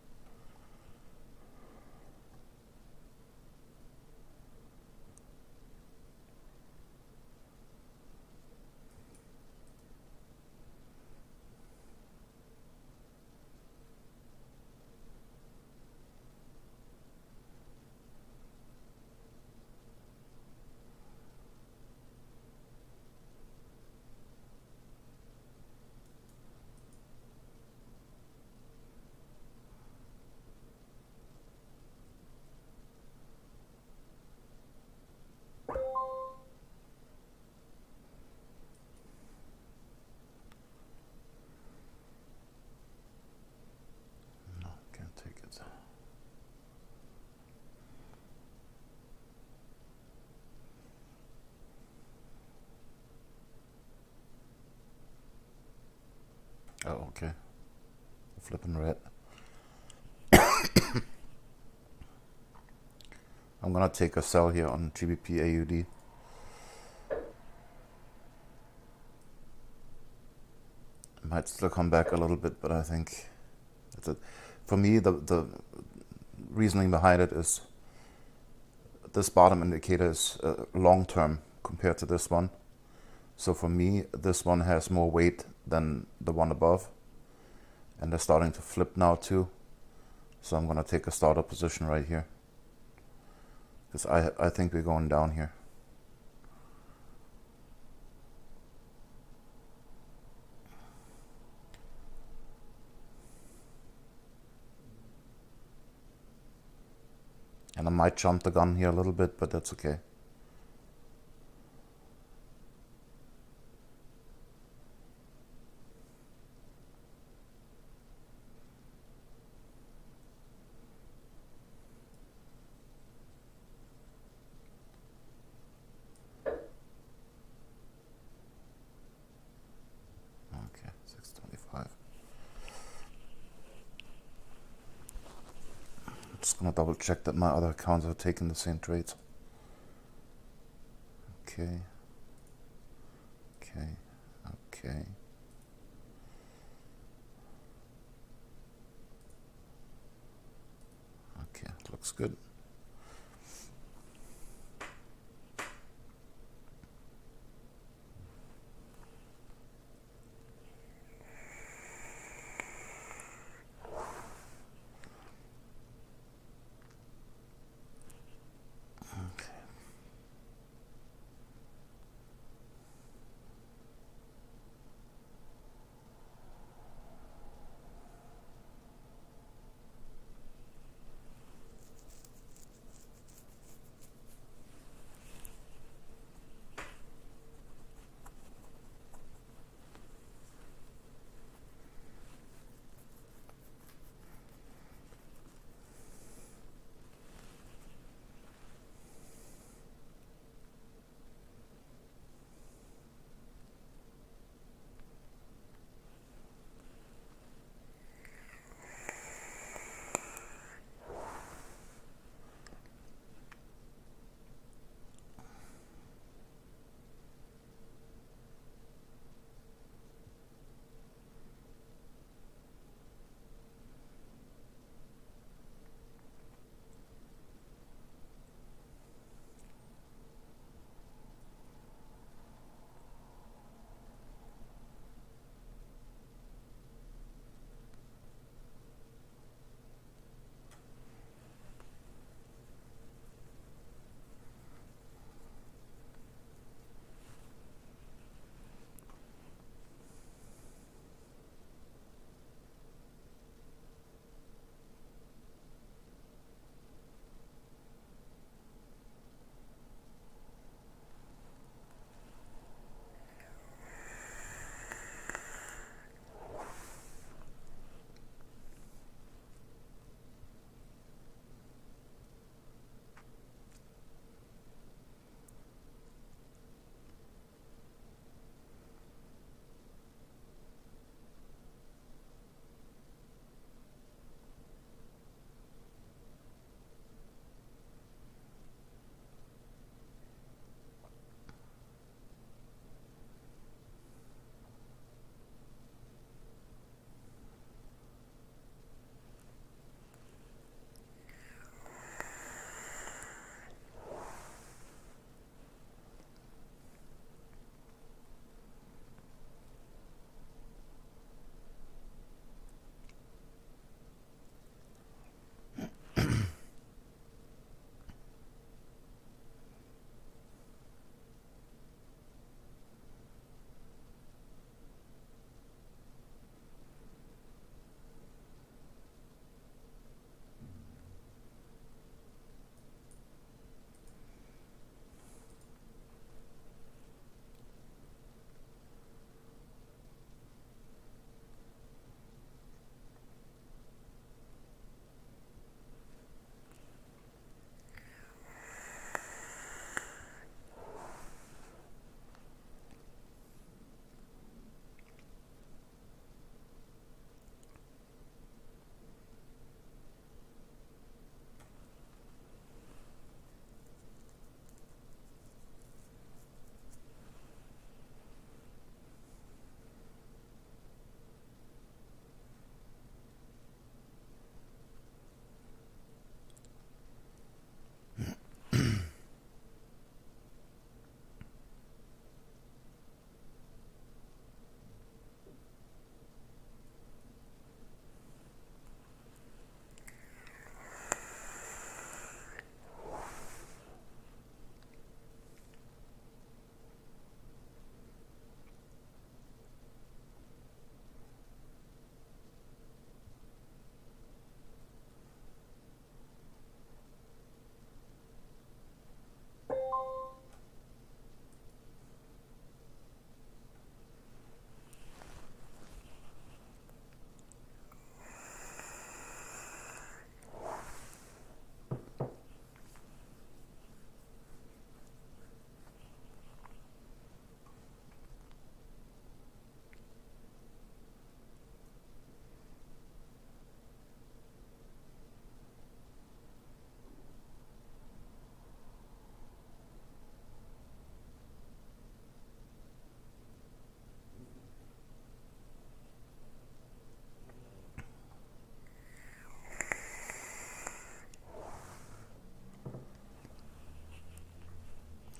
No, can't take it. Oh, okay. Flipping red. I'm gonna take a sell here on GBP AUD. Might still come back a little bit, but I think that's it. For me, the reasoning behind it is this bottom indicator is long term compared to this one. So for me, this one has more weight than the one above, and they're starting to flip now too. So I'm gonna take a starter position right here, because I think we're going down here. And I might jump the gun here a little bit, but that's okay. Okay, 625. Just gonna double check that my other accounts are taking the same trades. Okay. Okay. Okay. Okay, looks good.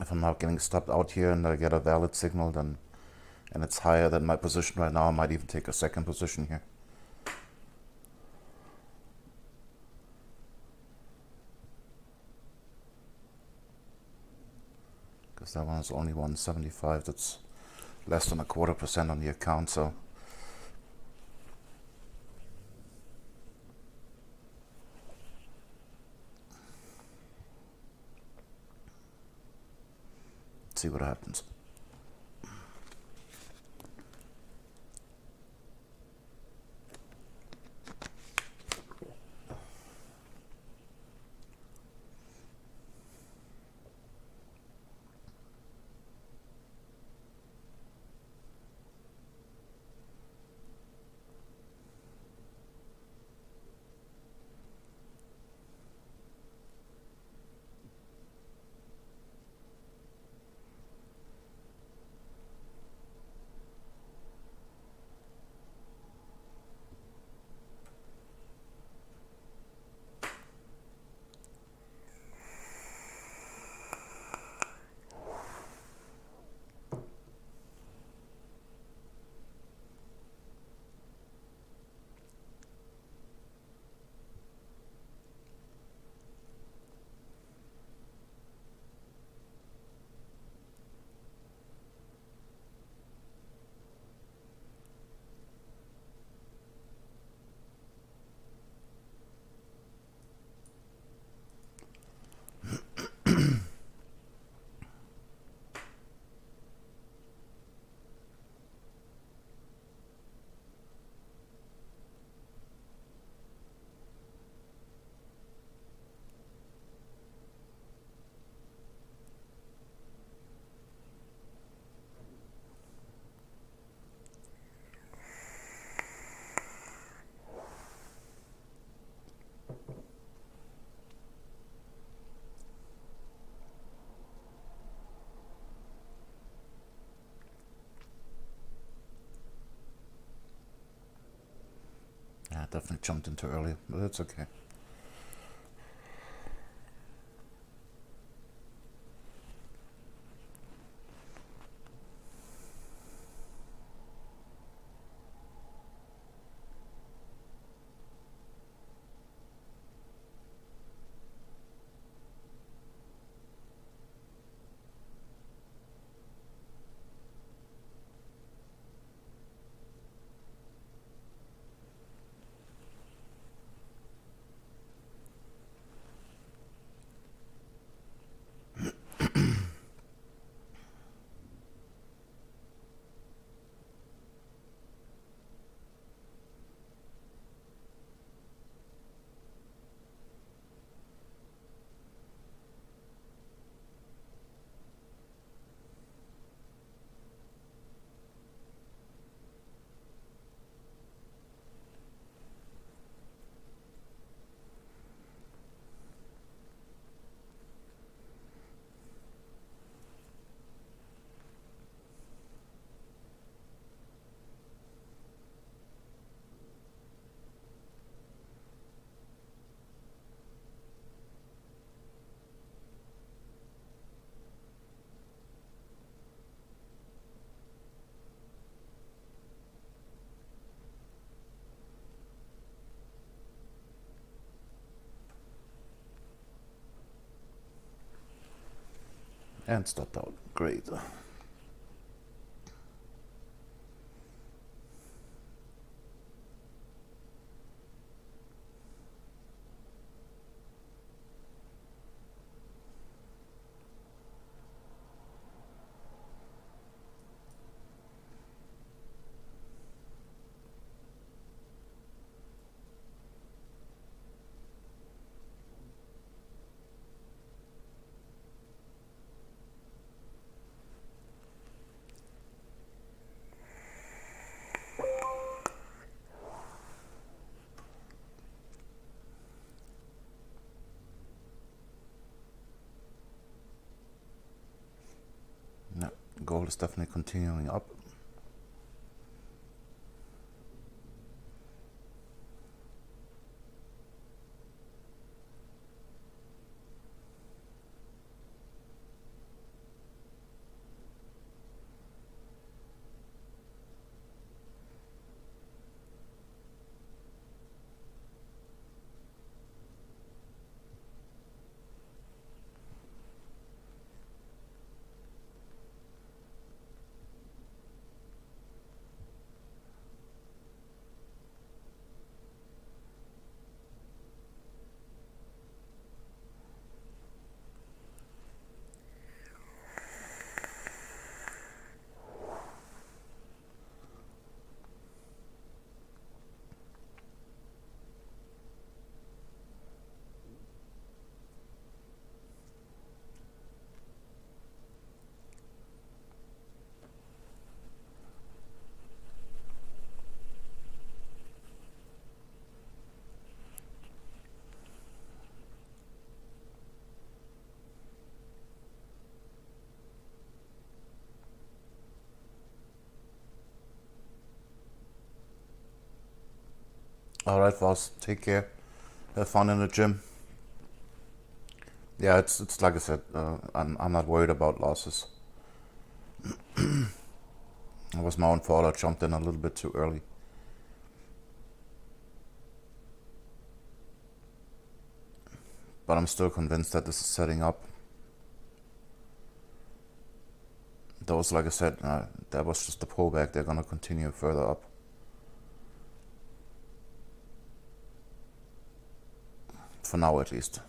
if I'm not getting stopped out here and I get a valid signal, then and it's higher than my position right now, I might even take a second position here. Because that one is only 175, that's less than 0.25% on the account, so see what happens. Yeah, definitely jumped in too early, but it's okay. And stopped out. Great. Yeah, gold is definitely continuing up. Alright, Voss, take care. Have fun in the gym. Yeah, it's like I said, I'm not worried about losses. It was my own fault. I jumped in a little bit too early. But I'm still convinced that this is setting up. Those, like I said, that was just the pullback. They're gonna continue further up. For now, at least.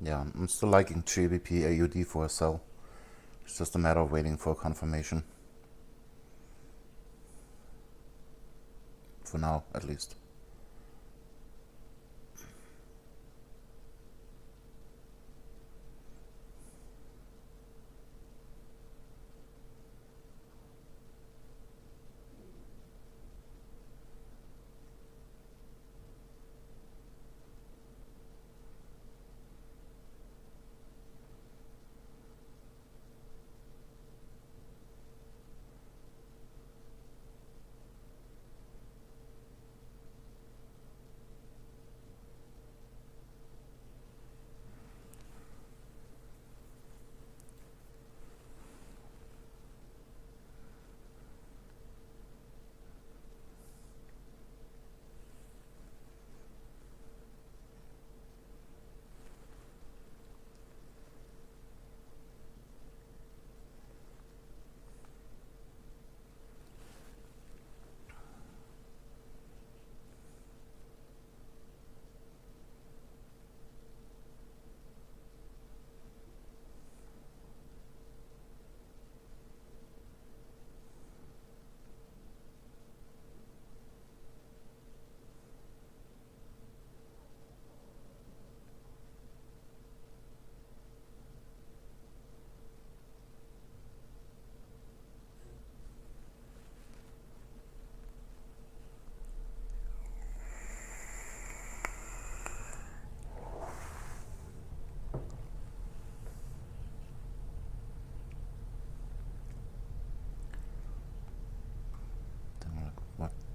Yeah, I'm still liking GBP AUD for a sell. It's just a matter of waiting for confirmation. For now, at least.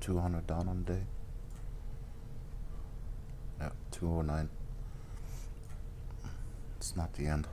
200 down on the day. Yeah, 209. It's not the end.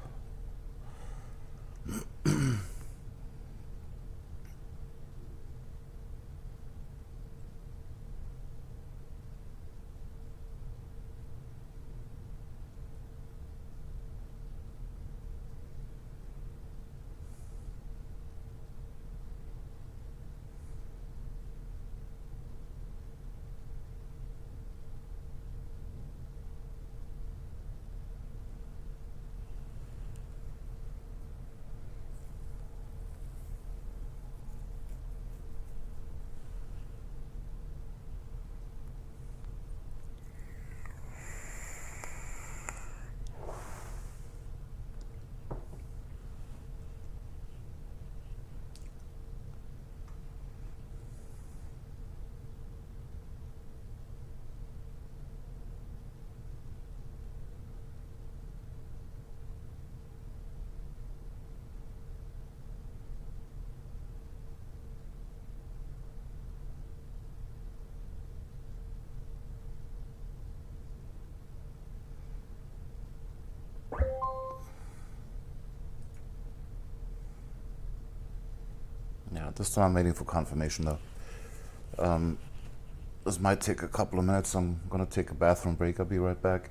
Yeah, this time I'm waiting for confirmation though. This might take a couple of minutes. I'm gonna take a bathroom break. I'll be right back.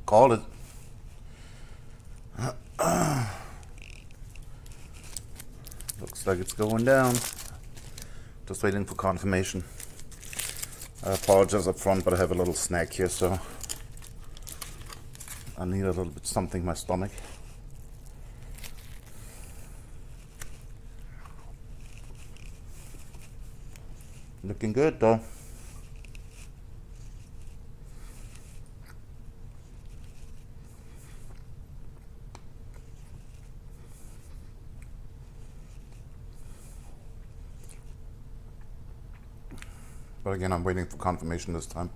Called it. Looks like it's going down. Just waiting for confirmation. I apologize up front, but I have a little snack here, so I need a little bit something in my stomach. Looking good though. But again, I'm waiting for confirmation this time.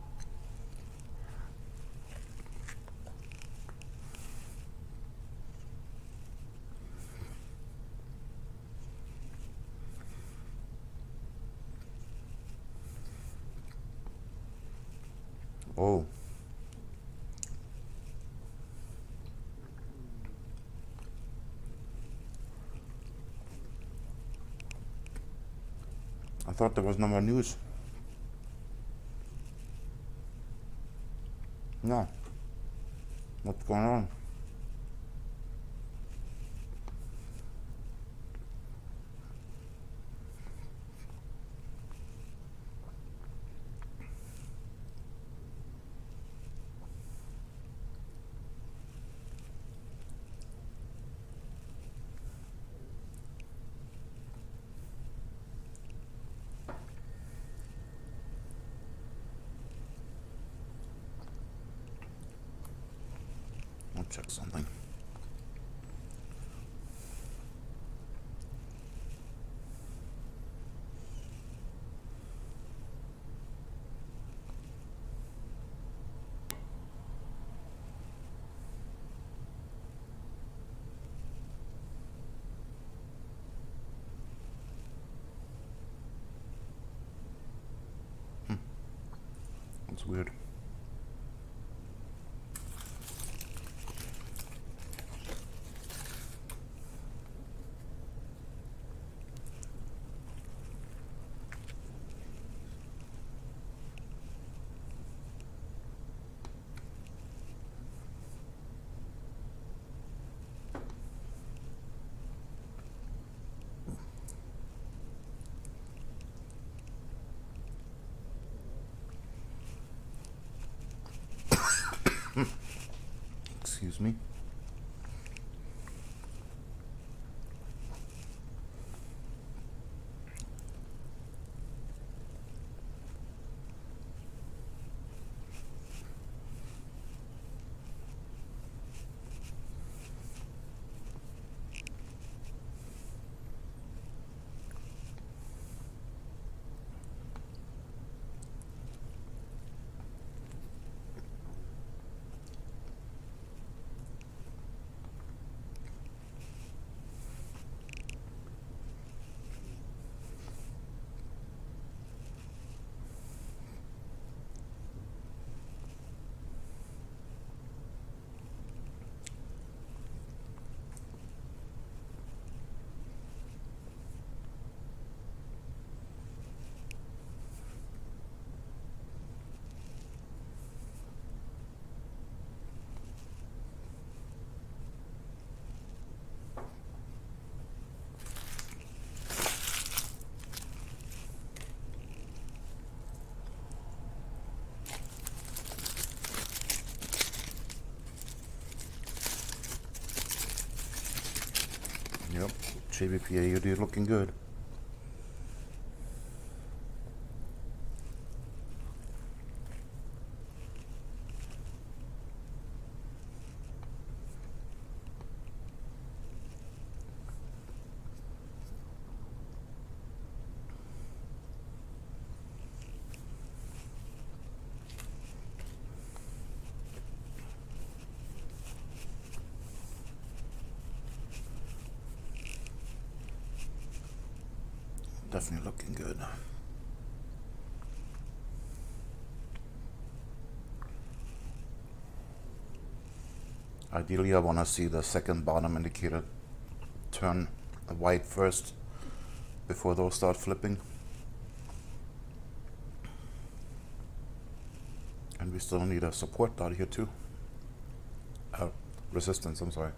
Oh. I thought there was no more news. No. What's going on? I'll check something. That's weird. Excuse me. Yep, JBP AUD looking good. Definitely looking good. Ideally, I want to see the second bottom indicator turn white first before those start flipping. And we still need a support dot here too. Resistance, I'm sorry.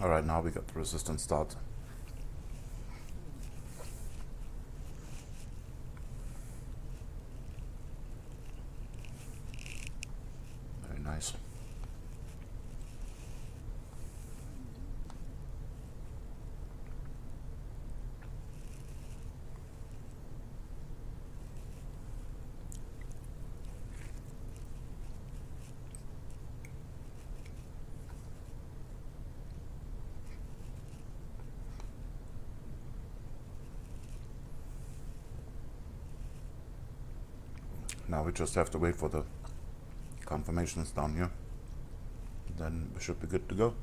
Alright, now we got the resistance start. Very nice. Now we just have to wait for the confirmations down here. Then we should be good to go.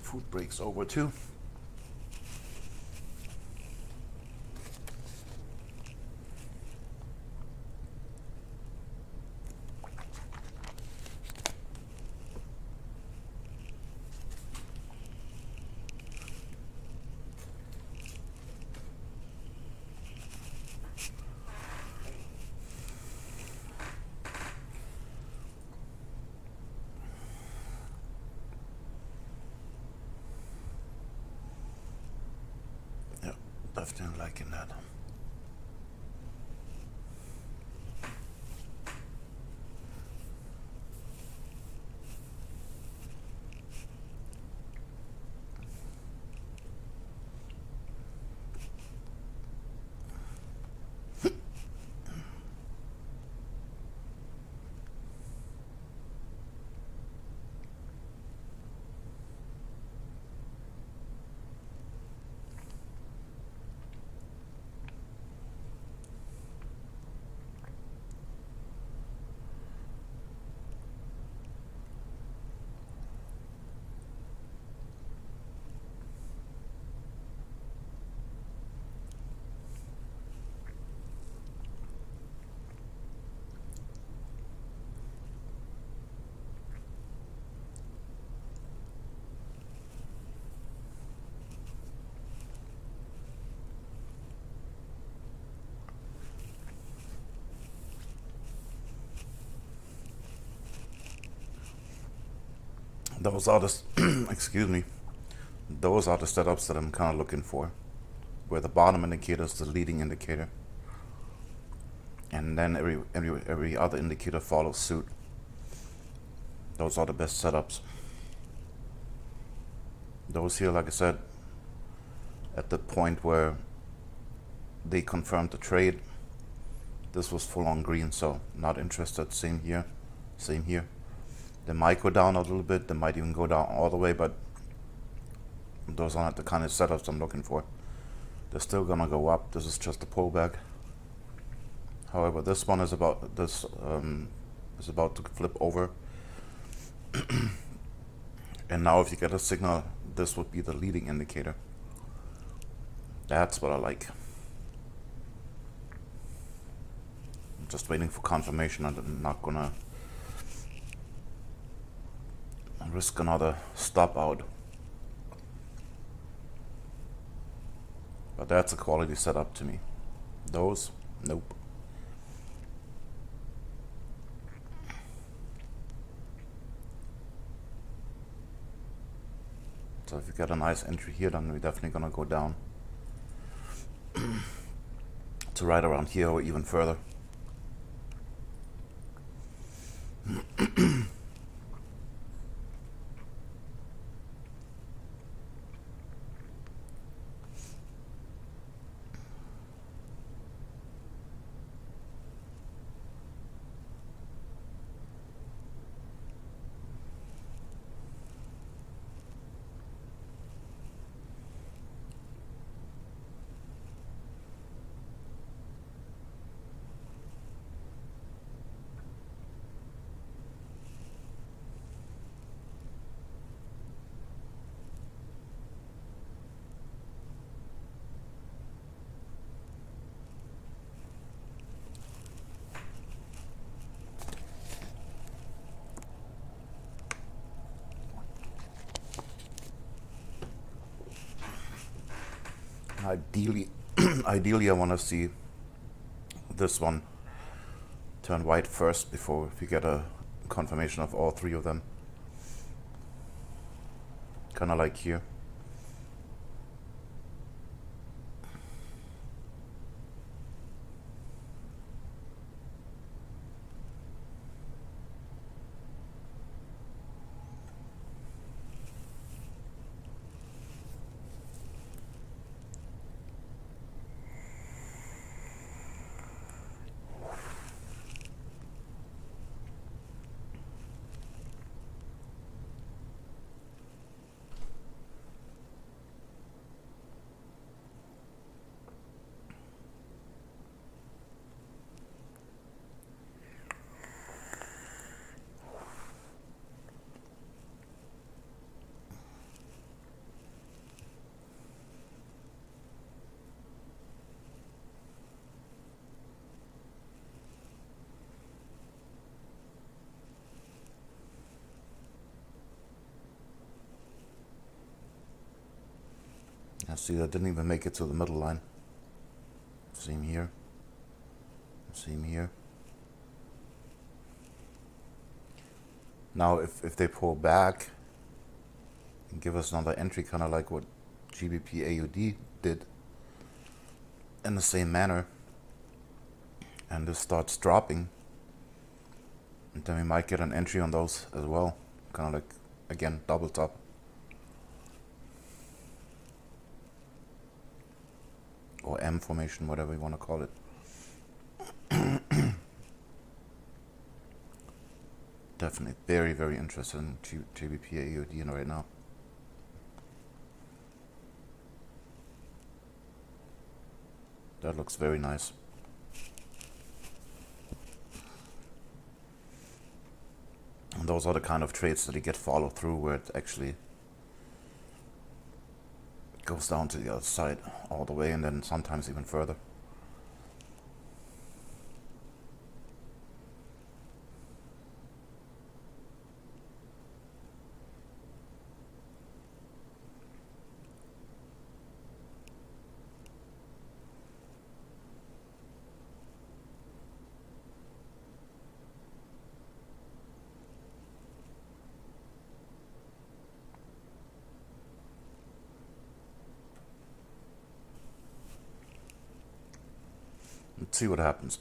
Food breaks over too. Yeah, definitely liking that. Those are the excuse me. Those are the setups that I'm kind of looking for, where the bottom indicator is the leading indicator, and then every other indicator follows suit. Those are the best setups. Those here, like I said, at the point where they confirmed the trade, this was full on green, so not interested. Same here, same here. They might go down a little bit, they might even go down all the way, but those are not the kind of setups I'm looking for. They're still gonna go up. This is just a pullback. However, this one is about to flip over. And now if you get a signal, this would be the leading indicator. That's what I like. I'm just waiting for confirmation. I'm not gonna risk another stop out. But that's a quality setup to me. Those, nope. So if you get a nice entry here, then we're definitely gonna go down to right around here or even further. Ideally, ideally I want to see this one turn white first before we get a confirmation of all three of them. Kind of like here. I see that didn't even make it to the middle line. Same here. Same here. Now if they pull back and give us another entry, kind of like what GBP AUD did, in the same manner, and this starts dropping, and then we might get an entry on those as well. Kind of like, again, double top. Or M formation, whatever you want to call it. Definitely very, very interested in GBP AUD right now. That looks very nice. And those are the kind of trades that you get follow through, where it actually goes down to the other side all the way, and then sometimes even further. Let's see what happens.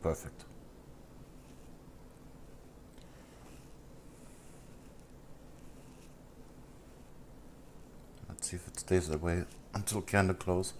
Perfect. Let's see if it stays that way until candle close.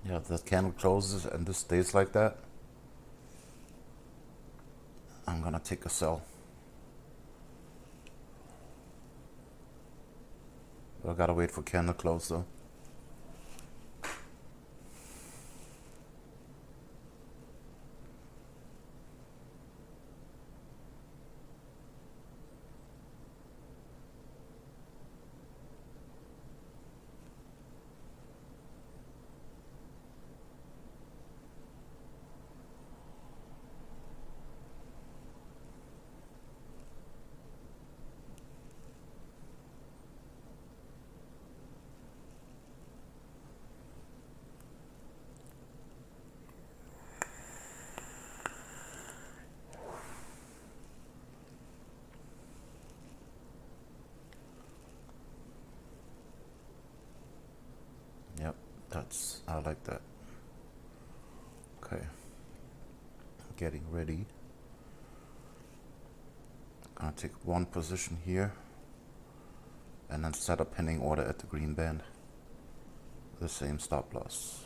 Yeah, if that candle closes and this stays like that, I'm gonna take a sell. But I gotta wait for candle close though. Yep, I like that. Okay, getting ready. Gonna take one position here and then set a pending order at the green band. The same stop loss.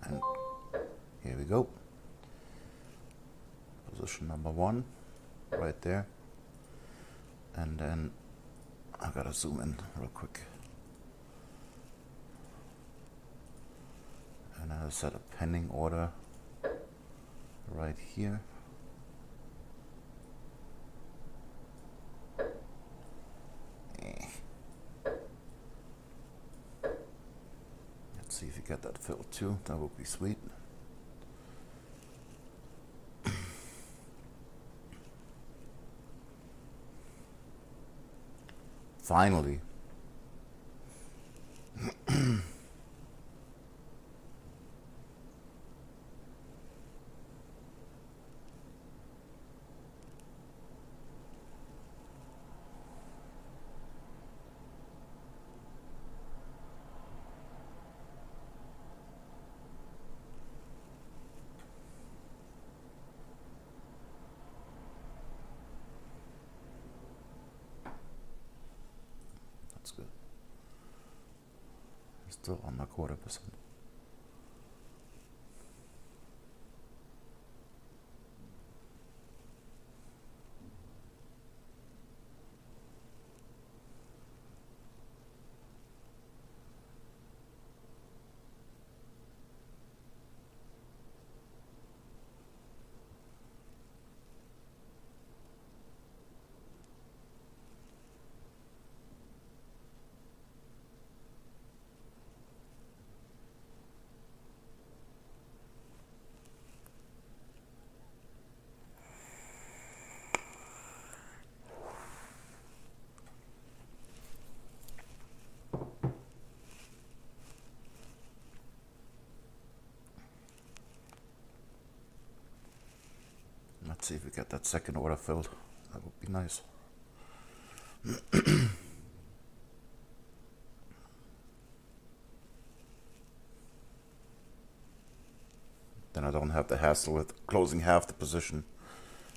And here we go. Position number one, right there. And then I gotta zoom in real quick. And I'll set a pending order right here. Let's see if you get that filled too. That would be sweet. Finally. That's good. Still on my 1/4%. see if we get that second order filled. That would be nice. Then I don't have the hassle with closing half the position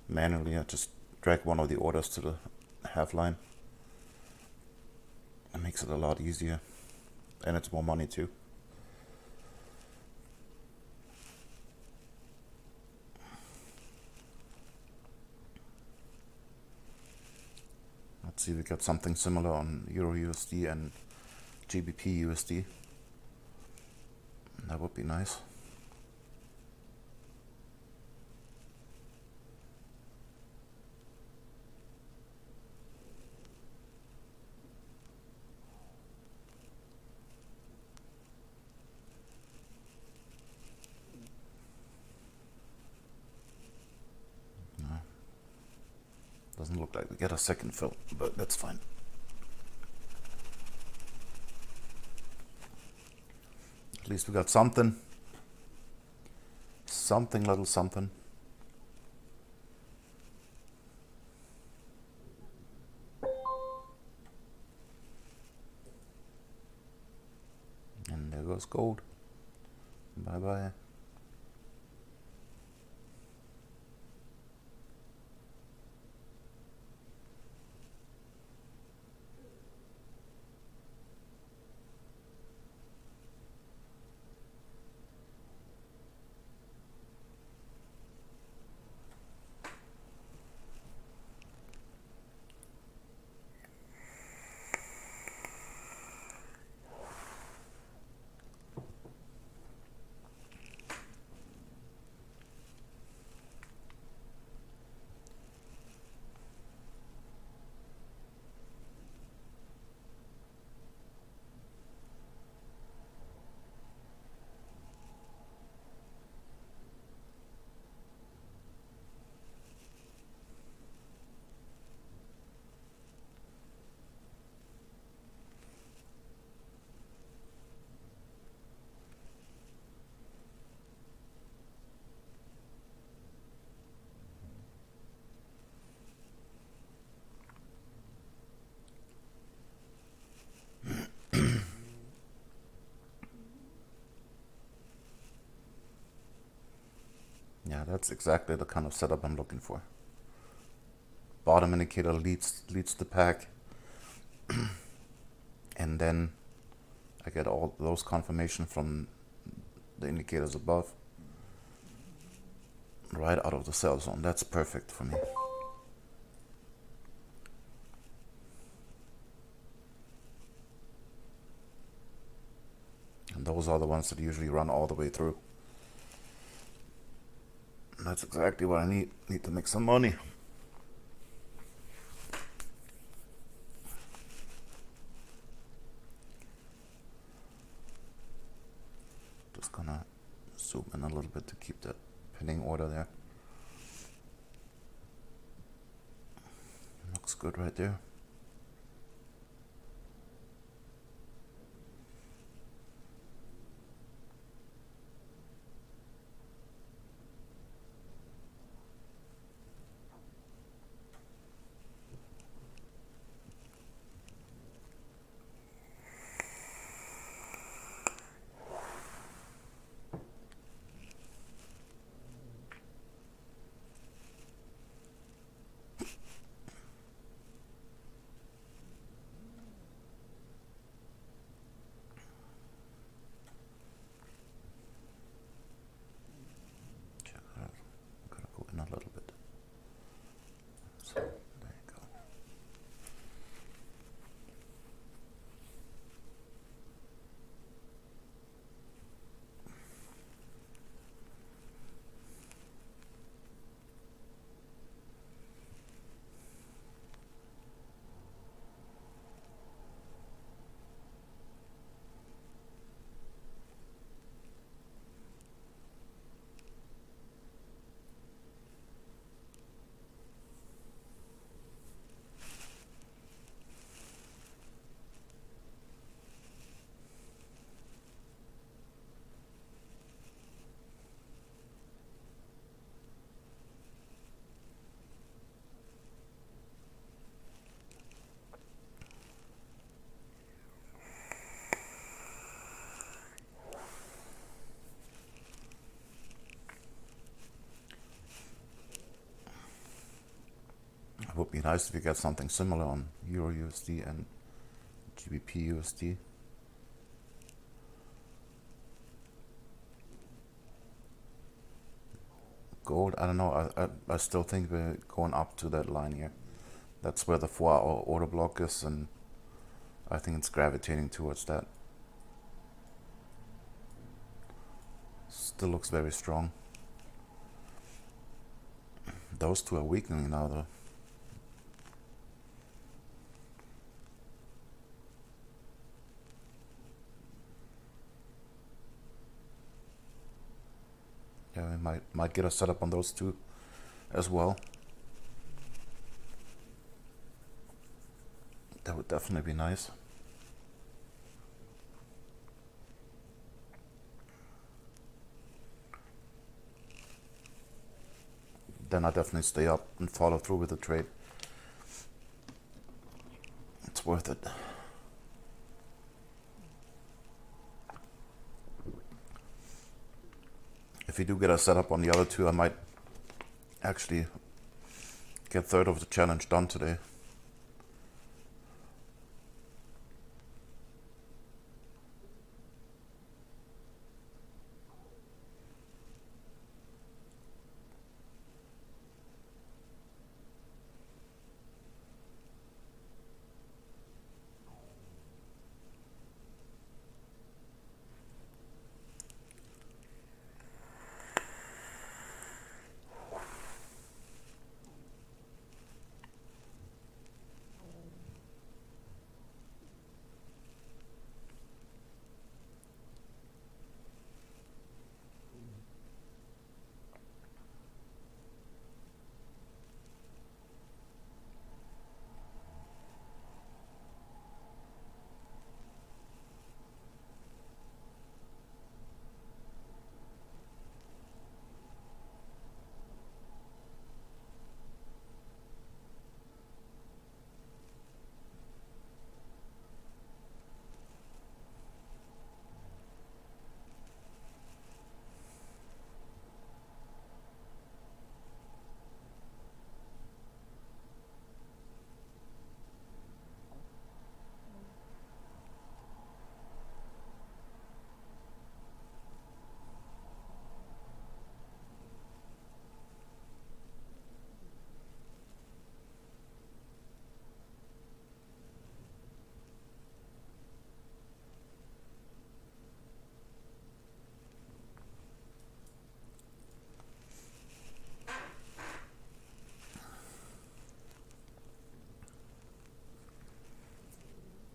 manually. I just drag one of the orders to the half line. It makes it a lot easier. And it's more money too. Let's see if we got something similar on Euro USD and GBP USD. That would be nice. Doesn't look like we get a second fill, but that's fine. At least we got something. Something, little something. And there goes gold. Bye bye. Yeah, that's exactly the kind of setup I'm looking for. Bottom indicator leads the pack, and then I get all those confirmation from the indicators above right out of the sell zone. That's perfect for me. And those are the ones that usually run all the way through. And that's exactly what I need to make some money. Just gonna zoom in a little bit to keep that pending order there. Looks good right there. nice if you get something similar on Euro USD and GBP USD. Gold, I don't know, I still think we're going up to that line here. That's where the 4-hour order block is, and I think it's gravitating towards that. Still looks very strong. Those two are weakening now though. Yeah, we might get a setup on those two as well. That would definitely be nice. Then I definitely stay up and follow through with the trade. It's worth it. If you do get a setup on the other two, I might actually get third of the challenge done today.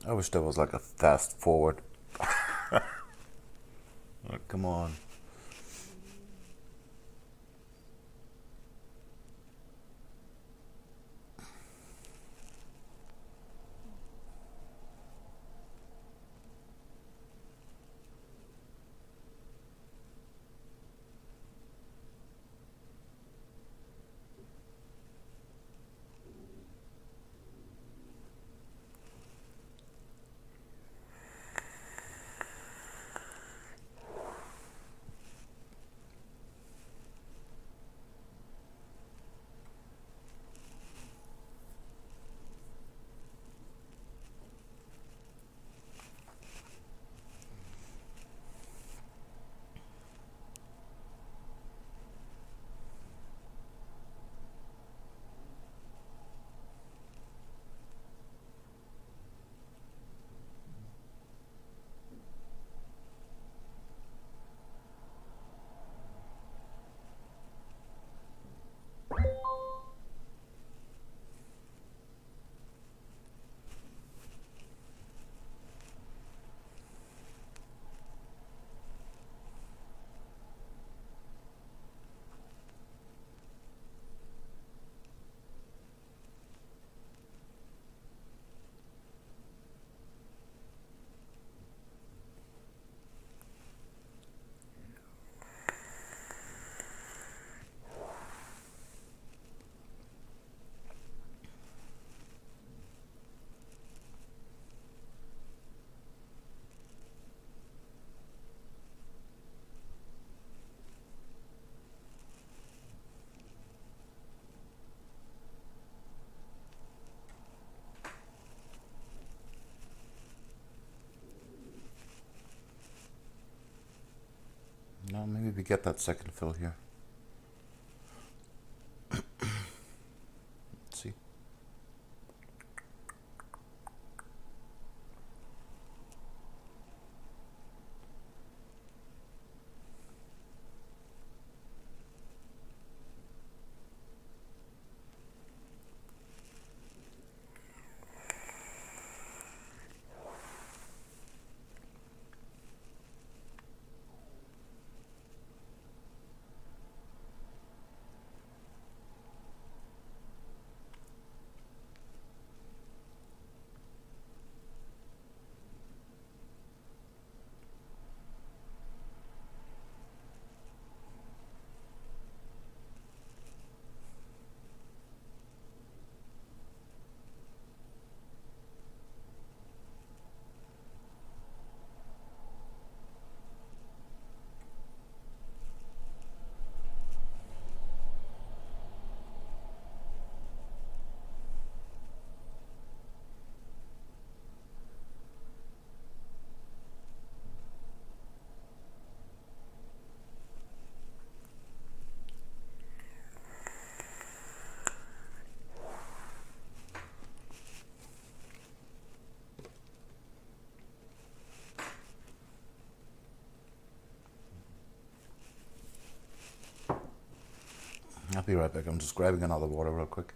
I wish there was like a fast forward. Oh, come on. Well, maybe we get that second fill here. Let's see. I'll be right back. I'm just grabbing another water real quick.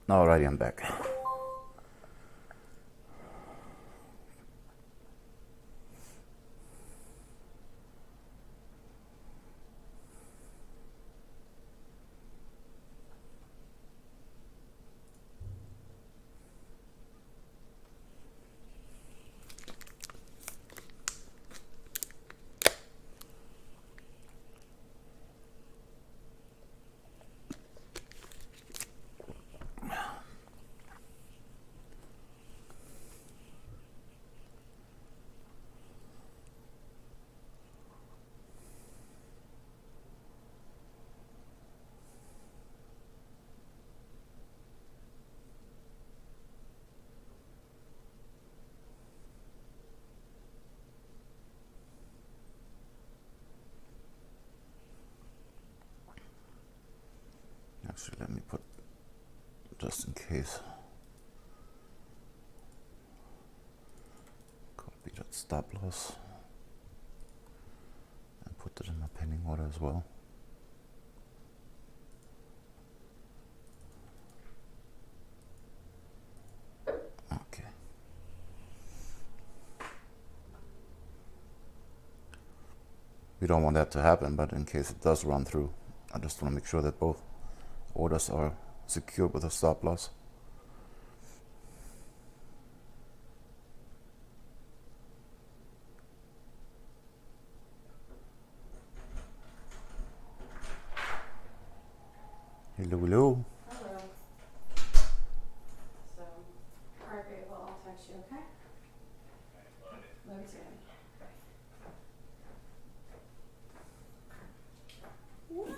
Alrighty, I'm back. Actually, let me put, just in case, copy that stop loss and put it in my pending order as well. Okay. We don't want that to happen, but in case it does run through, I just want to make sure that both orders are secured with a stop loss. Hello, hello. Hello. So, alright, babe, well, I'll text you, okay? Love you too. What?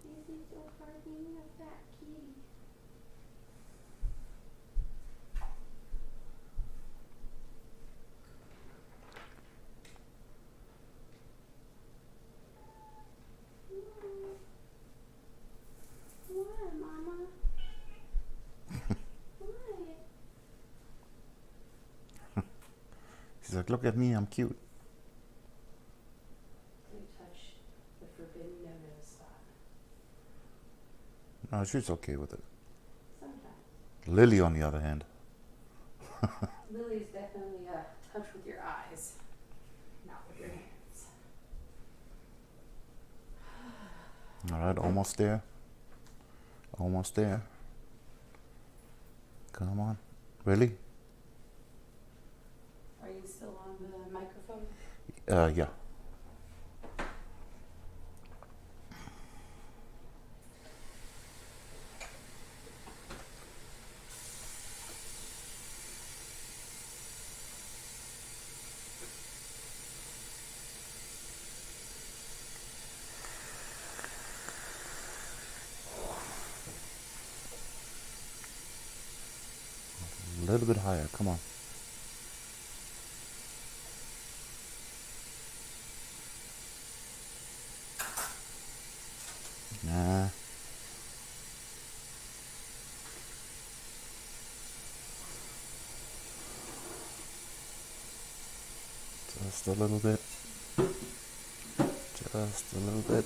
Is he so hard being a fat kitty? What, Mama? What? She's like, look at me, I'm cute. Don't touch the forbidden no-no spot. No, she's okay with it. Sometimes. Lily, on the other hand. Lily's definitely a touch with your eyes, not with your hands. Alright, almost there. Almost there. Come on. Really? Are you still on the microphone? Yeah. A little bit higher, come on. Nah. Just a little bit. Just a little bit.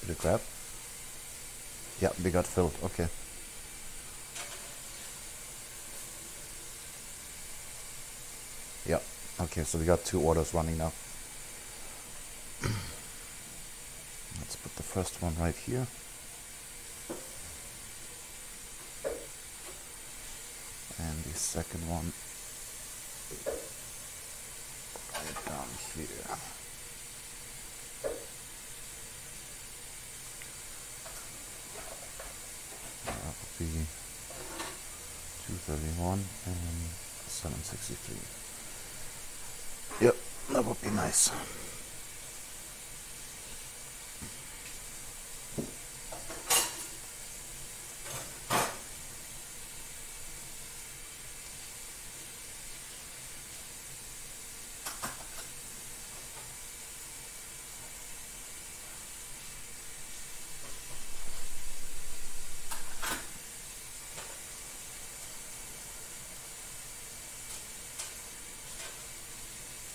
Did it grab? Yeah, we got filled. Okay. Yeah. Okay, so we got 2 orders running now. Let's put the first one right here. And the second one right down here. That would be 231 and 763. Yep, that would be nice.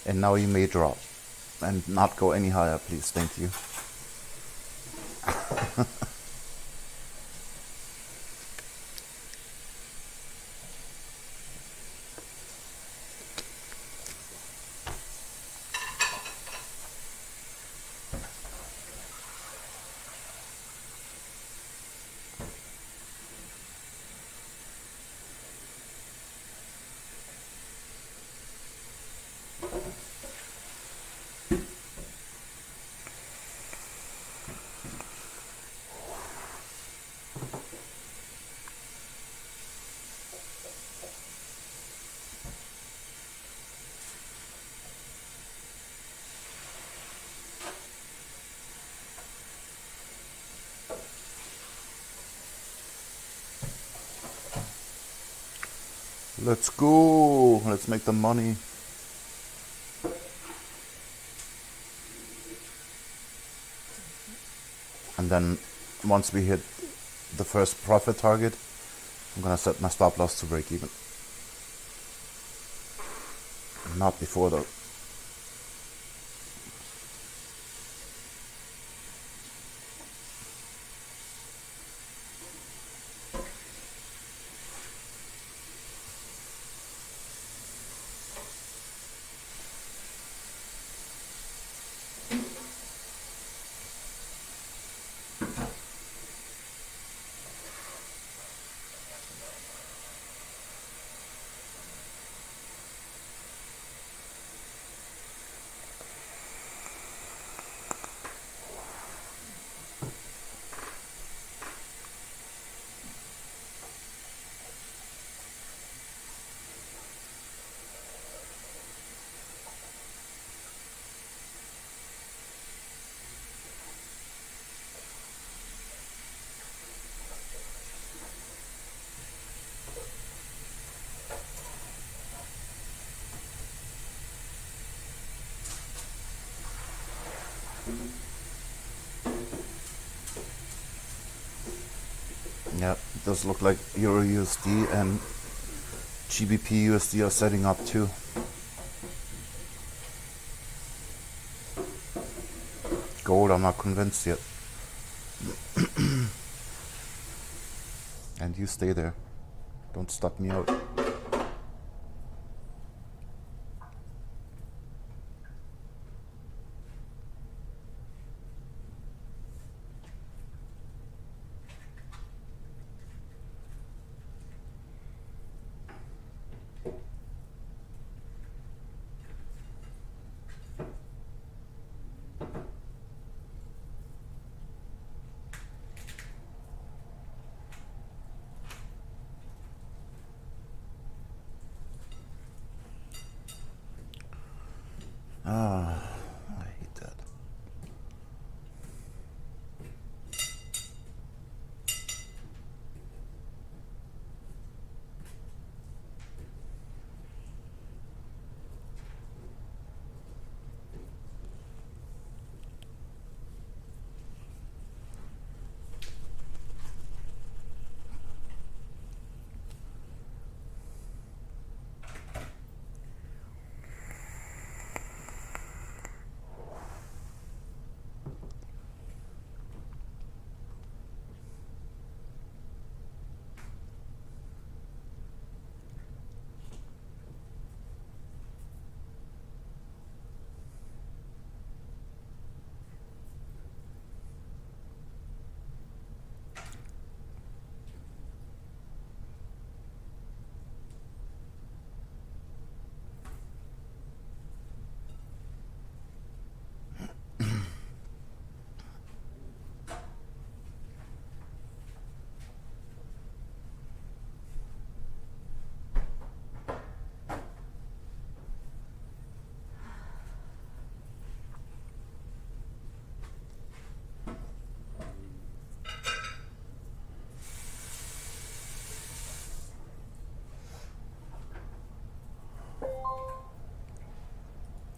And now you may drop and not go any higher, please. Thank you. Let's go. Let's make the money. And then once we hit the first profit target, I'm gonna set my stop loss to break even. Not before though. Yeah, it does look like Euro USD and GBP USD are setting up too. Gold, I'm not convinced yet. And you stay there. Don't stop me out. Ah, I hate that.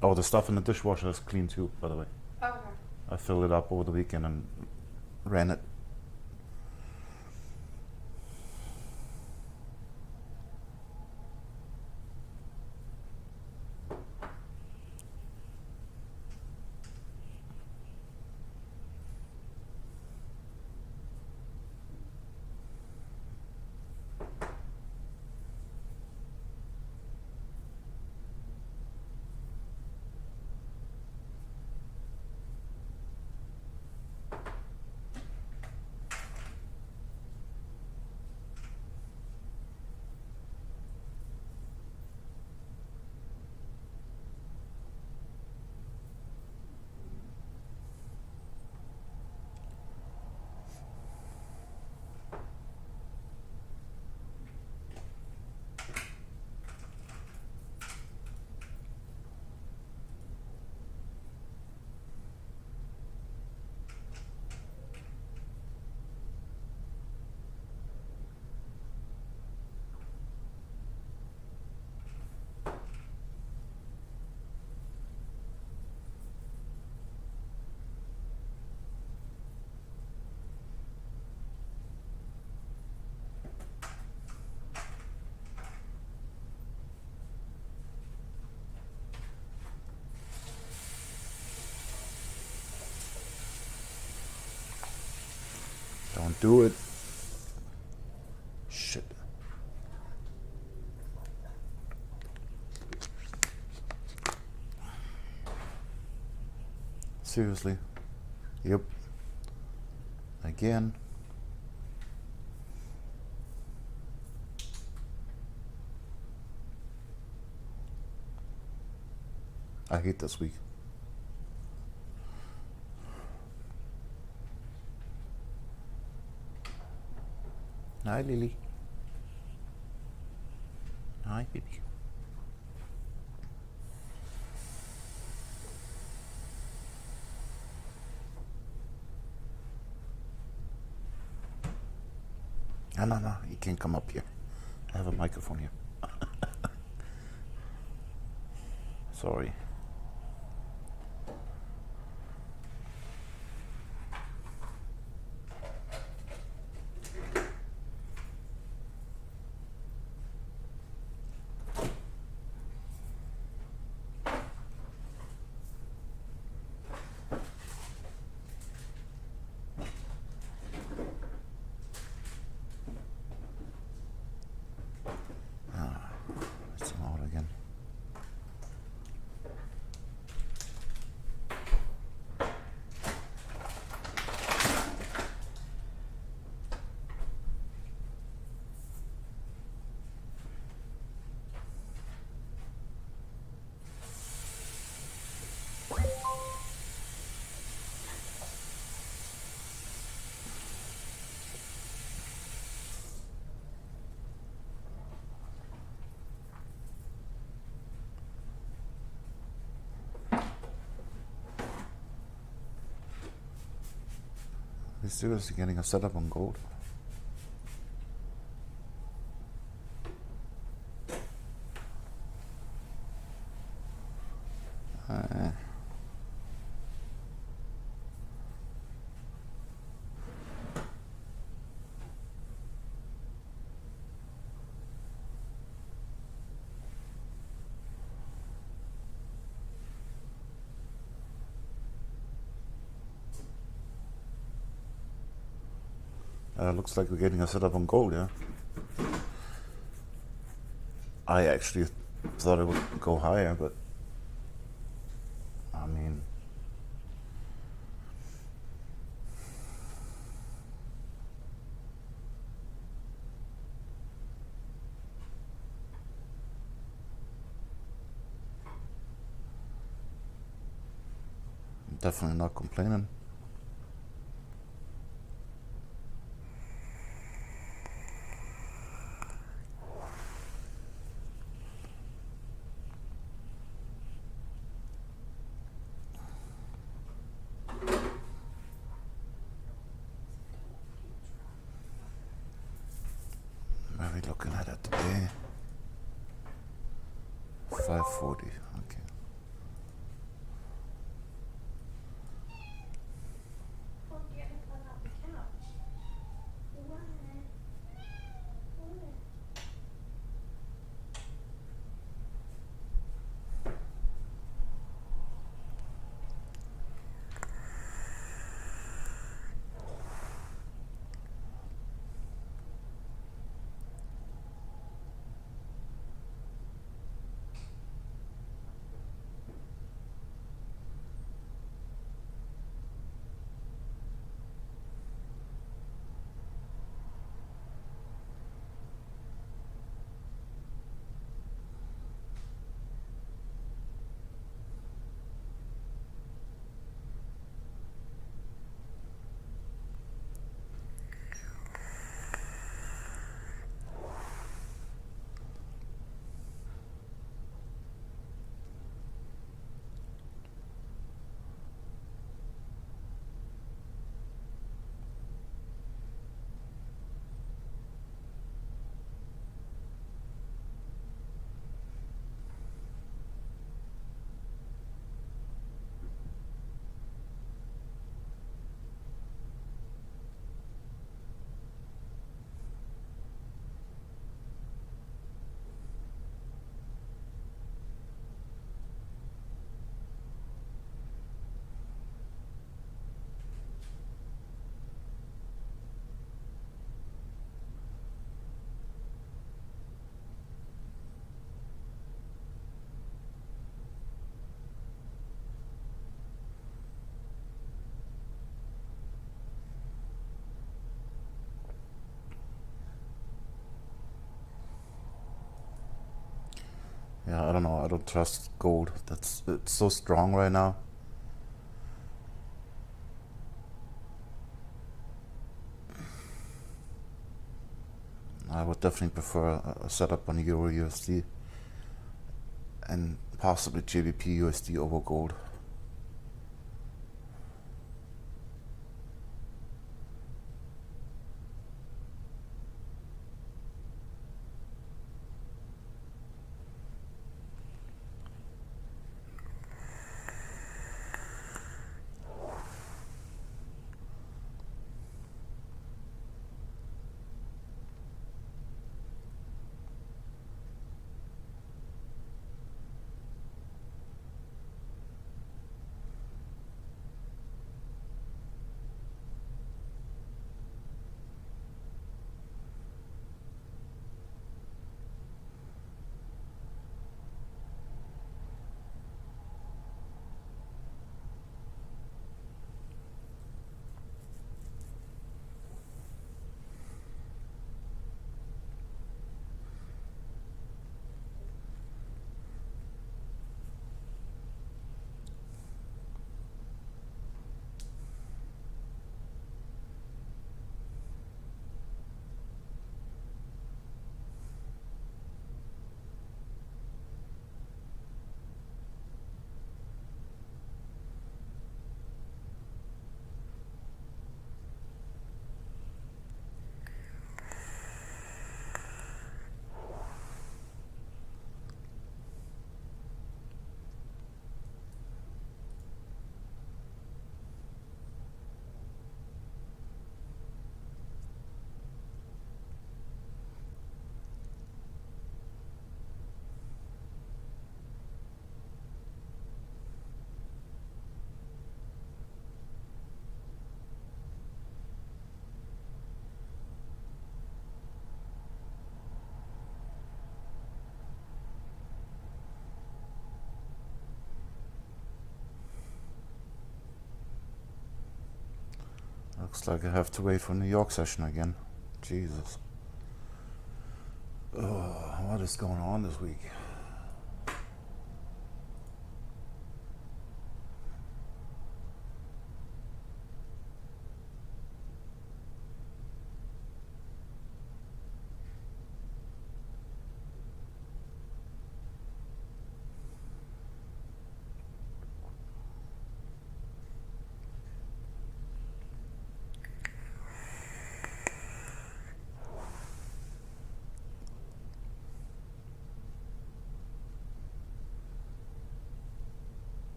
Oh, the stuff in the dishwasher is clean too, by the way. Okay. I filled it up over the weekend and ran it. Don't do it. Shit. Seriously. Yep. Again. I hate this week. Hi, Lily. Hi, baby. No, you can't come up here. I have a microphone here. Sorry. we seriously getting a setup on gold? Uh, looks like we're getting a setup on gold, yeah? I actually thought it would go higher, but I mean, I'm definitely not complaining. Where are we looking at it today? 540, okay. Yeah, I don't know. I don't trust gold. It's so strong right now. I would definitely prefer a setup on Euro USD and possibly GBP USD over gold. Looks like I have to wait for New York session again. Jesus. What is going on this week?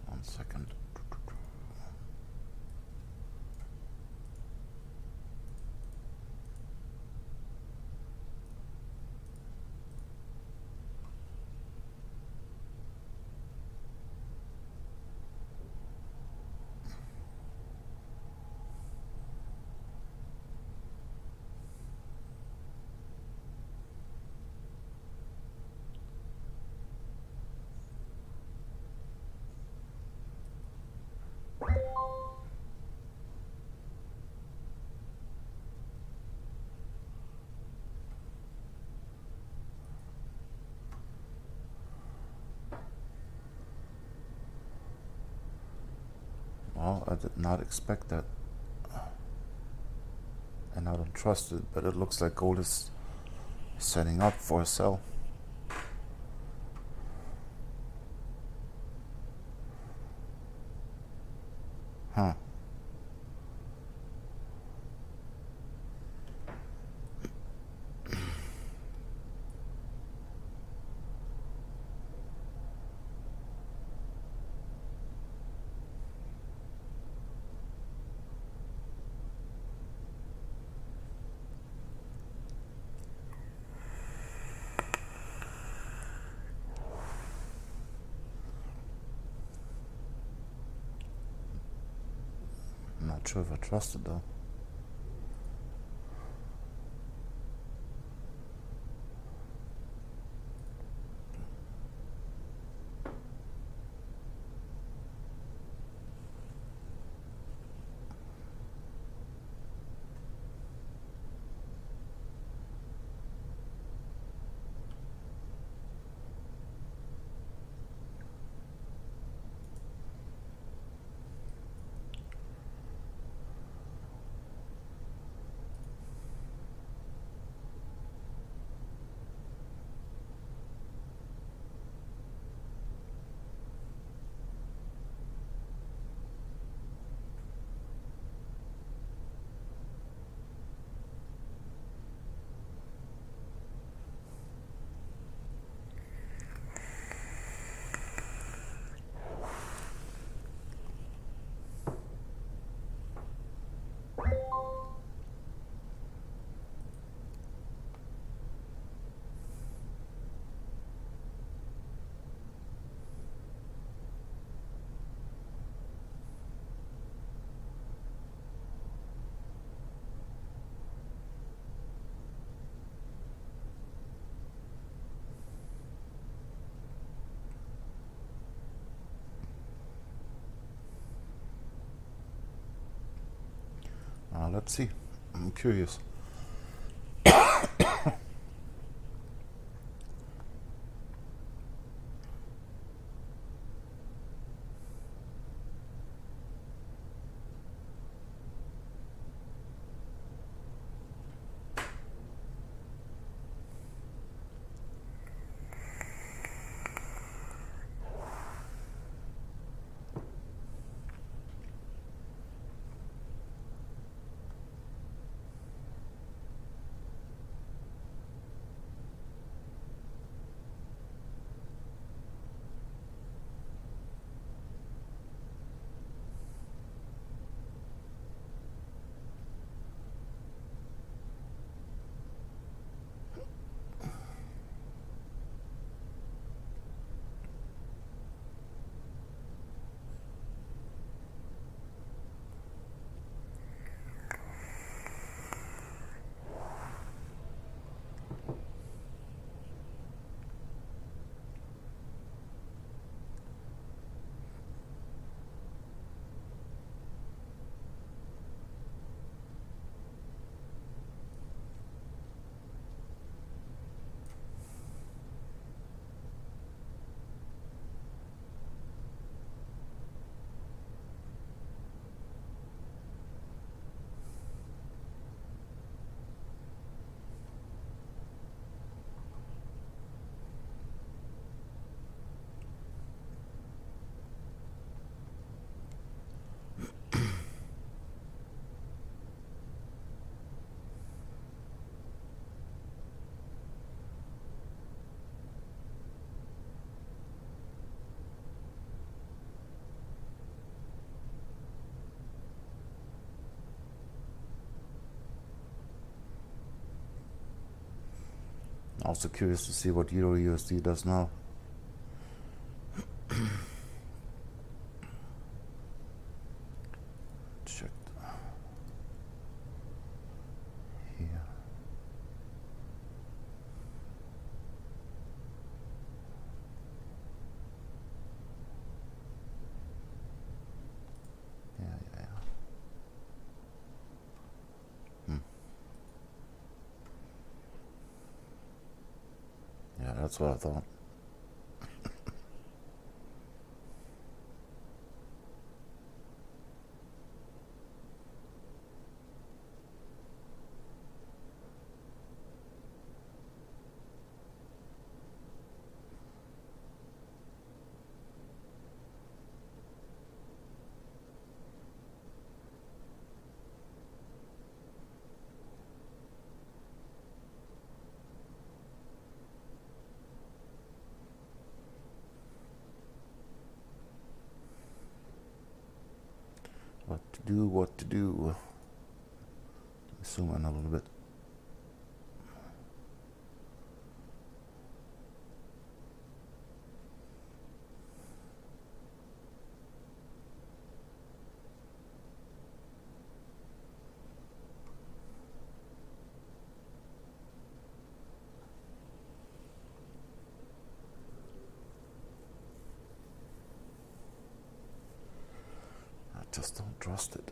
One second. Well, I did not expect that. And I don't trust it, but it looks like gold is setting up for a sell. Huh. I'm not sure if I trust it though. Let's see. I'm curious. Also curious to see what Euro USD does now. Check here. Yeah. Yeah, that's what I thought. What to do. Zoom in a little bit. I just don't trust it.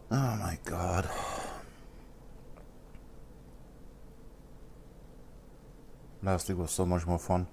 Oh my god. Last week was so much more fun.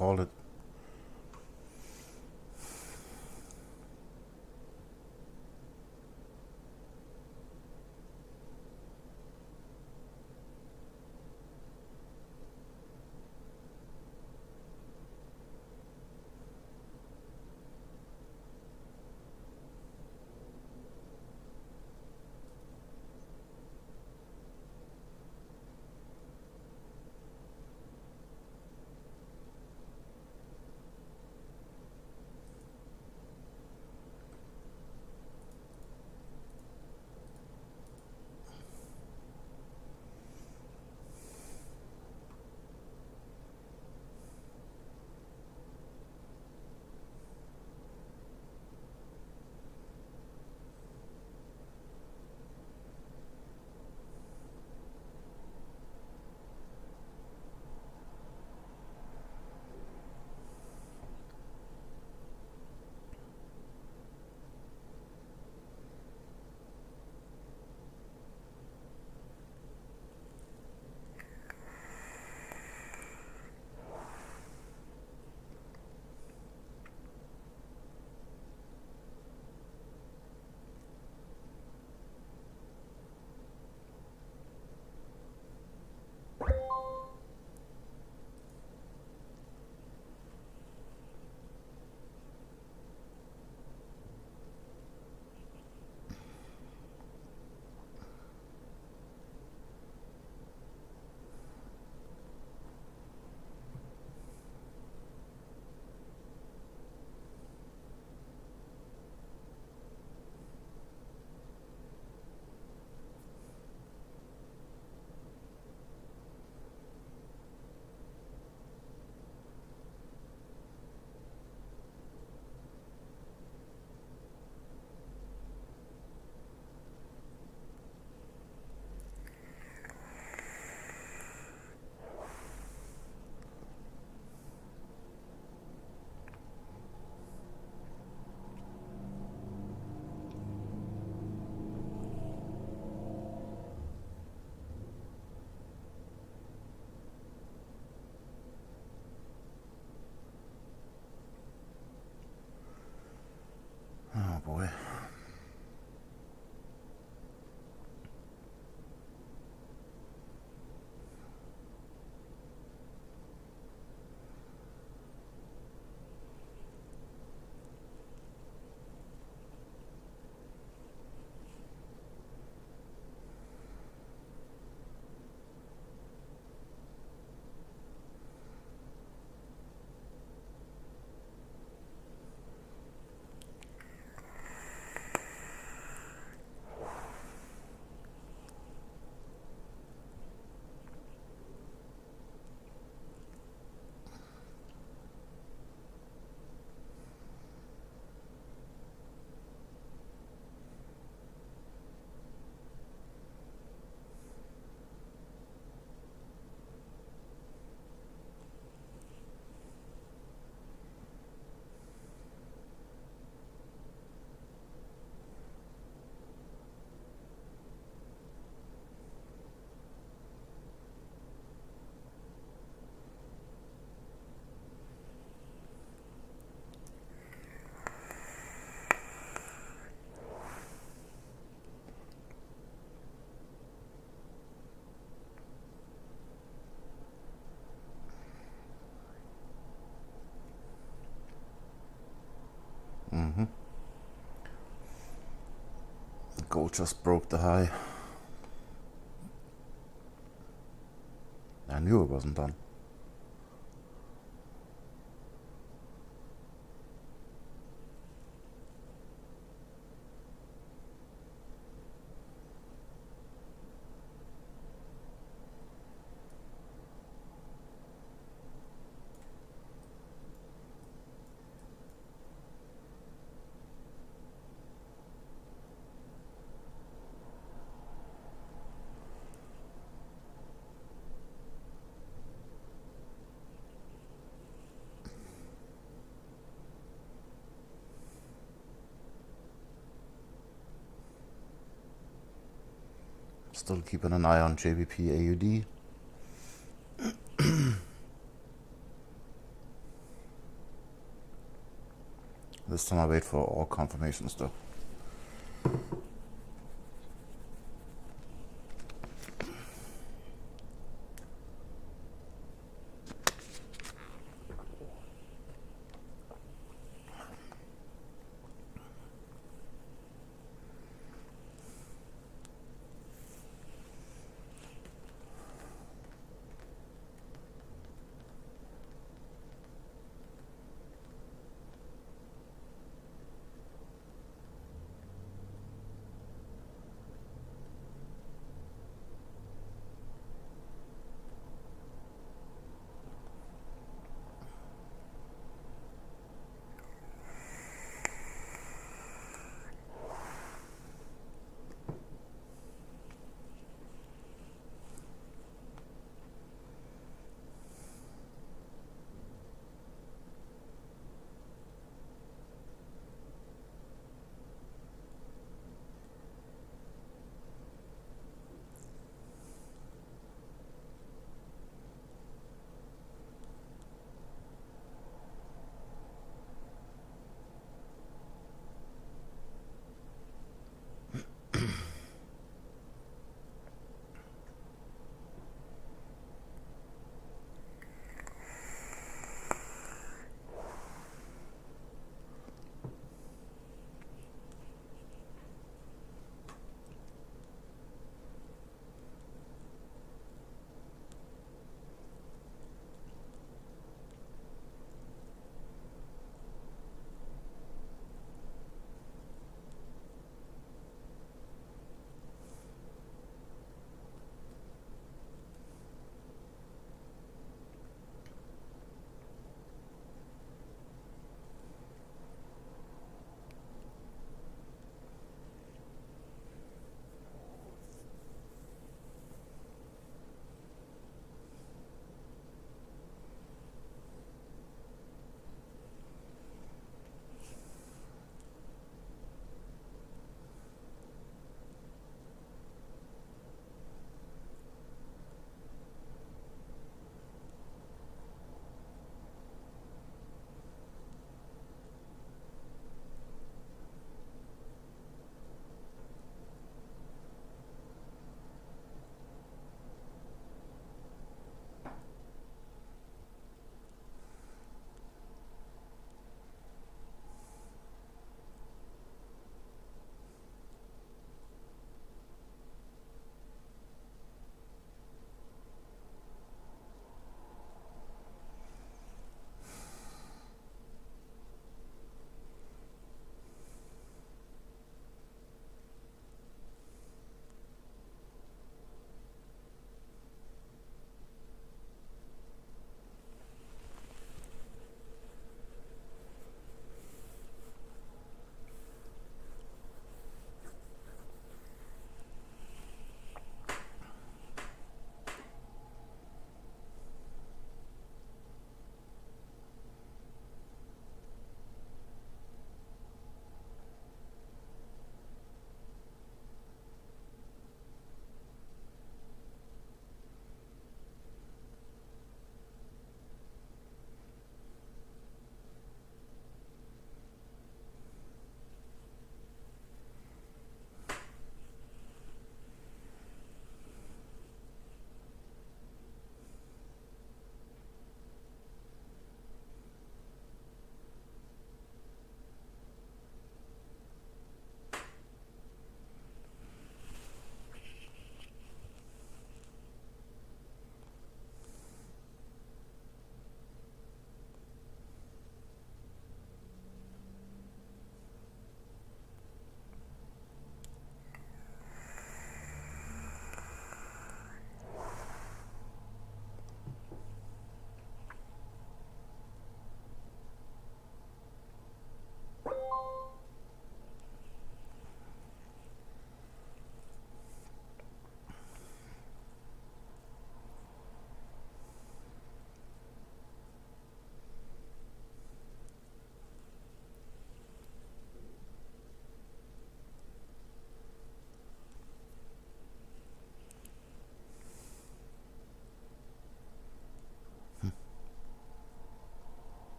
call it. Oh boy. Mm-hmm. The gold just broke the high. I knew it wasn't done. Still keeping an eye on JBP AUD. This time I wait for all confirmations though.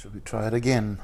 Should we try it again?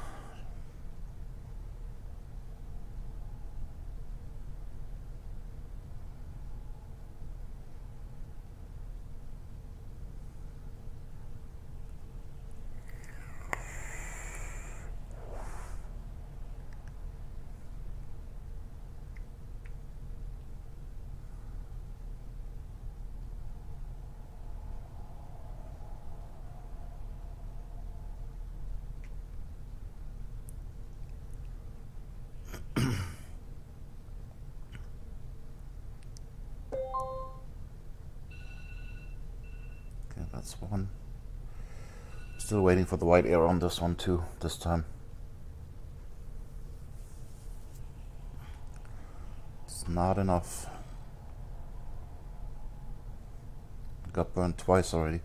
Okay, that's one. Still waiting for the white arrow on this one too, this time. It's not enough. Got burned twice already.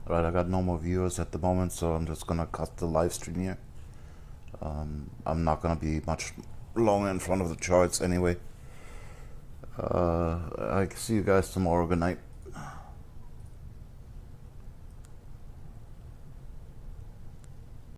Alright, I got no more viewers at the moment, so I'm just gonna cut the live stream here. I'm not gonna be much longer in front of the charts anyway. I see you guys tomorrow. Good night.